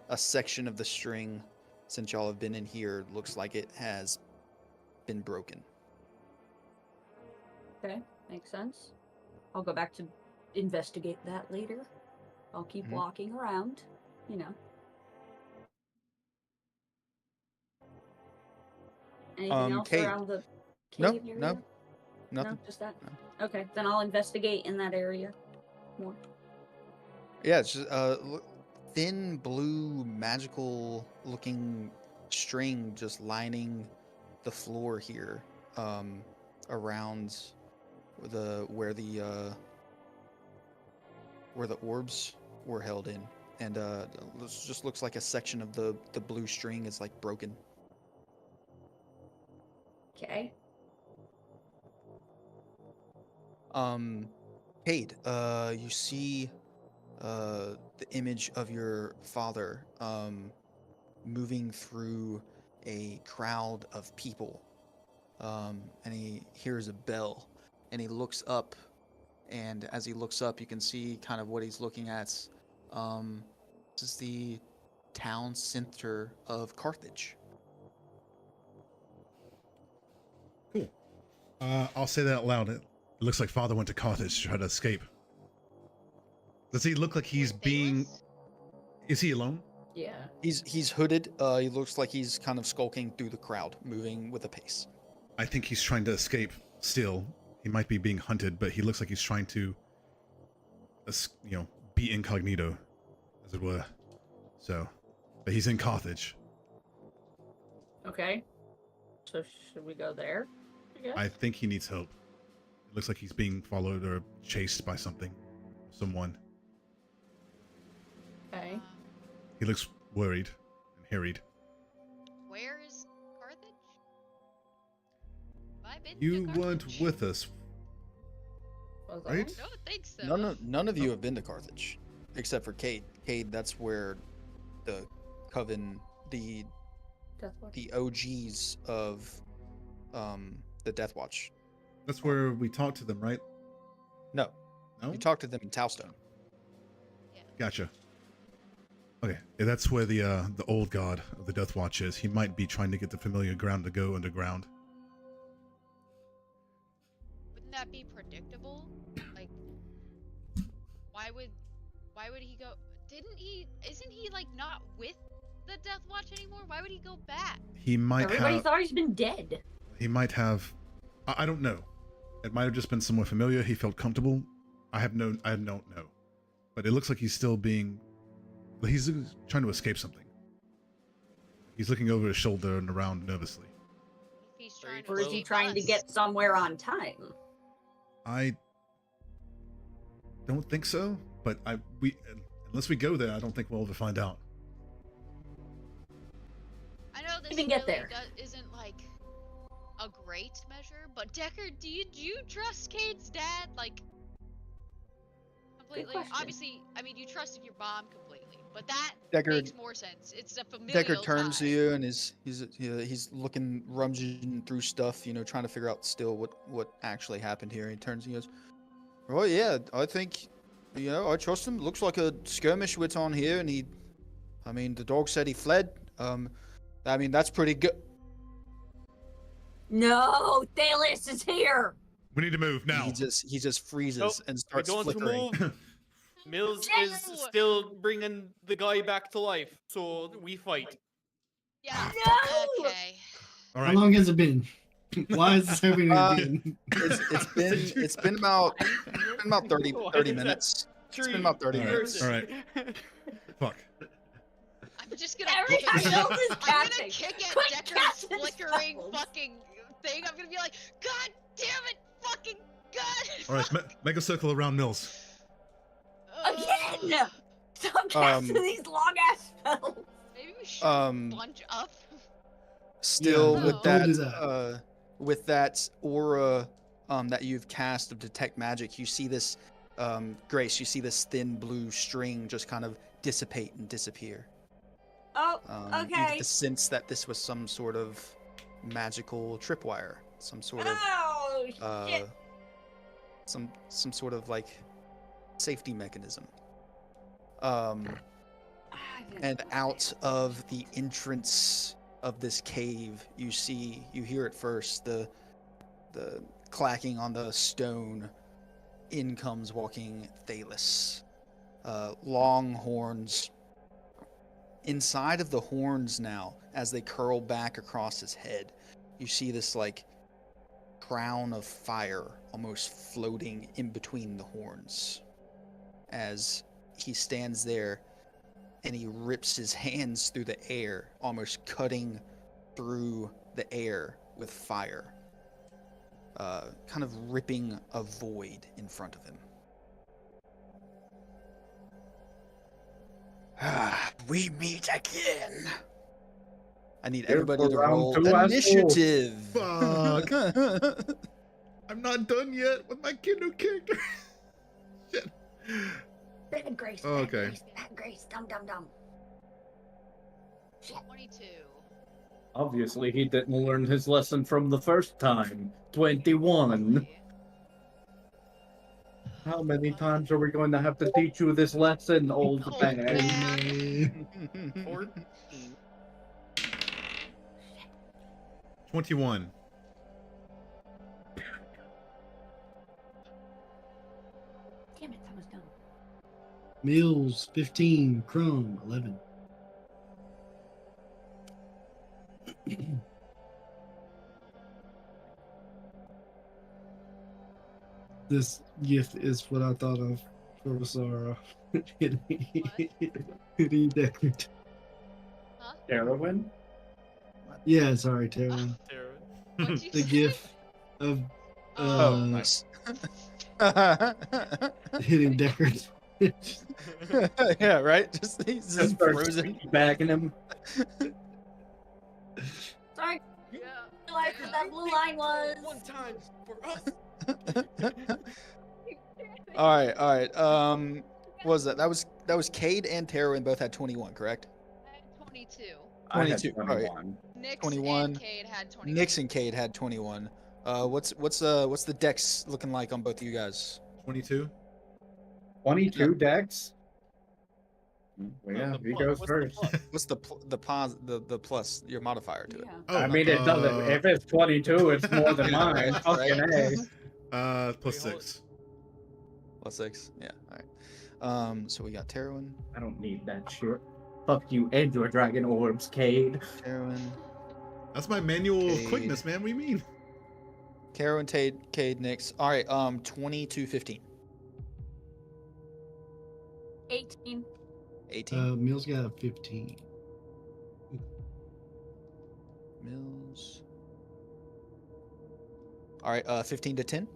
a section of the string, since y'all have been in here, looks like it has been broken. Okay, makes sense. I'll go back to investigate that later. I'll keep walking around, you know. Anything else Kate. around the No, cave area? no, nothing. No, just that? No. Okay, then I'll investigate in that area more. Yeah, it's just thin blue magical looking string just lining the floor here, around where the orbs were held in, and this just looks like a section of the blue string is like broken. Okay. Cade, you see the image of your father moving through a crowd of people, and he hears a bell, and he looks up, and as he looks up, you can see kind of what he's looking at. This is the town center of Carthage. Cool. I'll say that out loud. It looks like father went to Carthage to try to escape. Does he look like he's being... Is he alone? Yeah. He's hooded. He looks like he's kind of skulking through the crowd, moving with a pace. I think he's trying to escape still. He might be being hunted, but he looks like he's trying to, be incognito, as it were. So, but he's in Carthage. Okay. So should we go there? I think he needs help. It looks like he's being followed or chased by someone. Okay. He looks worried and harried. Where is Carthage? Have I been to You Carthage? weren't with us, Was I? right? I don't think so. None of you have been to Carthage, except for Cade. Cade, that's where the coven, the OGs of the Death Watch. That's where we talked to them, right? No, No? you talked to them in Talstone. Gotcha. Okay, yeah, that's where the old god of the Death Watch is. He might be trying to get the familiar ground to go underground. Wouldn't that be predictable? Like, why would he go? Isn't he like not with the Death Watch anymore? Why would he go back? He might Everybody have. thought he's been dead. He might have. I don't know. It might have just been somewhere familiar. He felt comfortable. I don't know. But it looks like he's still being. He's trying to escape something. He's looking over his shoulder and around nervously. If he's trying to Or is he escape trying to us. get somewhere on time? I don't think so. But unless we go there, I don't think we'll ever find out. I know this Even get really there. isn't like a great measure, but Decker, do you trust Cade's dad? Like, completely? question. Obviously, I mean, you trusted your mom completely, but that Deckard- makes more sense. It's a familial Deckard turns to tie. you and he's looking, rummaging through stuff, trying to figure out still what actually happened here. He turns and he goes, "Oh yeah, I think, I trust him. Looks like a skirmish went on here, and the dog said he fled. That's pretty good." No, Thalos is here. We need to move now. He just freezes Nope, and We're starts going to flickering. move. Mills is No! still bringing the guy back to life, so we fight. Yeah. No! Okay. All How right. long has it been? Why is this happening Uh, again? It's been about 30 minutes. It's been about 30 All right, minutes. all right. Fuck. I'm just gonna Every kick time it. Mills is I'm casting, gonna kick at quit Decker's casting flickering spells. fucking thing. I'm gonna be like, God damn it, fucking God! All right. Make a circle around Mills. Again! Stop casting these long ass spells. Maybe we should bunch up. Still Yeah, with don't do that, with that aura that you've cast of detect magic, you see this Grace, you see this thin blue string just kind of dissipate and disappear. Oh, You okay. get the sense that this was some sort of magical tripwire, some sort of Oh, shit. some sort of like safety mechanism. And out of the entrance of this cave, you hear it first, the clacking on the stone. In comes walking Thalos. Long horns. Inside of the horns now, as they curl back across his head, you see this like crown of fire almost floating in between the horns. As he stands there and he rips his hands through the air, almost cutting through the air with fire. Kind of ripping a void in front of him. We meet again. I need Here everybody for to round roll 2, asshole. initiative. Fuck. I'm not done yet with my Kindle character. Shit. Bad Grace. Oh, okay. Bad Grace. Dumb. 22. Obviously, he didn't learn his lesson from the first time. 21. How many times are we going to have to teach you this lesson, old Old man? man. 14. 21. Damn it, that was dumb. Mills 15, Crumb 11. This gift is what I thought of for Vasara. Hitting Deckard. Heroin? Yeah, sorry, Terran. Sarah. What'd you The say? gift of Oh, nice. hitting Deckard. Yeah, right. He's Just just starts frozen. bagging him. Sorry, Yeah. I realized what that blue line was. One time for us. All right, all right. What was that? That was Cade and Terwin both had 21, correct? I had 22. I had 22. All right. 21. Nix 21. and Cade had 21. Nix and Cade had 21. What's the dex looking like on both of you guys? 22. 22 decks? Well, No, yeah, the he plus- goes what's the first. plus? What's the plus your modifier to it? Yeah. Oh, I mean, it doesn't. If it's 22, it's more than Yeah, mine. right, Fucking right. A. plus Wait, hold 6. Plus 6. Yeah. All right. So we got Terwin, I don't need that shit. Fuck you and your dragon orbs, Cade. Terwin, That's my manual of Cade. quickness, man. What do you mean? Terwin, Cade, Nix. All right. 22-15. 18. 18. Mills got a 15. Mills. All right. 15 to 10.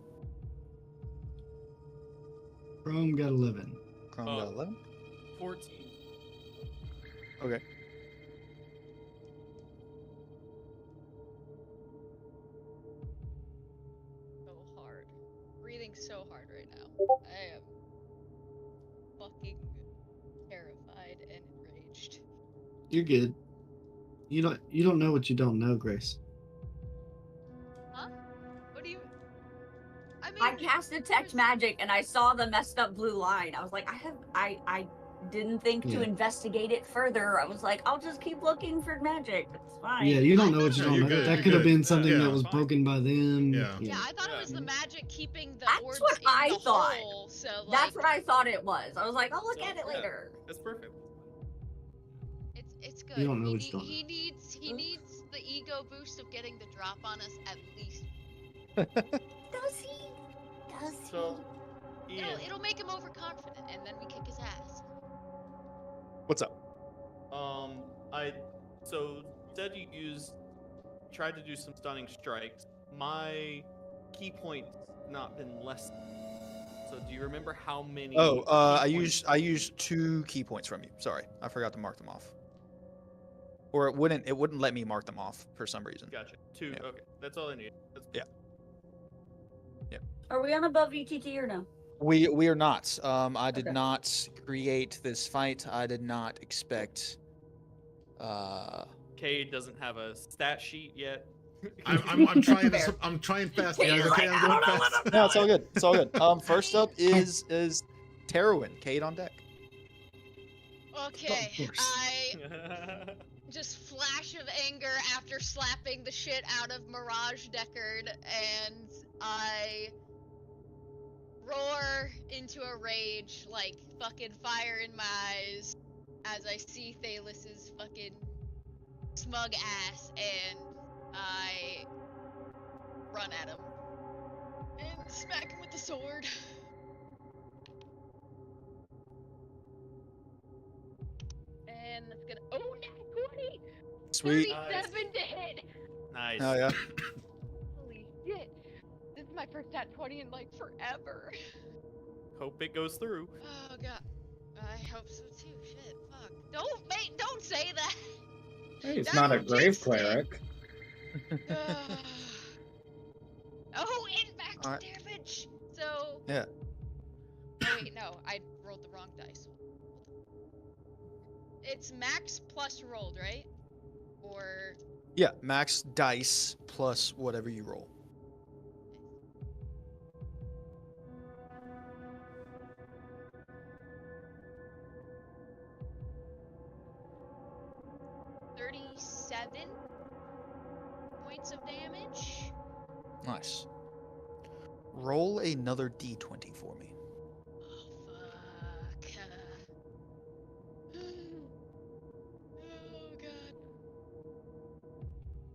Chrome got 11. Chrome Oh. got 11. 14. Okay. So hard. Breathing so hard right now. I am fucking terrified and enraged. You're good. You don't know what you don't know, Grace. Huh? What do you? I mean, I cast detect magic and I saw the messed up blue line. I was like, I didn't think to Yeah. investigate it further. I was like, I'll just keep looking for magic. It's fine. Yeah, you don't know what you Yeah, don't you're know. good, That you're could have good. been something Yeah. that was Fine. broken by them. Yeah. Yeah, I thought it was the Yeah. magic keeping the That's orbs what in I the thought. hole. So like, That's what I thought it was. I was like, I'll look So, at it yeah. later. That's perfect. it's good. You don't know he, what you don't know. he needs the ego boost of getting the drop on us at least. Does he? Does So, he? Ian, It'll make him overconfident, and then we kick his ass. What's up? I said you tried to do some stunning strikes. My key points not been less. So do you remember how many? Oh, I key points- used 2 key points from you. Sorry, I forgot to mark them off. Or it wouldn't let me mark them off for some reason. Gotcha. 2. Yeah. Okay, that's all I need. That's Yeah. Are we on above VTT or no? We are not. I did Okay. not create this fight. I did not expect. Cade doesn't have a stat sheet yet. I'm trying. Fair. I'm trying fast, He's guys. Okay, like, I'm I going don't know what fast. I'm No, it's all good. It's all good. First up is Terwin. Cade on deck. Okay, Of course. I just flash of anger after slapping the shit out of Mirage Deckard, and I roar into a rage, like fucking fire in my eyes, as I see Thalus's fucking smug ass, and I run at him and smack him with the sword. And that's gonna. Oh, nat 20! Sweet. 37 to hit! Nice. Oh yeah. Holy shit. This is my first nat 20 in like forever. Hope it goes through. Oh god. I hope so too. Shit, fuck. Don't say that! Hey, he's That not a jinxed grave it. cleric. Oh, and back to Alright. damage! So. Yeah. Oh, wait, no. I rolled the wrong dice. It's max plus rolled, right? Or. Yeah. Max dice plus whatever you roll. $37 points of damage. Nice. Roll another d20 for me. Oh, fuck. Oh, God.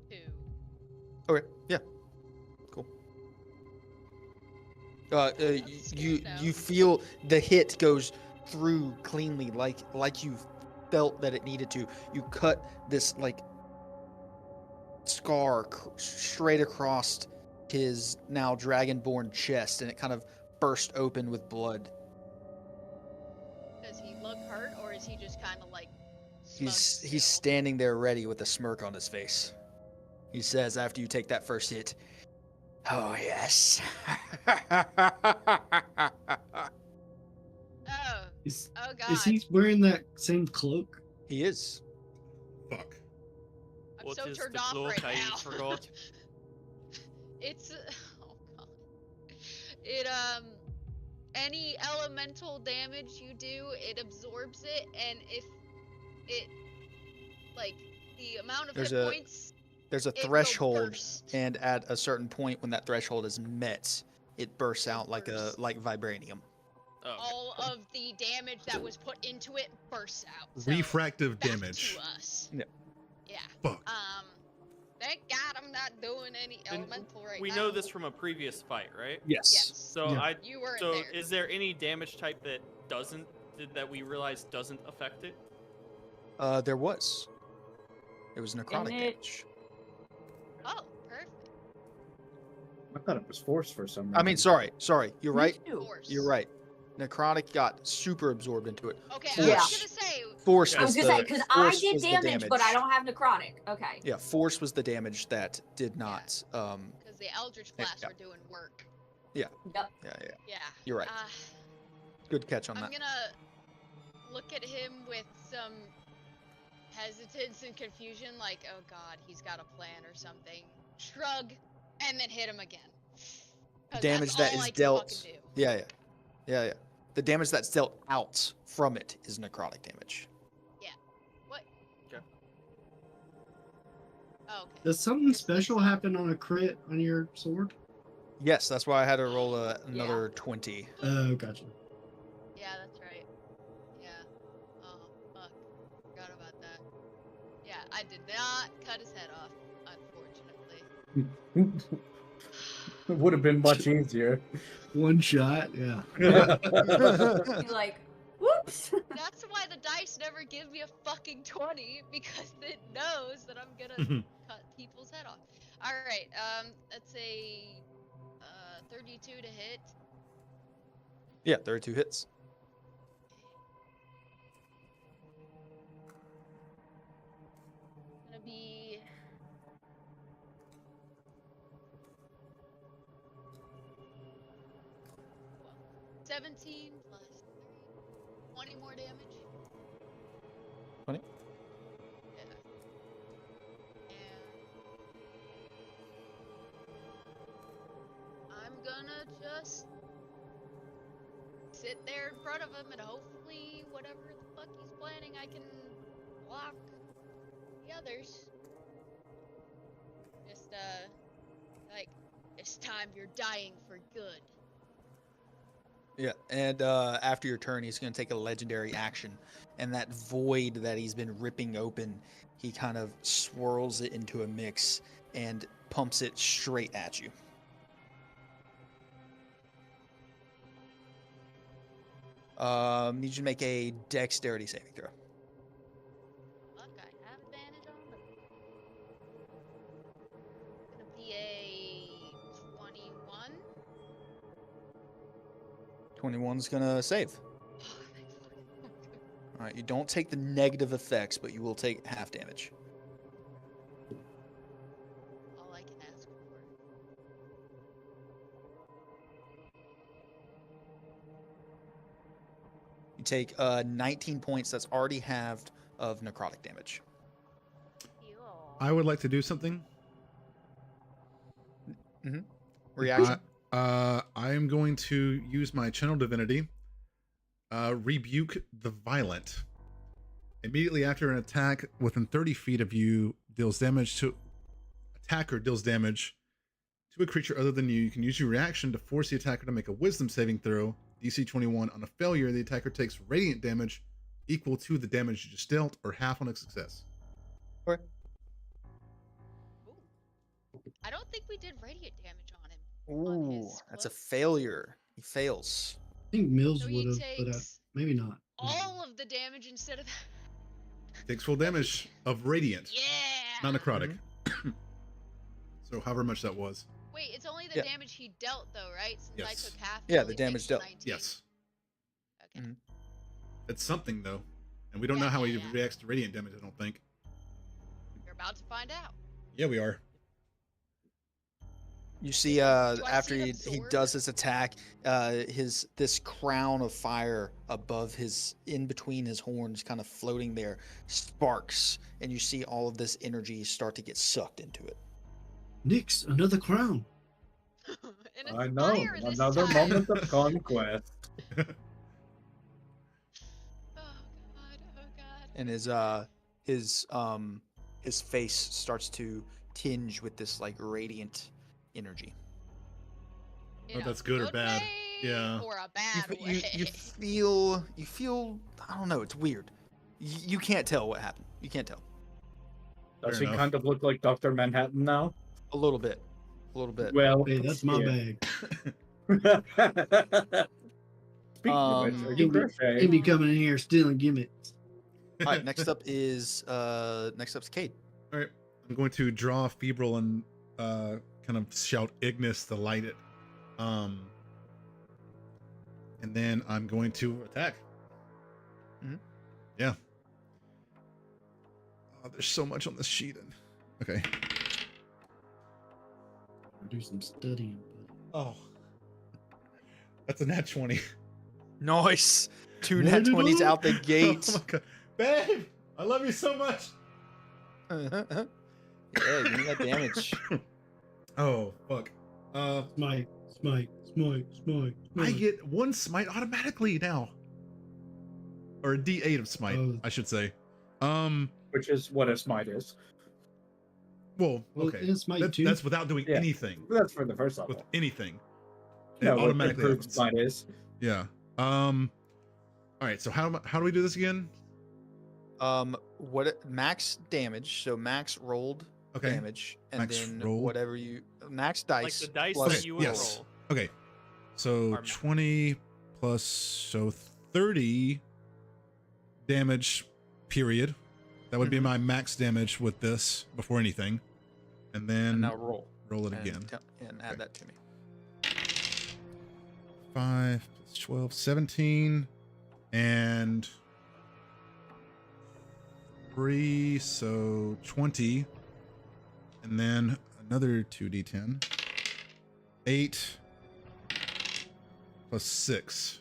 2. Okay. Yeah. Cool. You now. feel the hit goes through cleanly, like you felt that it needed to. You cut this like scar straight across his now dragonborn chest, and it kind of burst open with blood. is he just kind of like? He's smug still? standing there ready with a smirk on his face. He says after you take that first hit, "Oh yes." Oh, Is, oh God. is he wearing that same cloak? He is. Fuck. I'm What so is turned the off cloak right I now. forgot? It's oh God. It any elemental damage you do, it absorbs it, and if it like the amount of There's hit a- points, There's a it will threshold, burst. and at a certain point when that threshold is met, it bursts It out like bursts. like vibranium. Oh, okay. all of the damage that was put into it bursts out. So Refractive back damage. to us. Yeah. Yeah. Fuck. Thank God I'm not doing any And elemental right we now. know this from a previous fight, right? Yes. Yes. So Yeah. You weren't So there. is there any damage type that that we realize doesn't affect it? There was. It was necrotic Dang it. damage. Oh, perfect. I thought it was force for some reason. I mean, sorry. You're Me right. too. Force. You're right. Necrotic got super absorbed into it. Okay, Force. I was gonna say. Force I I was was gonna say, the because I force did was the damage, but I don't have necrotic. Okay. Yeah, force was the damage that did not. Because the Eldritch Blast yeah. were doing work. Yep. Yeah. Yeah. You're right. Good catch on I'm that. gonna look at him with some hesitance and confusion, like, oh God, he's got a plan or something. Shrug, and then hit him again. 'Cause Damage that's that all is I can dealt. fucking do. Yeah. The damage that's dealt out from it is necrotic damage. What? Okay. Oh, okay. Does something special happen on a crit on your sword? Yes, that's why I had to roll another 20. Oh, gotcha. Yeah, that's right. Yeah. Oh, fuck. Forgot about that. Yeah, I did not cut his head off, unfortunately. It would have been much easier. One shot, yeah. He's like, whoops. That's why the dice never give me a fucking 20, because it knows that I'm gonna cut people's head off. Alright, that's a 32 to hit. Yeah, 32 hits. Gonna be 17 plus 3, 20 more damage. 20? Yeah. And I'm gonna just sit there in front of him and hopefully whatever the fuck he's planning I can block the others. Just like, it's time you're dying for good. Yeah, and after your turn, he's going to take a legendary action. And that void that he's been ripping open, he kind of swirls it into a mix and pumps it straight at you. Need you to make a dexterity saving throw. Fuck, I have advantage on them. Gonna be a 21. 21's going to save. All right, you don't take the negative effects, but you will take half damage. All I can ask for. You take 19 points. That's already halved of necrotic damage. I would like to do something. Reaction? I am going to use my channel divinity. Rebuke the violent. Immediately after an attack within 30 feet of you deals damage to attacker deals damage to a creature other than you. You can use your reaction to force the attacker to make a wisdom saving throw. DC 21. On a failure, the attacker takes radiant damage equal to the damage you just dealt, or half on a success. Okay. I don't think we did radiant damage on him. Ooh, that's a failure. He fails. I think Mills So would he have, but takes maybe not. all of the damage instead of Takes full damage of radiant, yeah. not necrotic. So however much that was. Wait, it's only the Yeah. damage he dealt though, right? Since I Yes. took half. Yeah, he the only damage takes dealt. 19. Yes. Okay. Mhm. It's something though. And we don't know how he Yeah. reacts to radiant damage, I don't think. You're about to find out. Yeah, we are. You see, I after see he the sword? does his attack, this crown of fire above in between his horns, kind of floating there, sparks, and you see all of this energy start to get sucked into it. Nix, another crown. And it's I know. fire this Another time. moment of conquest. Oh god! Oh god! And his face starts to tinge with this like radiant energy. In that's a good or bad. way Yeah. Or a bad You way. feel I don't know, it's weird. You can't tell what happened. You can't tell. Does Fair he enough. kind of look like Dr. Manhattan now? A little bit. Well, Hey, that's my yeah. bag. Speaking of which, are you He be crocheting? coming in here stealing gimmicks. All right, next up's Cade. All right, I'm going to draw Febrile and kind of shout Ignis to light it. And then I'm going to attack. Mhm. Yeah. Oh, there's so much on this sheet. Okay. Do some studying. Oh. That's a nat 20. Nice. 2 Light nat it 20s up. out the gate. Oh my god. Babe, I love you so much. Yeah, give me that damage. Oh, fuck. Smite. I get 1 smite automatically now. Or a D8 of smite, Oh. I should say. Which is what a smite is. Well, Well, okay. it's smite too. That's without doing Yeah. anything. That's for the first With level. anything. It No, what automatically improved happens. smite is. Yeah. All right, so how do we do this again? Max damage. So max rolled Okay. damage, and Max then rolled. whatever you max Like dice. the dice plus that you would yes. roll. Okay. So Or- 20 plus 30 damage period. That would be Mhm. my max damage with this before anything. And then And now roll. roll it And again. and add Okay. that to me. 5 plus 12, 17. And 3, so 20. And then another 2d10. 8 plus 6.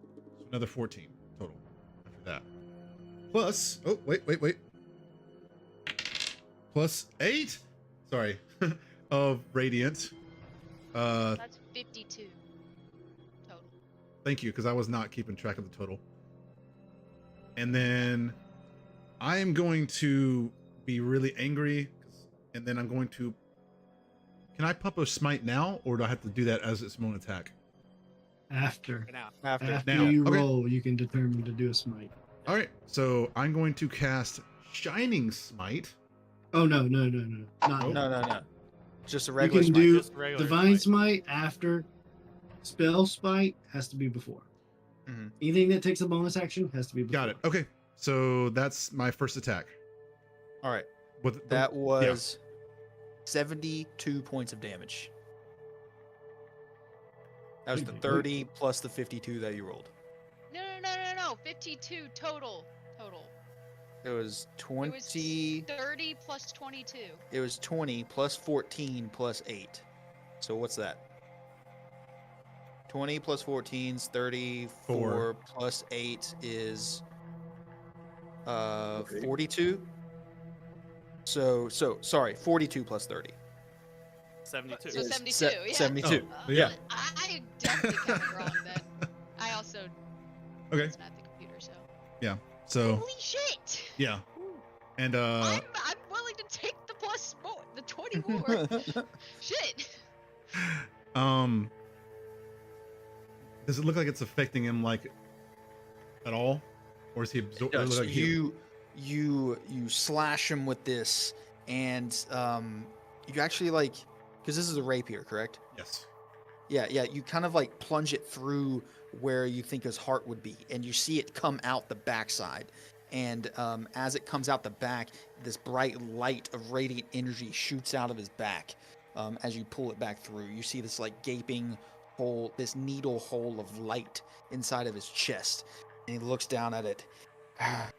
So another 14 total after that. Plus, oh, wait. Plus 8? Sorry. Of radiant. That's 52 total. Thank you, because I was not keeping track of the total. And then I am going to be really angry, and then I'm going to... Can I pop a smite now, or do I have to do that as its own attack? After Now. After. Now, you okay. roll, you can determine to do a smite. All right, so I'm going to cast Shining Smite. Oh no, not Oh. No. Just a You regular can smite. do Just regular divine smite. smite after. Spell smite has to be before. Mhm. Anything that takes a bonus action has to be before. Got it. Okay, so that's my first attack. All right. With That was 72 points of damage. That was the 30 plus the 52 that you rolled. No. 52 total. It was 20. 30 plus 22. It was 20 plus 14 plus 8. So what's that? 20 plus 14 is 34 4. plus 8 is 42. So sorry, 42 plus 30. 72. So is 72, yeah. 72. Oh, yeah. I definitely counted wrong then. I also Okay, was not the computer, so. so Holy shit! yeah, and I'm willing to take the plus more, the 20 more. Shit. Does it look like it's affecting him like at all, or is he absorbing? Does. You slash him with this, and you actually like, because this is a rapier, correct? Yes. Yeah. You kind of like plunge it through where you think his heart would be, and you see it come out the backside. And as it comes out the back, this bright light of radiant energy shoots out of his back. As you pull it back through, you see this like gaping hole, this needle hole of light inside of his chest. And he looks down at it. And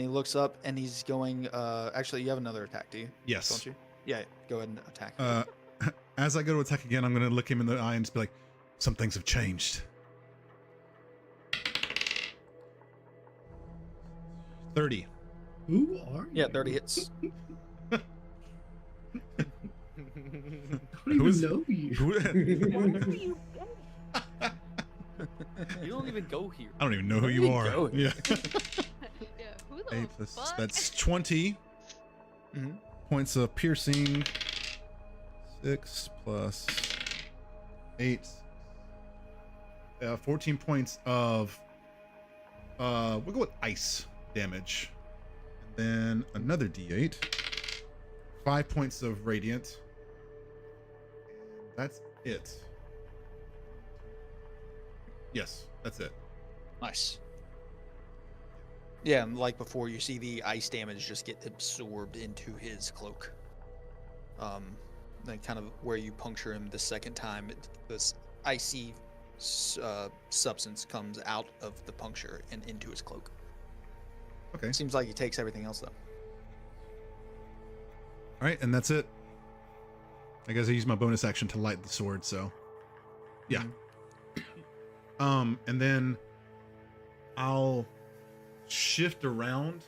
he looks up and he's going, actually, you have another attack, do you? Yes. Don't you? Yeah, go ahead and attack. As I go to attack again, I'm going to look him in the eye and just be like, some things have changed. 30. Who are you? Yeah, 30 hits. I don't even know you. You don't even go here. I don't even know who you are. go? Yeah. Yeah, who the 8 plus, fuck? that's 20 Mhm. points of piercing. 6 plus 8. 14 points of, we'll go with ice damage. And then another d8. 5 points of radiant. And that's it. Yes, that's it. Nice. Yeah, and like before, you see the ice damage just get absorbed into his cloak. Then kind of where you puncture him the second time, this icy substance comes out of the puncture and into his cloak. Okay. Seems like he takes everything else though. All right, and that's it. I guess I use my bonus action to light the sword, so yeah. And then I'll shift around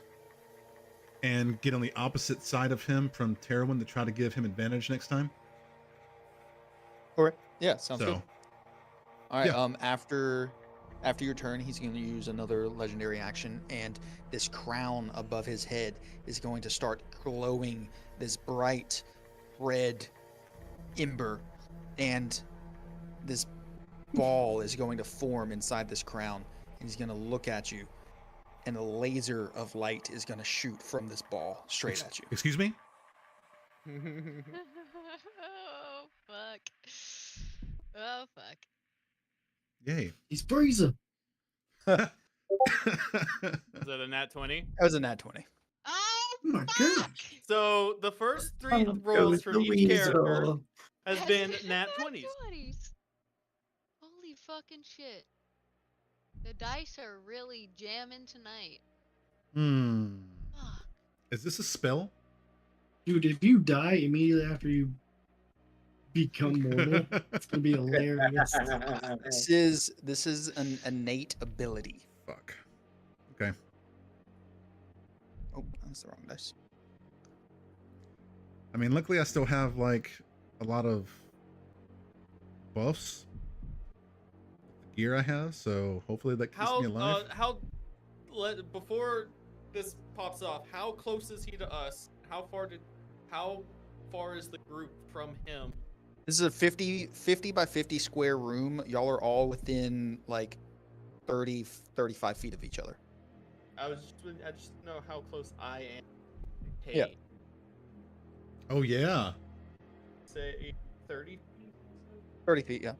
and get on the opposite side of him from Terwin to try to give him advantage next time. Alright. Yeah, sounds So good. Alright, yeah. After your turn, he's going to use another legendary action, and this crown above his head is going to start glowing this bright red ember, and this ball is going to form inside this crown, and he's going to look at you, and a laser of light is going to shoot from this ball straight at you. Excuse me? Oh fuck. Oh fuck. Yay. He's freezing. Is that a nat 20? That was a nat 20. Oh Oh my fuck. gosh. So the first three Oh, rolls from each character Louisa. has That's been been nat nat 20s. 20s. Holy fucking shit. The dice are really jamming tonight. Fuck. Is this a spell? Dude, if you die immediately after you become mortal, it's gonna be hilarious. This is an innate ability. Fuck. Okay. Oh, that's the wrong dice. I mean, luckily I still have like a lot of buffs with the gear I have, so hopefully that keeps me alive. Before this pops off, how close is he to us? How far is the group from him? This is a 50 by 50 square room. Y'all are all within like 35 feet of each other. I just know how close I am. Hey, Yeah. Oh yeah. say 30 feet? 30 feet, yeah.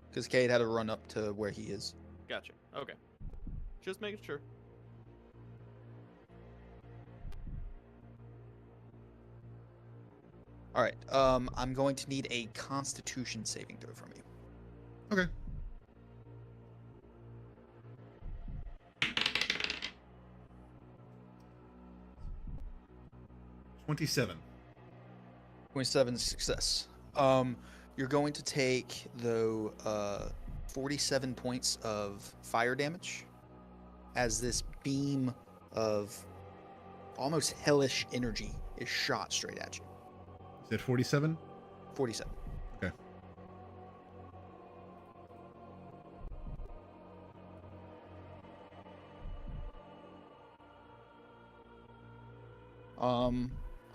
Because Cade had to run up to where he is. Gotcha. Okay. Just making sure. All right. I'm going to need a Constitution saving throw from you. Okay. $27. 27 success. You're going to take though 47 points of fire damage as this beam of almost hellish energy is shot straight at you. Is that 47? 47. Okay.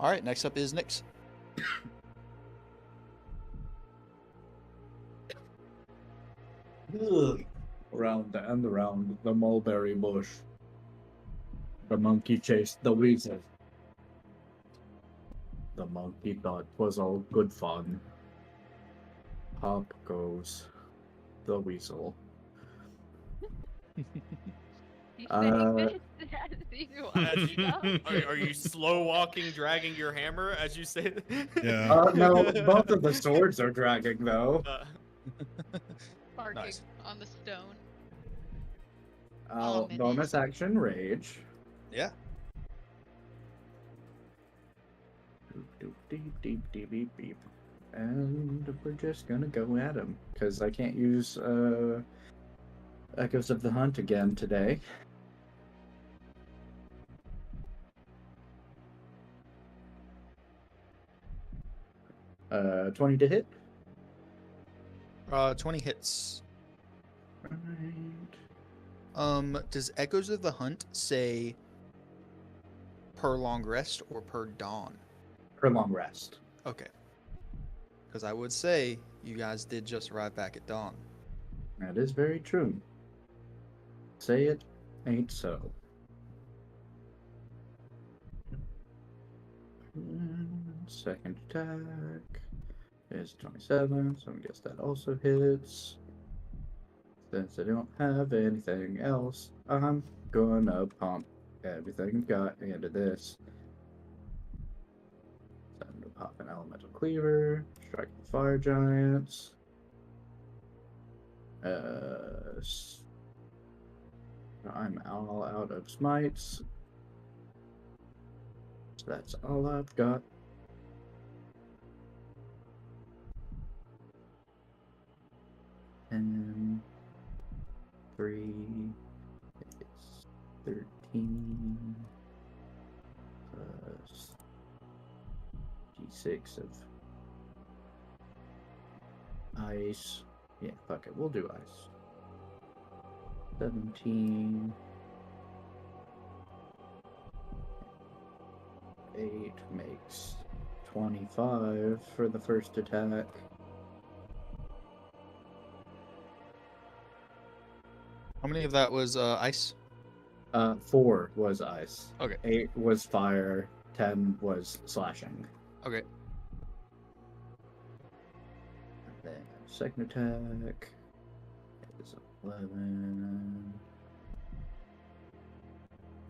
All right. Next up is Nyx. Around the mulberry bush. The monkey chased the weasel. The monkey thought 'twas all good fun. Up goes the weasel. Are you slow walking, dragging your hammer as you say that? Yeah. No, both of the swords are dragging though. marking Nice. on the stone. I'll Ominous. bonus action rage. Yeah. Doop, doop, deep, deep, beep, beep. And we're just gonna go at him because I can't use Echoes of the Hunt again today. 20 to hit. 20 hits. Right. Does Echoes of the Hunt say per long rest or per dawn? For long rest. Okay. Because I would say you guys did just arrive back at dawn. That is very true. Say it ain't so. Second attack is 27, so I guess that also hits. Since I don't have anything else, I'm gonna pump everything I've got into this. Time to pop an elemental cleaver, strike the fire giants. I'm all out of smites. So that's all I've got. And 3 is 13 plus d6 of ice. Yeah, fuck it, we'll do ice. 17. 8 makes 25 for the first attack. How many of that was ice? 4 was ice. Okay. 8 was fire. 10 was slashing. Okay. And then second attack is 11,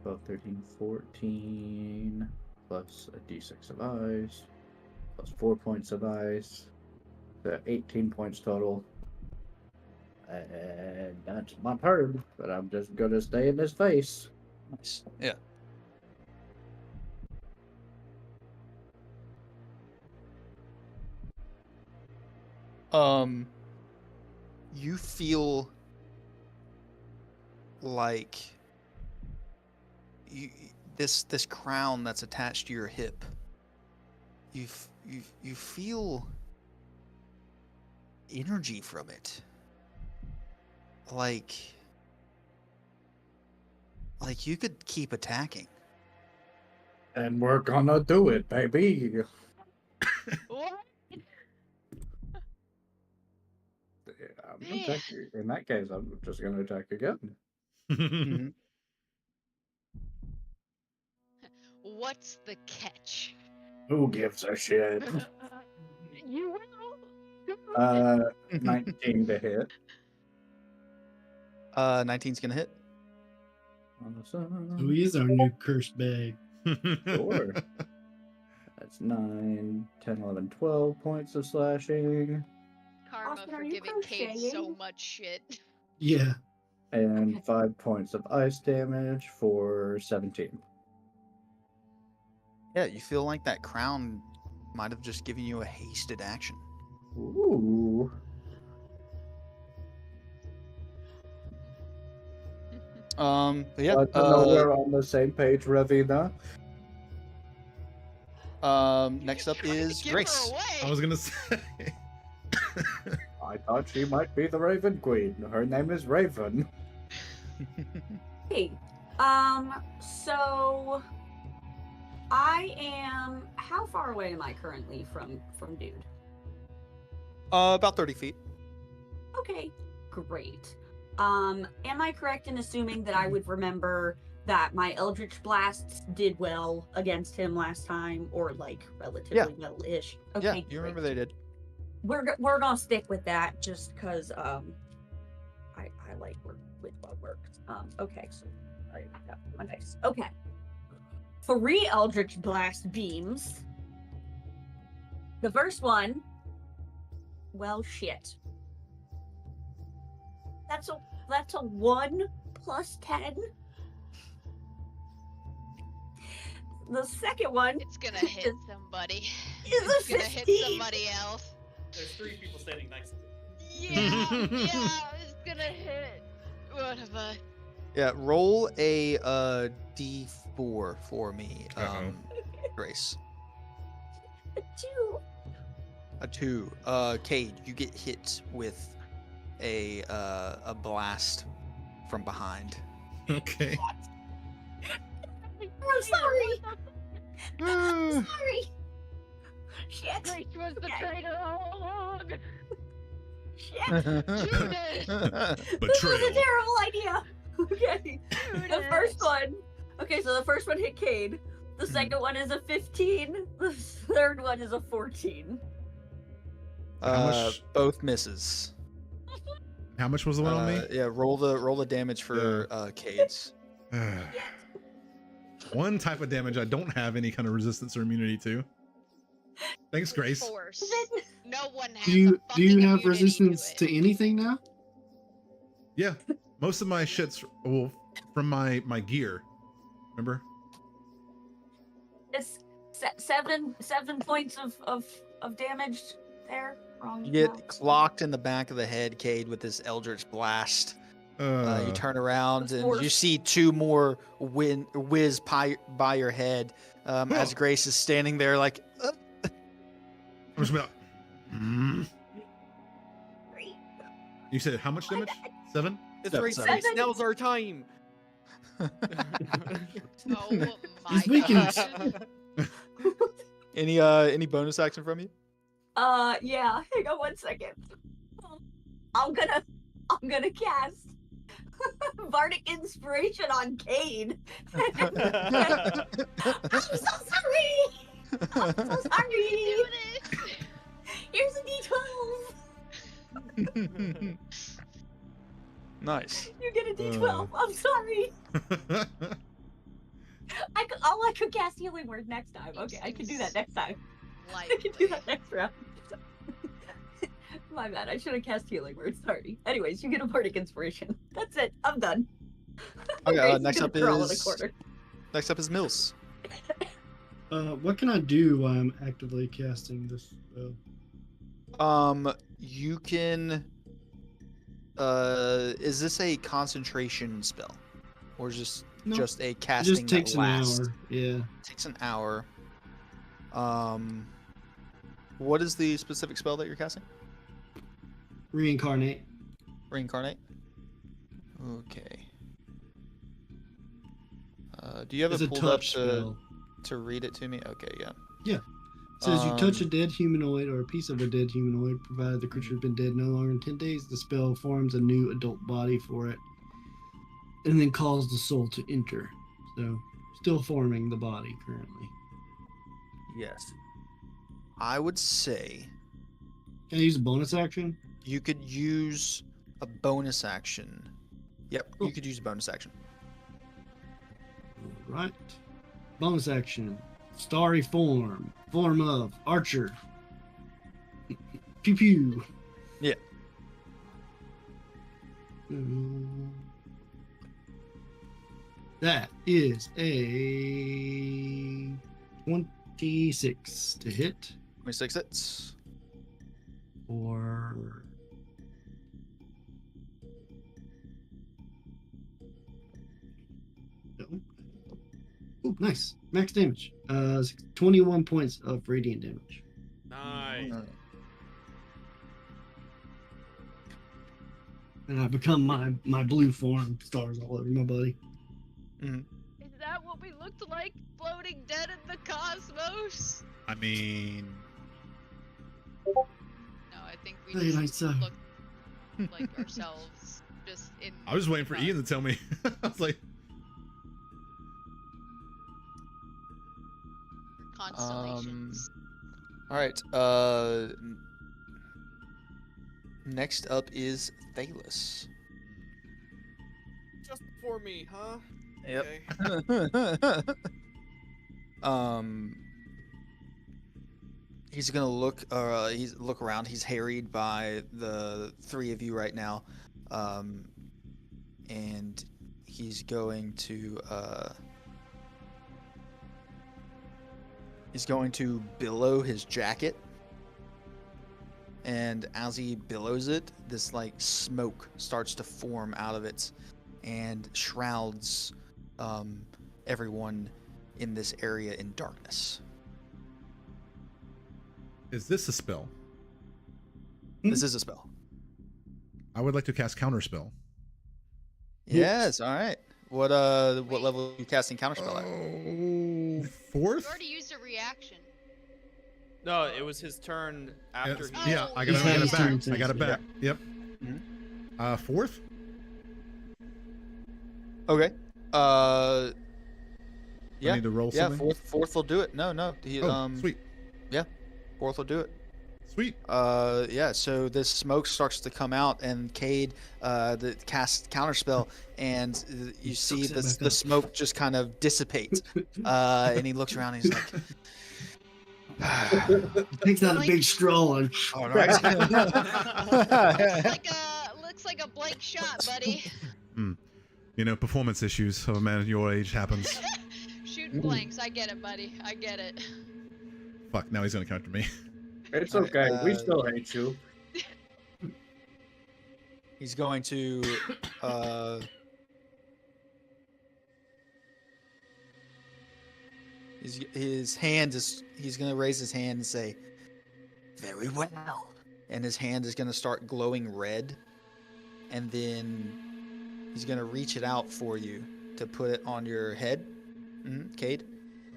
12, 13, 14, plus a d6 of ice, plus 4 points of ice. So 18 points total. And that's my turn, but I'm just gonna stay in his face. Nice. Yeah. You feel like this crown that's attached to your hip. You feel energy from it. Like you could keep attacking. And we're gonna do it, baby. What? Yeah, I'm gonna attack you. In that case, I'm just gonna attack again. Mhm. What's the catch? Who gives a shit? You will. 19 to hit. 19's gonna hit. Awesome. Who is our new cursed bag? Sure. That's 9, 10, 11, 12 points of slashing. Karma Austin, for are you giving Cade so crocheting? much shit. Yeah. And Okay. 5 points of ice damage for 17. Yeah, you feel like that crown might have just given you a hasted action. Ooh. But yeah. Glad to know we're on the same page, Ravina. Next up Trying to is give Grace. her away. I was gonna say. I thought she might be the Raven Queen. Her name is Raven. Hey, so I am. How far away am I currently from dude? About 30 feet. Okay, great. Am I correct in assuming that I would remember that my Eldritch Blasts did well against him last time, or like relatively well-ish? Okay, Yeah, you remember they did. We're gonna stick with that just because I like work with what works. Okay, so I got my dice. Okay, 3 Eldritch Blast beams. The first one, well, shit. That's a 1 plus 10. The second one It's gonna hit somebody. is It's a gonna hit 15. somebody else. There's 3 people standing next to it. Yeah, it's gonna hit. What have I? Yeah, roll a d4 for me, Grace. A 2. A 2. Cade, you get hit with a blast from behind. Okay. I'm sorry. I'm sorry. Shit. Grace was the traitor all along. Shit. Judas. This was Betrayal. a terrible idea. Okay. The first one. Okay, so the first one hit Cade. The second one is a 15. The third one is a 14. How much? Both misses. How much was the one on me? Yeah, roll the damage for Cade's. One type of damage I don't have any kind of resistance or immunity to. Thanks, Grace. Force. No one has. Do you a fucking have immunity resistance it. to anything now? Yeah, most of my shit's from my gear. Remember? It's 7 points of damage there. Wrong. You get no. clocked in the back of the head, Cade, with this Eldritch Blast. You turn around and you see 2 more whiz by your head as Grace is standing there like... I'm just about. You said how much damage? 7? It's No, right, sorry. Grace. Now's our time. Oh my If we can- god. Any bonus action from you? Yeah. Hang on 1 second. I'm gonna cast Bardic Inspiration on Cade. I'm so sorry. I'm so sorry. Do this. Here's a D12. Nice. You get a D12. I'm sorry. I could cast Healing Word next time. Okay, I can do that next time. I can do that next round. My bad. I should have cast Healing Word. Sorry. Anyways, you get a Bardic Inspiration. That's it. I'm done. Okay, Grace next gonna up crawl in the is corner. Mills. What can I do while I'm actively casting this spell? You can. Is this a concentration spell, or just No, just a It casting just takes that an lasts? hour. Yeah. Takes an hour. What is the specific spell that you're casting? Reincarnate. Reincarnate. Okay. Do you have It's it a pulled up touch spell. to read it to me? Okay, yeah. It says you touch a Um, dead humanoid or a piece of a dead humanoid, provided the creature has been dead no longer than 10 days, the spell forms a new adult body for it, and then calls the soul to enter. So, still forming the body currently. Yes. I would say Can I use a bonus action? you could use a bonus action. Yep, Cool. you could use a bonus action. Alright. Bonus action. Starry form. Form of archer. Pew pew. Yeah. That is a 26 to hit. 26 hits. Or no. Ooh, nice. Max damage. 21 points of radiant damage. Nice. And I become my blue form, stars all over my body. Is that what we looked like floating dead in the cosmos? I mean, No, I think we Very just nice, sir. look like ourselves, just in. I was waiting for Ian to tell me. I was like, Constellations. All right. Next up is Thalos. Just for me, huh? Yep. Okay. He's gonna look. He's look around. He's harried by the 3 of you right now. and he's going to billow his jacket. And as he billows it, this like smoke starts to form out of it and shrouds everyone in this area in darkness. Is this a spell? This is a spell. I would like to cast Counterspell. Yes, all right. What level are you casting Counterspell at? Oh, You fourth? already used a reaction. No, it was his turn after he. Yeah, I Oh, got yeah, it back. yeah. I got it back. Yep. Mhm. Fourth? Okay. I Yeah. need to roll Yeah, something? fourth will do it. No. Sweet. Yeah. Fourth will do it. Sweet. Yeah, so this smoke starts to come out, and Cade casts Counterspell, and you see sucks it back the up. smoke just kind of dissipate. And he looks around and he's like, Takes out a big straw and all right. Looks like a blank shot, buddy. You know, performance issues of a man your age happens. Shooting blanks. I get it, buddy. I get it. Fuck, now he's gonna counter me. It's All right, okay. We still hate you. He's going to he's going to raise his hand and say, "Very well." And his hand is going to start glowing red, and then he's going to reach it out for you to put it on your head, Cade.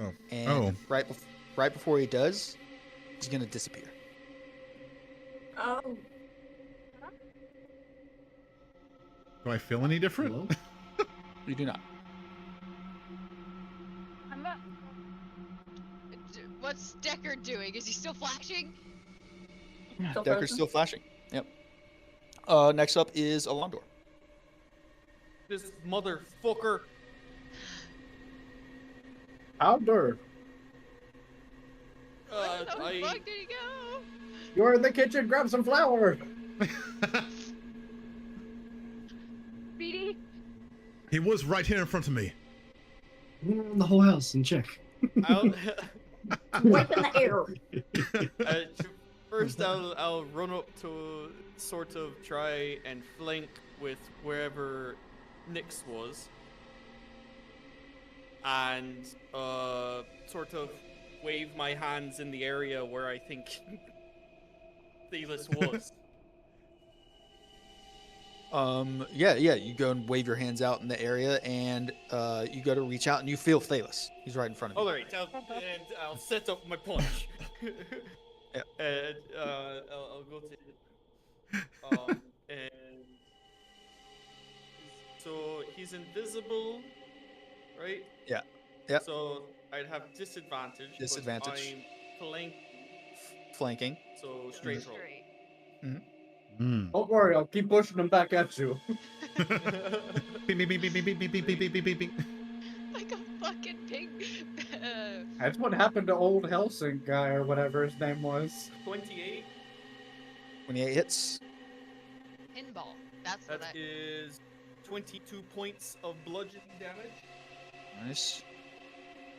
Oh. And right before he does, he's going to disappear. Oh. Do I feel any different? Hello? You do not. I'm not. What's Decker doing? Is he still flashing? Decker's still flashing. Yep. Next up is Alondor. This motherfucker. How dare. Where the fuck did he go? You're in the kitchen. Grab some flour. Speedy? He was right here in front of me. around the whole house and check. Wipe in the air. First, I'll run up to sort of try and flank with wherever Nyx was, and sort of wave my hands in the area where I think Thelis was. Yeah, you go and wave your hands out in the area, and you go to reach out, and you feel Thalos. He's right in front of you. All right, and I'll set up my punch. Yeah. And I'll go to and so he's invisible, right? Yeah. Yep. So I'd have disadvantage. Disadvantage. But I'm Flanking. so straight roll. Straight. Don't worry, I'll keep pushing them back at you. Beep, beep, beep, beep, beep, beep, beep, beep, beep, beep, beep, beep. Like a fucking pig. That's what happened to old Helsing guy or whatever his name was. 28. 28 hits. Pinball. That's what That is 22 points of bludgeoning damage. Nice.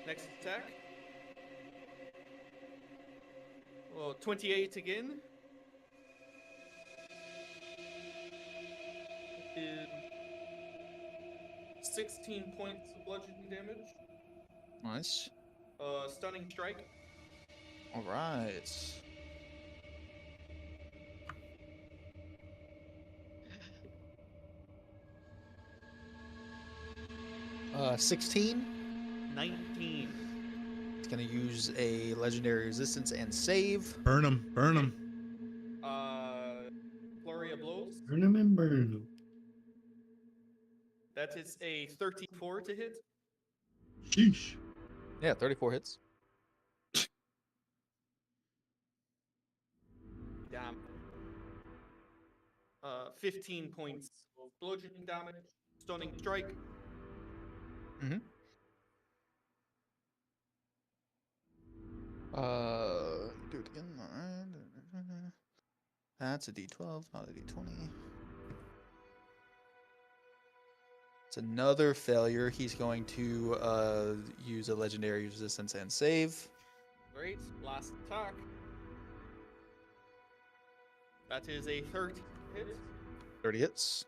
Next attack. Well, 28 again. Is 16 points of bludgeoning damage. Nice. Stunning strike. All right. 16. 19. It's gonna use a legendary resistance and save. Burn him, burn him. Flurry of blows. Burn him and burn him. That is a 34 to hit. Sheesh. Yeah, 34 hits. Damn. 15 points of bludgeoning damage. Stunning strike. Do it again. Alright. That's a D12, not a D20. It's another failure. He's going to use a legendary resistance and save. Great. Last attack. That is a 30 hit. 30 hits.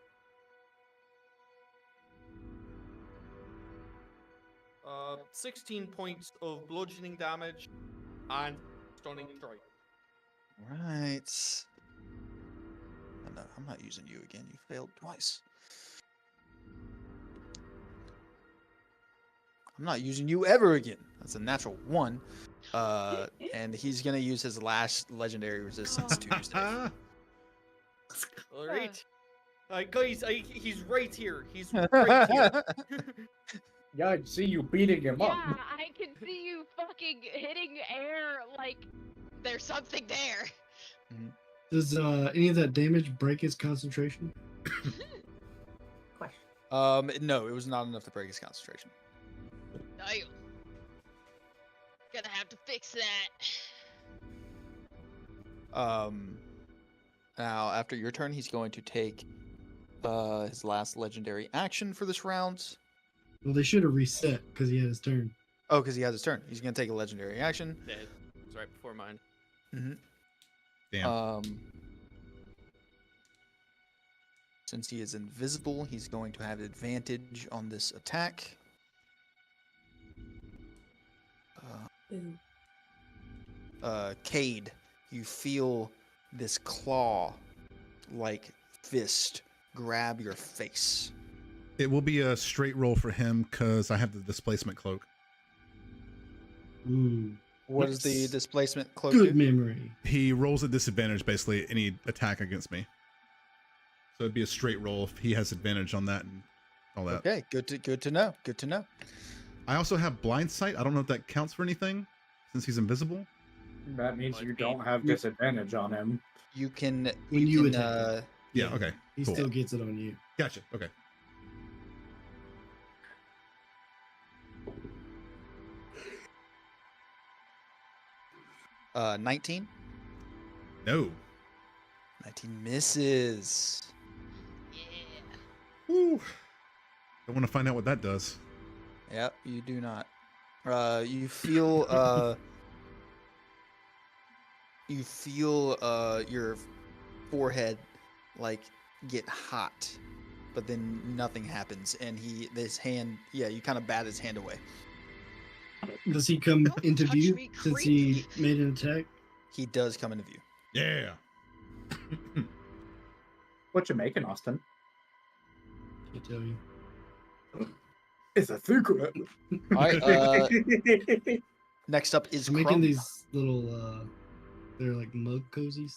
16 points of bludgeoning damage and stunning strike. Right. Oh, no, I'm not using you again. You failed twice. I'm not using you ever again. That's a natural 1. And he's going to use his last legendary resistance to use it. All right. Guys, he's right here. He's right here. Yeah, I see you beating him up. Yeah, I can see you fucking hitting air like there's something there. Does any of that damage break his concentration? No, it was not enough to break his concentration. Damn. Gonna have to fix that. Now, after your turn, he's going to take his last legendary action for this round. Well, they should have reset because he had his turn. Oh, because he has his turn. He's going to take a legendary action. Yeah, it was right before mine. Mm-hmm. Damn. Since he is invisible, he's going to have advantage on this attack. Cade, you feel this claw-like fist grab your face. It will be a straight roll for him because I have the displacement cloak. Ooh. What does the displacement cloak Good do? memory. He rolls at disadvantage basically any attack against me. So it'd be a straight roll if he has advantage on that and all that. Okay, good to know. Good to know. I also have blind sight. I don't know if that counts for anything since he's invisible. That means you don't have disadvantage on him. You can When you can, attack Yeah, okay. He Cool. still gets it on you. Gotcha. Okay. uh 19. No. 19 misses. Yeah. Woo. I want to find out what that does. Yep, you do not. You feel your forehead like get hot, but then nothing happens, and this hand, you kind of bat his hand away. Does he come Don't into touch view me, since creep. he made an attack? He does come into view. Yeah. What you making, Austin? Can't tell you. It's a secret. All right. Next up is I'm making Crumb. these little, they're like mug cozies.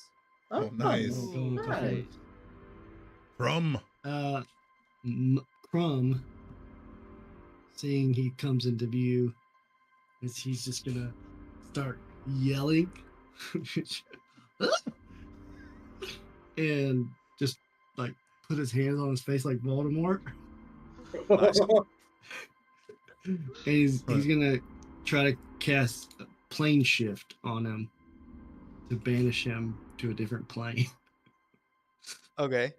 Oh, nice. Going with the Nice. float. From. Crumb, seeing he comes into view, is he's just gonna start yelling and just like put his hands on his face like Voldemort. And he's gonna try to cast a plane shift on him to banish him to a different plane. Okay.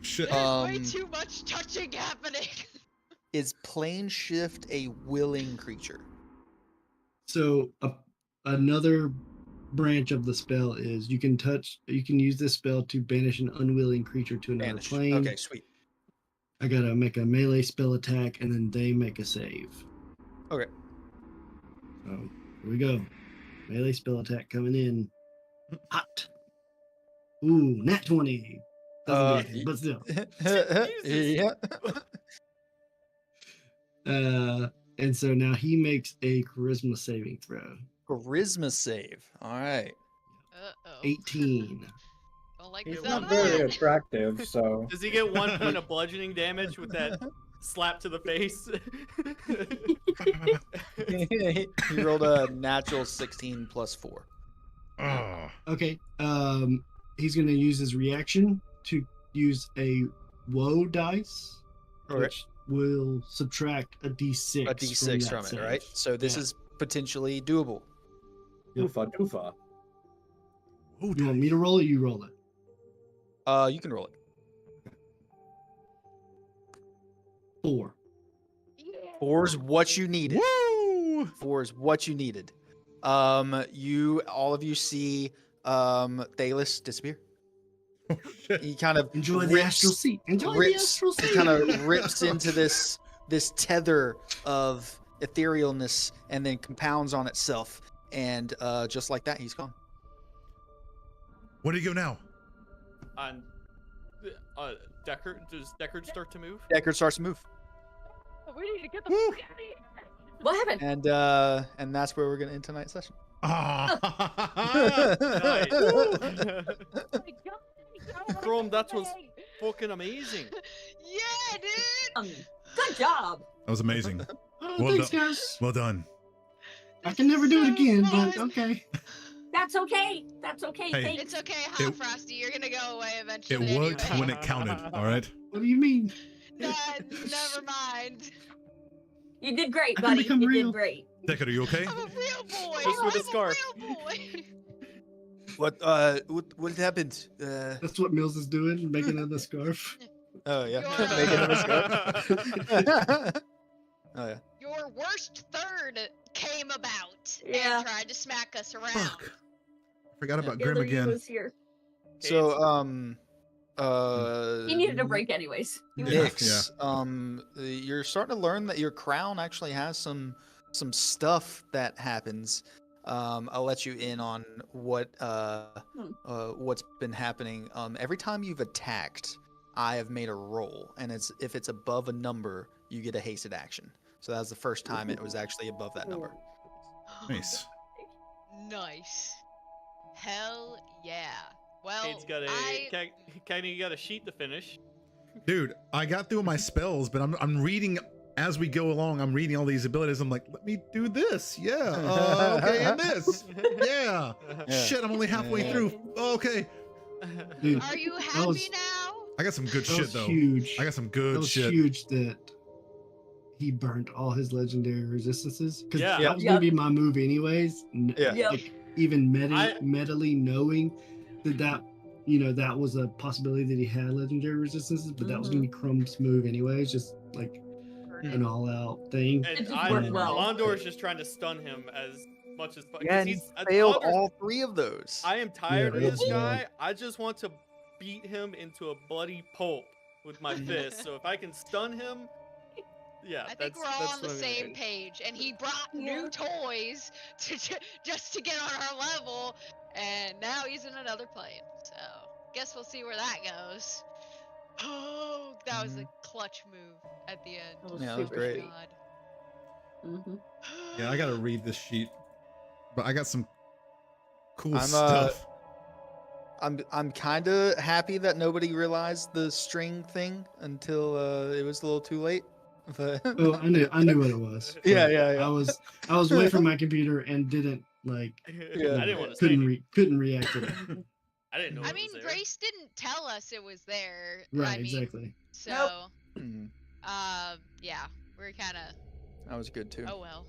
Shit. There's way too much touching happening. Is plane shift a willing creature? So another branch of the spell is you can use this spell to banish an unwilling creature to another Banish. plane. Okay, sweet. I gotta make a melee spell attack and then they make a save. Okay. So here we go. Melee spell attack coming in. Hot. Ooh, nat 20. Doesn't do anything, but still. Yeah. And so now he makes a charisma saving throw. Charisma save. All right. Uh-oh. 18. Don't like He's the not sound of very that. attractive, so. Does he get 1 point of bludgeoning damage with that slap to the face? He rolled a natural 16 plus 4. Oh. Okay. He's gonna use his reaction to use a woe dice, Okay. which will subtract a d6. A d6 from that it, save. right? So this Yeah. is potentially doable. Doofa, doofa. Oh, You want me to roll it? You roll it. You can roll it. 4. 4's what you needed. Woo! 4 is what you needed. All of you see Thalos disappear. He kind of Enjoy the astral seat. Enjoy the astral seat. He kind of rips into this tether of etherealness and then compounds on itself. And just like that, he's gone. Where do you go now? And does Deckard start to move? Deckard starts to move. We need to get the Woo! fuck out of here. What happened? And that's where we're gonna end tonight's session. Ah. Nice. Oh my God. Chrome, that was fucking amazing. Yeah, dude. Good job. That was amazing. Oh, Well thanks, done. guys. Well done. I can never do it So again, but fun. okay. That's okay. That's okay. Hey. Thanks. It's okay, Hot It- Frosty. You're gonna go away eventually. It worked anyway. when it counted. All right. What do you mean? Never mind. You did great, I can buddy. become You real. did great. Deckard, are you okay? I'm a real boy. Just with a I'm scarf. real boy. What happened? That's what Mills is doing, making another scarf. Oh yeah, You're- making him a scarf. Oh yeah. Your worst third came about Yeah. and tried to smack us around. Fuck. Forgot about The Grim other you again. was here. So He needed a break anyways. He was Yeah. Nyx, you're starting to learn that your crown actually has some stuff that happens. I'll let you in on what's been happening. Every time you've attacked, I have made a roll, and if it's above a number, you get a hasted action. So that was the first time it was actually above that number. Nice. Nice. Hell yeah. Well, Kate's got Katie, you got a sheet to finish. Dude, I got through my spells, but I'm reading as we go along. I'm reading all these abilities. I'm like, let me do this. Yeah. Okay, and this. Yeah. Shit, I'm only halfway through. Okay. Dude, are you that happy was- now? I got some good that shit was though. huge. I got some That good was shit. huge that he burnt all his legendary resistances. Because Yeah. that was Yep. gonna be my move anyways. Yeah. Yep. Like, even I- mentally knowing that was a possibility that he had legendary resistances, but that was gonna be Chrome's move anyways, just like an all-out thing. And just worked well. Londor's just trying to stun him as much as possible. Yeah, and he failed all 3 of those. I am tired Yeah, of this that's guy. I just want to beat him into a bloody pulp with my fist. So if I can stun him, yeah. I think we're all on the same page, and he brought new toys just to get on our level, and now he's in another plane. So guess we'll see where that goes. Oh, that was a clutch move at the end. That was Yeah, that was super great. sweet. God. Mhm. Yeah, I gotta read this sheet, but I got some cool I'm, stuff. I'm kind of happy that nobody realized the string thing until it was a little too late. But Oh, I knew what it was. Yeah, But yeah, yeah. I was away from my computer and didn't I didn't want to say couldn't anything. couldn't react to it. I didn't know. I it mean, was there. Grace didn't tell us it was there. Right, I mean, exactly. So, Mhm, yeah, we're kind of. that was good too. Oh well.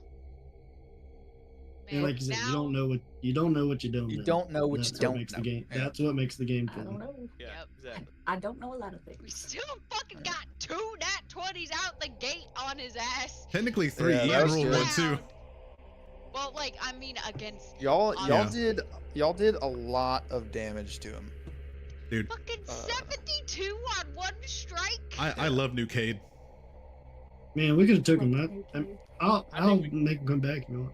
And Man, like you said, now, you don't know what you don't know. You don't know what That's you what don't makes know. the game. Yeah. That's what makes the game I don't fun. know. Yeah, Yep. exactly. I don't know a lot of We things. still fucking got 2 nat 20s out the gate on his ass. Technically 3. Yeah, You that can was roll good. 1 too. Round. Well, like, I mean, against Y'all Yeah. did a lot of damage to him. Dude, fucking 72 on 1 strike. I love New Cade. Man, we could have took him. I'll think make him come back if you want.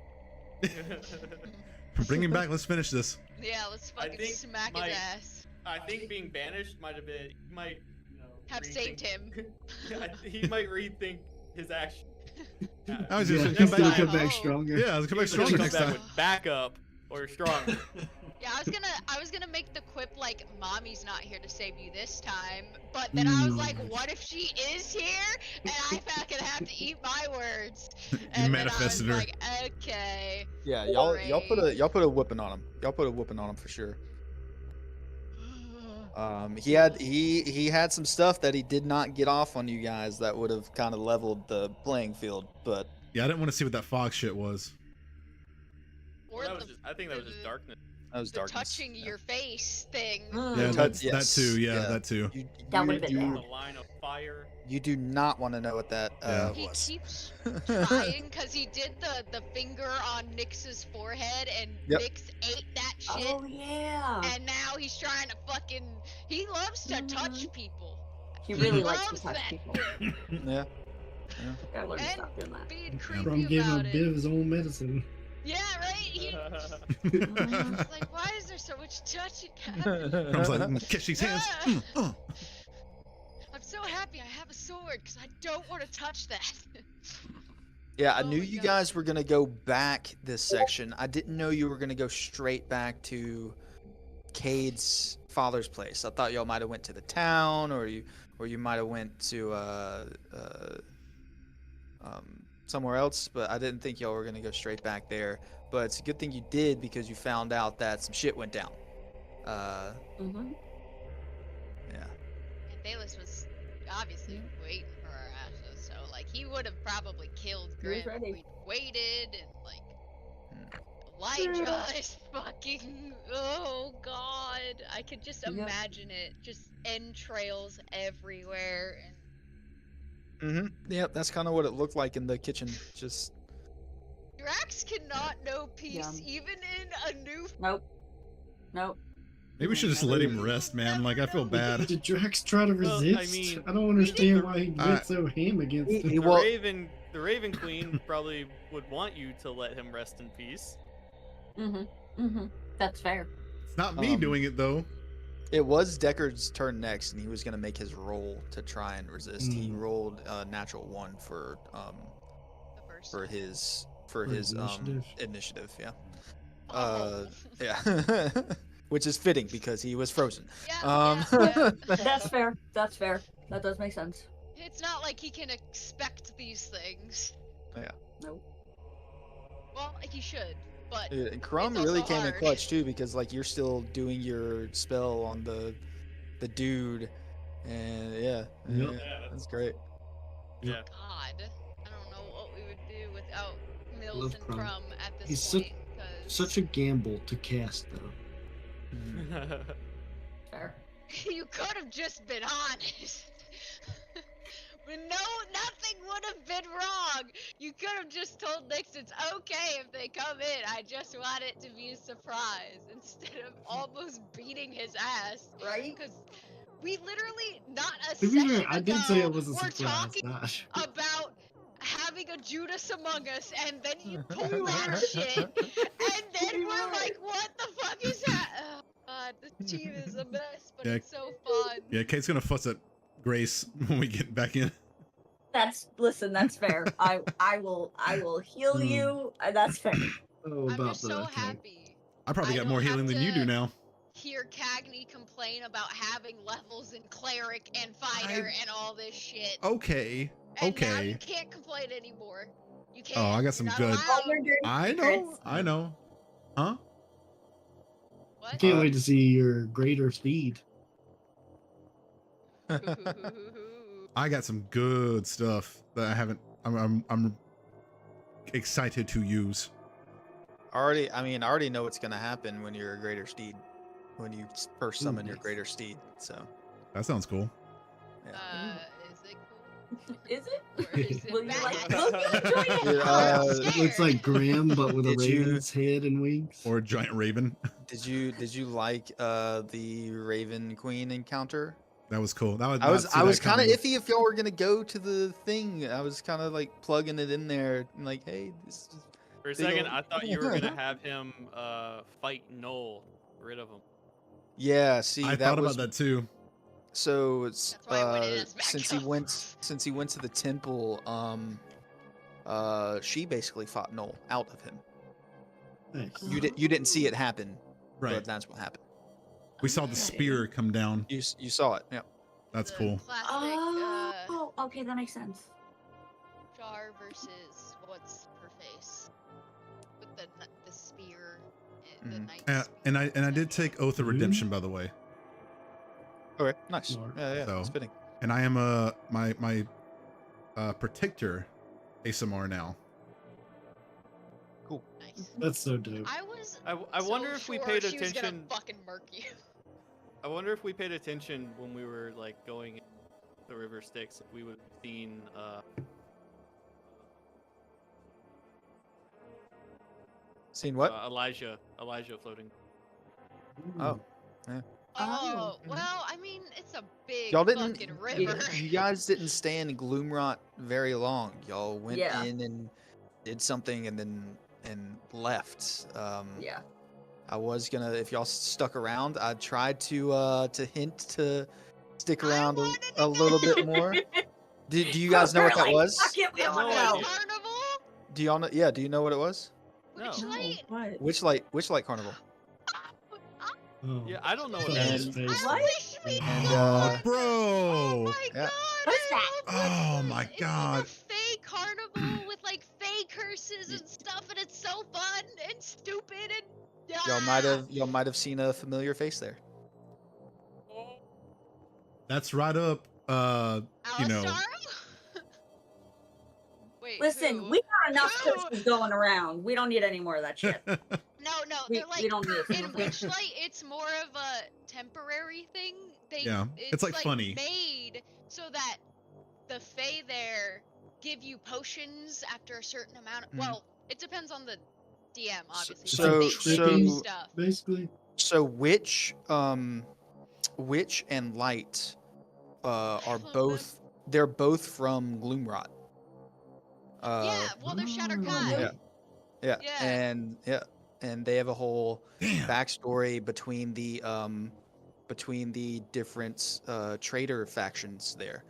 Bring him back. Let's finish this. Yeah, let's I fucking think smack my- his ass. I think being banished might have been Have saved him. He might rethink his action. I was Yeah, just he's come gonna back. come back Oh. stronger. Yeah, let's come back He's gonna stronger come next back time. with backup or stronger. Yeah, I was gonna make the quip like, "Mommy's not here to save you this time," but then I was like, Mm. "What if she is here?" And I fucking have to eat my words. You And manifested then I her. was like, "Okay." Yeah, y'all put a whooping on him. Y'all put a whooping on him for sure. He had some stuff that he did not get off on you guys that would have kind of leveled the playing field, but Yeah, I didn't want to see what that fog shit was. Or That was the- just, I think that was just darkness. That was the darkness. touching your face thing. Yeah, Touch- that too. Yeah, yeah. that too. That would've been do, bad. The line of fire. You do not want to know what that Yeah. He was. keeps trying because he did the finger on Nyx's forehead, and Yep. Nyx ate that shit. Oh yeah. And now he's trying to fucking. He loves to touch people. He really likes to loves touch that people. Yeah. Gotta learn to And stop doing that. being Yeah. creepy From giving a about bit it. of his own medicine. Yeah, right. It's like, why is there so much touching happening? Crum's like, kiss these hands. I'm so happy I have a sword because I don't want to touch that. Yeah, I Oh knew my you God. guys were gonna go back this section. I didn't know you were gonna go straight back to Cade's father's place. I thought y'all might have went to the town, or you might have went to somewhere else. But I didn't think y'all were gonna go straight back there. But it's a good thing you did because you found out that some shit went down. Mm-hmm. Yeah. And Bayless was obviously waiting for our ashes, so like he would have probably killed He was Grant if ready. we'd waited, and like Elijah is fucking. Oh God, I could just Yep. imagine it, just entrails everywhere, and Yep, that's kind of what it looked like in the kitchen. Just Drax cannot know peace Yum. even in a new. Nope. Nope. Maybe we should just let him rest, man. Like, I feel bad. Did Drax try to Well, resist? I mean, don't understand why he I- went so ham against He- him. he The Well- Raven Queen probably would want you to let him rest in peace. That's fair. It's not me doing it, though. it was Deckard's turn next, and he was gonna make his roll to try and resist. He rolled a natural 1 for The first. his initiative. Yeah. Oh. Yeah. Which is fitting because he was frozen. Yeah, yeah. That's fair. That's fair. That does make sense. It's not like he can expect these things. Yeah. Nope. Well, he should, but And Crumb It's really also came in hard. clutch too, because like you're still doing your spell on the dude, and yeah, Yep. that's great. Yeah. God, I don't know what we would do without Mills Love and Crumb. Crumb at this He's point. 'cause Such a gamble to cast, though. Fair. you could have just been honest. But no, nothing would have been wrong. You could have just told Nyx it's okay if they come in. I just want it to be a surprise instead of almost beating his ass. Right? Because we literally, not a To be second fair, I did say ago, it was a were surprise. talking Gosh. about having a Judas Among Us, and then you pull that shit, and then we're like, what the fuck is that? Oh God, this team is a mess, but Yeah. it's so fun. Yeah, Kate's gonna fuss at Grace when we get back in. That's that's fair. I will heal you. That's fair. Oh, I'm about just so that. Okay. happy. I probably I got more don't healing have than you do to- now. Hear Cagney complain about having levels in cleric and fighter and all this shit. Okay. And now Okay. you can't complain anymore. You can't. Oh, I got You're some not good- allowed. I know. I know. Huh? I What? can't wait to see your greater speed. I got some good stuff that I haven't. I'm excited to use. I already know what's gonna happen when you're a greater steed, when you first summon your nice. greater steed. So That sounds cool. Is it cool? Is it? Or is it Will you bad? like? Will you enjoy it? Yeah, I'm It looks scared. like Graham, but with a Did you- raven's head and wings. Or a giant raven. did you like the Raven Queen encounter? That was cool. That I was kind of iffy if y'all were gonna go to the thing. I was kind of like plugging it in there and like, hey, this is For a Big second, ol'- I thought you were gonna have him fight Noel, get rid of him. yeah. See, I that thought was about that too. so. It's That's why I wanted us back since he went to the temple. She basically fought Noel out of him. Nice. You didn't see it happen, Right. but that's what happened. We saw the spear come down. You saw it. Yeah. That's The cool. Classic Oh, okay, that makes sense. Jar versus what's her face with the spear, the Mhm. knight spear. And I did take Oath of Redemption, by the way. Okay. Nice. Smart. Yeah. So- It's fitting. And I am my protector ASMR now. Nice. That's so dope. I was. I wonder if we paid She was gonna attention. fucking murk you. I wonder if we paid attention when we were like going the River Styx, if we would have seen Seen what? Elijah floating. Oh. Oh, well, I mean, it's a big Y'all didn't. fucking river. You guys didn't stay in Gloomrot very long. Y'all went in and did something and then left. Yeah. I was gonna, if y'all stuck around, I tried to hint to stick around a little bit more. Do you guys know what that was? Fuck it, we don't No know. idea. Carnival? Do y'all know? Yeah. Do you know what it was? No. Which light? What? Which light carnival? Oh. Yeah, I don't know what Fuck that his is. face. What? Wish we And, could. uh, Bro. Oh my Yeah. god! What's I that? love Oh my It's god. like a fake carnival with like fake curses and stuff, and it's so fun and stupid and. Y'all might have seen a familiar face there. That's right up you know. Alistar? Wait. Listen, who? we got enough Who? curses going around. We don't need any more of that shit. No, We, they're like we don't need it. in Witchlight. It's more of a temporary thing. Yeah, it's like funny. Made so that the Fae there give you potions after a certain amount. Well, it depends on the DM, obviously. So- but they give you stuff. Basically. So witch and light are love both. They're both from Gloomrot. Yeah, well, they're Shatterkai. Yeah. Yeah. And they have a whole Damn. backstory between the different trader factions there.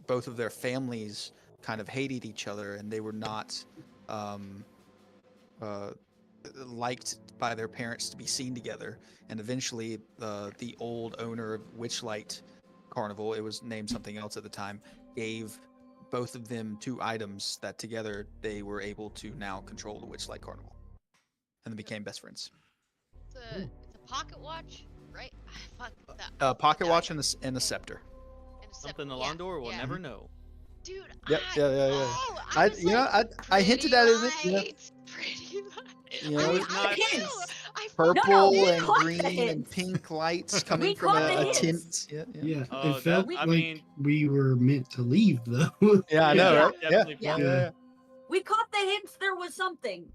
Both of their families kind of hated each other, and they were not liked by their parents to be seen together. And eventually, the old owner of Witchlight Carnival, it was named something else at the time, gave both of them 2 items that together they were able to now control the Witchlight Carnival, and they became best friends. It's a pocket watch, right? Fuck that. Pocket watch and the scepter. And a Something yeah, Alondor will yeah. never know. Dude, Yep, yeah. Oh, I was I hinted at it. Pretty lights. You know, it's not- Purple we and caught the green and hints. pink lights coming We from caught the a hints. tint. Yeah. Yeah. Oh, It felt I like mean- we were meant to leave though. Yeah, I know, Yeah. right? Yeah. Definitely Yeah. Yeah. We caught the hints there was something.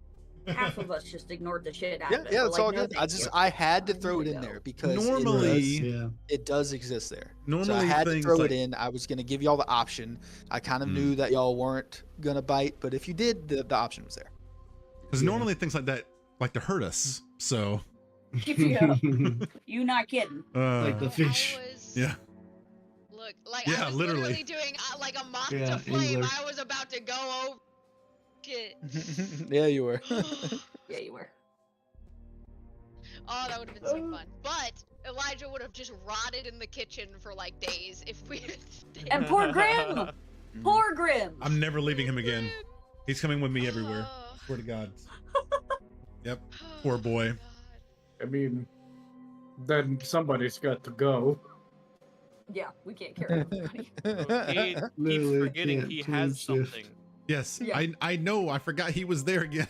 Half of us just ignored the shit out Yeah, of it. yeah, We're it's like, all no, good. thank you. I had to I throw it need in to there because Normally- Yeah. it does exist there. So Normally I had to things throw like- it in. I was gonna give y'all the option. I kind of knew that y'all weren't gonna bite, but if you did, the option was there. Because Yeah. normally things like that like to hurt us. So Yeah. You not kidding. Like the Oh, fish. I was, yeah. Look, like Yeah, I was literally. literally doing like a moth Yeah, to flame. Angler. I was about to go over. Shit. Yeah, you were. Yeah, you were. Oh, that would have been so fun. But Elijah would have just rotted in the kitchen for like days if we had stayed. And poor Grim. Poor Grim. I'm never leaving him again. He's coming with me everywhere. Oh, Swear to God. Yep. Poor boy. God. I mean, then somebody's got to go. Yeah, we can't carry everybody. He keeps Literally forgetting can't he turn has shift. something. Yes, Yeah. I know. I forgot he was there again.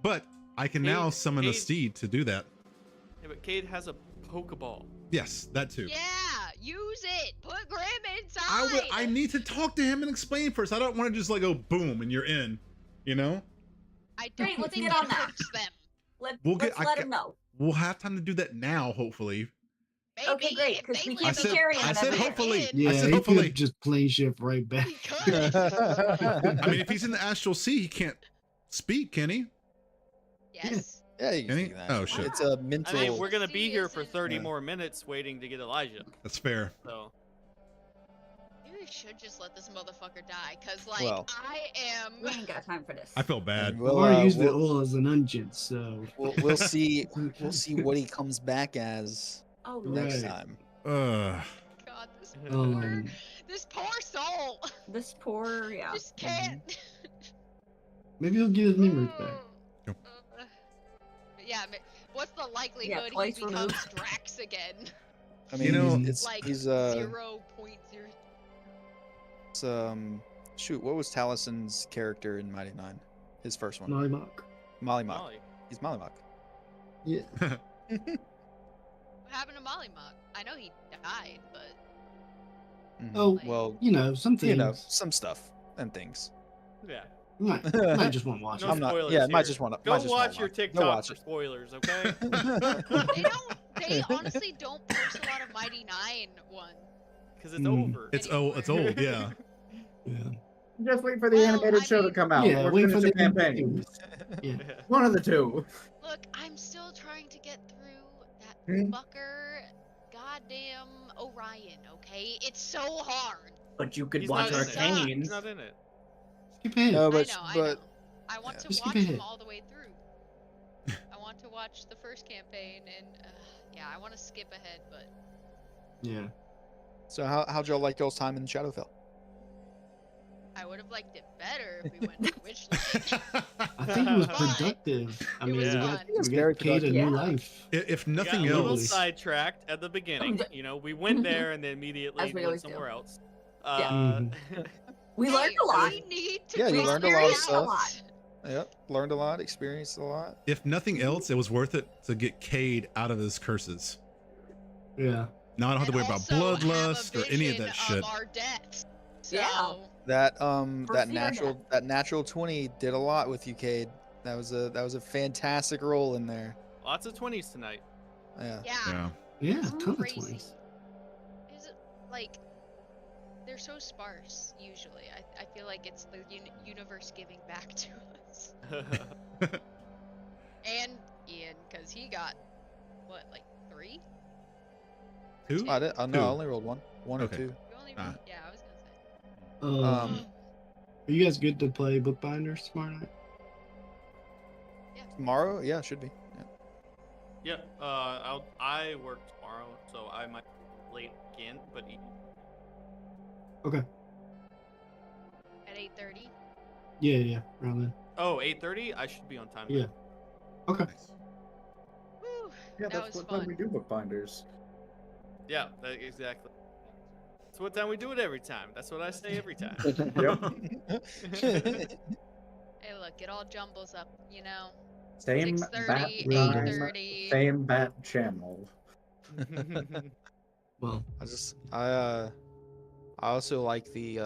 But I can now Cade- summon a Cade- steed to do that. Yeah, but Cade has a Pokeball. Yes, that too. Yeah, use it. Put Grim inside. I need to talk to him and explain first. I don't want to just like go boom and you're in. You know? I don't Great, let's think get on it that. hurts them. Let's I let ca- him know. We'll have time to do that now, hopefully. Maybe Okay, great, if 'cause they we let can't me be carrying I him said everywhere. hopefully. Yeah, I said he hopefully. could just plane shift right back. He could. I mean, if he's in the astral sea, he can't speak, can he? Yes. Yeah, you Any- can do that. oh, shit. It's a I mental. mean, we're gonna be He here for isn't- 30 Yeah. more minutes waiting to get Elijah. That's fair. So Maybe we should just let this motherfucker die, cause like Well. I am. We ain't got time for this. I feel bad. And I've we'll, already used the we'll, oil as an onion, so we'll see. We'll see what he comes back as Oh, next Right. time. God, um, this poor soul this poor, yeah. just can't. maybe he'll get his memories back. Yep. But yeah, what's the likelihood he twice becomes removed. Drax again? I mean, You know- it's Like he's 0.0. it's, shoot, what was Talison's character in Mighty Nine? His first one. Molly Mock. Molly Mock. Molly. He's Molly Mock. Yeah. What happened to Molly Mock? I know he died, but Mhm. Oh, Well, you know, some things. you know, some stuff and things. Yeah. Might just want to watch No it. I'm not. spoilers Yeah, might here. just want to. Go watch your TikTok for spoilers, okay? they honestly don't post a lot of Mighty Nine ones. Because it's over. It's old, yeah. Yeah. Just wait for the Well, animated I show to mean- come out. Yeah, We're wait for the finishing campaign. Yeah. One of the two. Look, I'm still trying to get through that Hmm? fucker, goddamn Orion. Okay, it's so hard. But you could He's watch not in it. Arcane. He's not in it. Skip ahead. No, I but know. I want to Just watch skip them ahead. all the way through. I want to watch the first campaign, and yeah, I want to skip ahead, but Yeah. so how'd y'all like y'all's time in Shadowfell? I would have liked it better if we went to Witchlight. I think it was But productive. I it mean, was we fun. got, It was we very got Kate a new productive. life. If We got nothing a little else, sidetracked at the beginning. You know, we went there and then immediately As we went always do. somewhere else. Mhm. We learned a lot. We need to Yeah, you learned a lot of experience stuff. Yep, learned a lot, experienced a lot. if nothing else, it was worth it to get Cade out of his curses. Yeah. Now I don't have to worry And about also have a bloodlust or any of vision that shit. Our deaths. So, Yeah. That Foresee our natural 20 did a lot with you, Cade. That was a fantastic role in there. Lots of 20s tonight. Yeah. yeah. Yeah. Yeah, It's a ton of crazy. 20s. Is it like they're so sparse usually? I feel like it's the universe giving back to us. And Ian, because he got what, like 3? Who? I no, I Two. only rolled one or Okay. two. You only Ah. yeah, I was gonna say. Are you guys good to play Bookbinders tomorrow night? Tomorrow, yeah, should be. Yeah. Yeah, I work tomorrow, so I might be late again, but Okay. At 8:30. Yeah, around then. 8:30, I should be on time. Yeah. Okay. Nice. Whew, Yeah, that that's was what time fun. we do bookbinders. Yeah, exactly. That's what time we do it every time. That's what I say every time. Yep. Hey, look, it all jumbles up, you know. Same 6:30, bat time, 8:30. same bat channel. Well, I also like the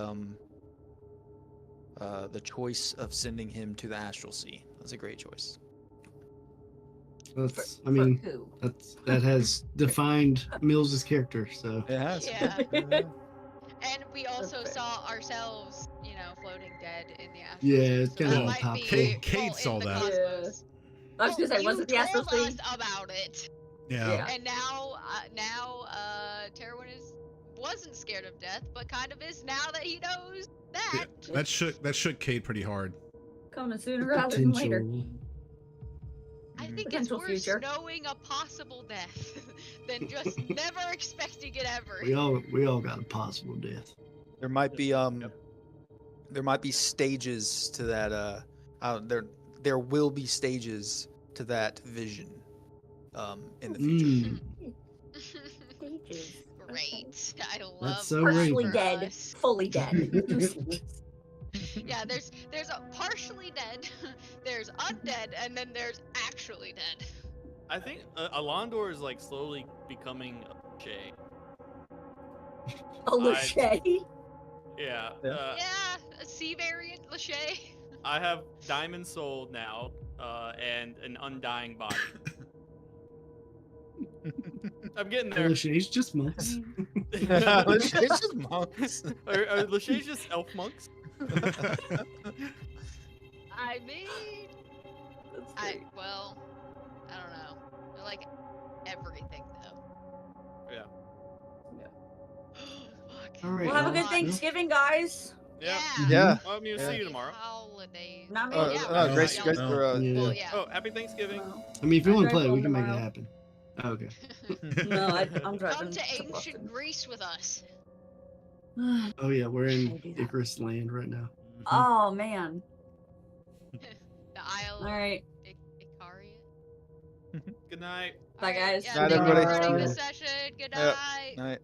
choice of sending him to the Astral Sea. That's a great choice. that's. I For mean, who? that has defined Mills's character. So It has. Yeah. And we also saw ourselves, you know, floating dead in the astral. Yeah, sea, it's so kinda that on might top. be Cade well, saw in the that. cosmos. I was gonna say, You was it the Astral told Sea? us about it, Yeah. Yeah. and now Terwin wasn't scared of death, but kind of is now that he knows that. That shook Cade pretty hard. Coming sooner rather than later. potential. I think it's Potential worse future. knowing a possible death than just never expecting it ever. We all got a possible death. There might be there might be stages to that there will be stages to that vision in the future. Mm. Great. I love That's so that Partially for dead, us. fully dead. Yeah, there's a partially dead, there's undead, and then there's actually dead. I think Alondor is like slowly becoming a cliche. A Lachey. Yeah. Yeah. Yeah, a sea variant Lachey. I have Diamond Soul now, and an undying body. I'm getting there. Lachey's just monks. It's just monks. Are Lachey's just elf monks? I mean, I don't know. I like everything though. Yeah. Fuck. All right. Well, have a well, good Thanksgiving, guys. Yeah. Yeah. Well, I mean, see you tomorrow. Holidays. Not me. Yeah, no, we're Grace, y'all- Grace, no. we're, Yeah. Well, yeah. Oh, happy Thanksgiving. I mean, if you I want to drive play, we home can make it tomorrow. happen. Oh, okay. No, I'm driving. Come to to ancient Boston. Greece with us. Oh yeah, we're I in do that. Icarus land right now. Oh man. The Isle All right. of Icarius. Good night. Bye, guys. Yeah, Night, thank you for everybody. running the Bye. session. Good Yep. night. Night.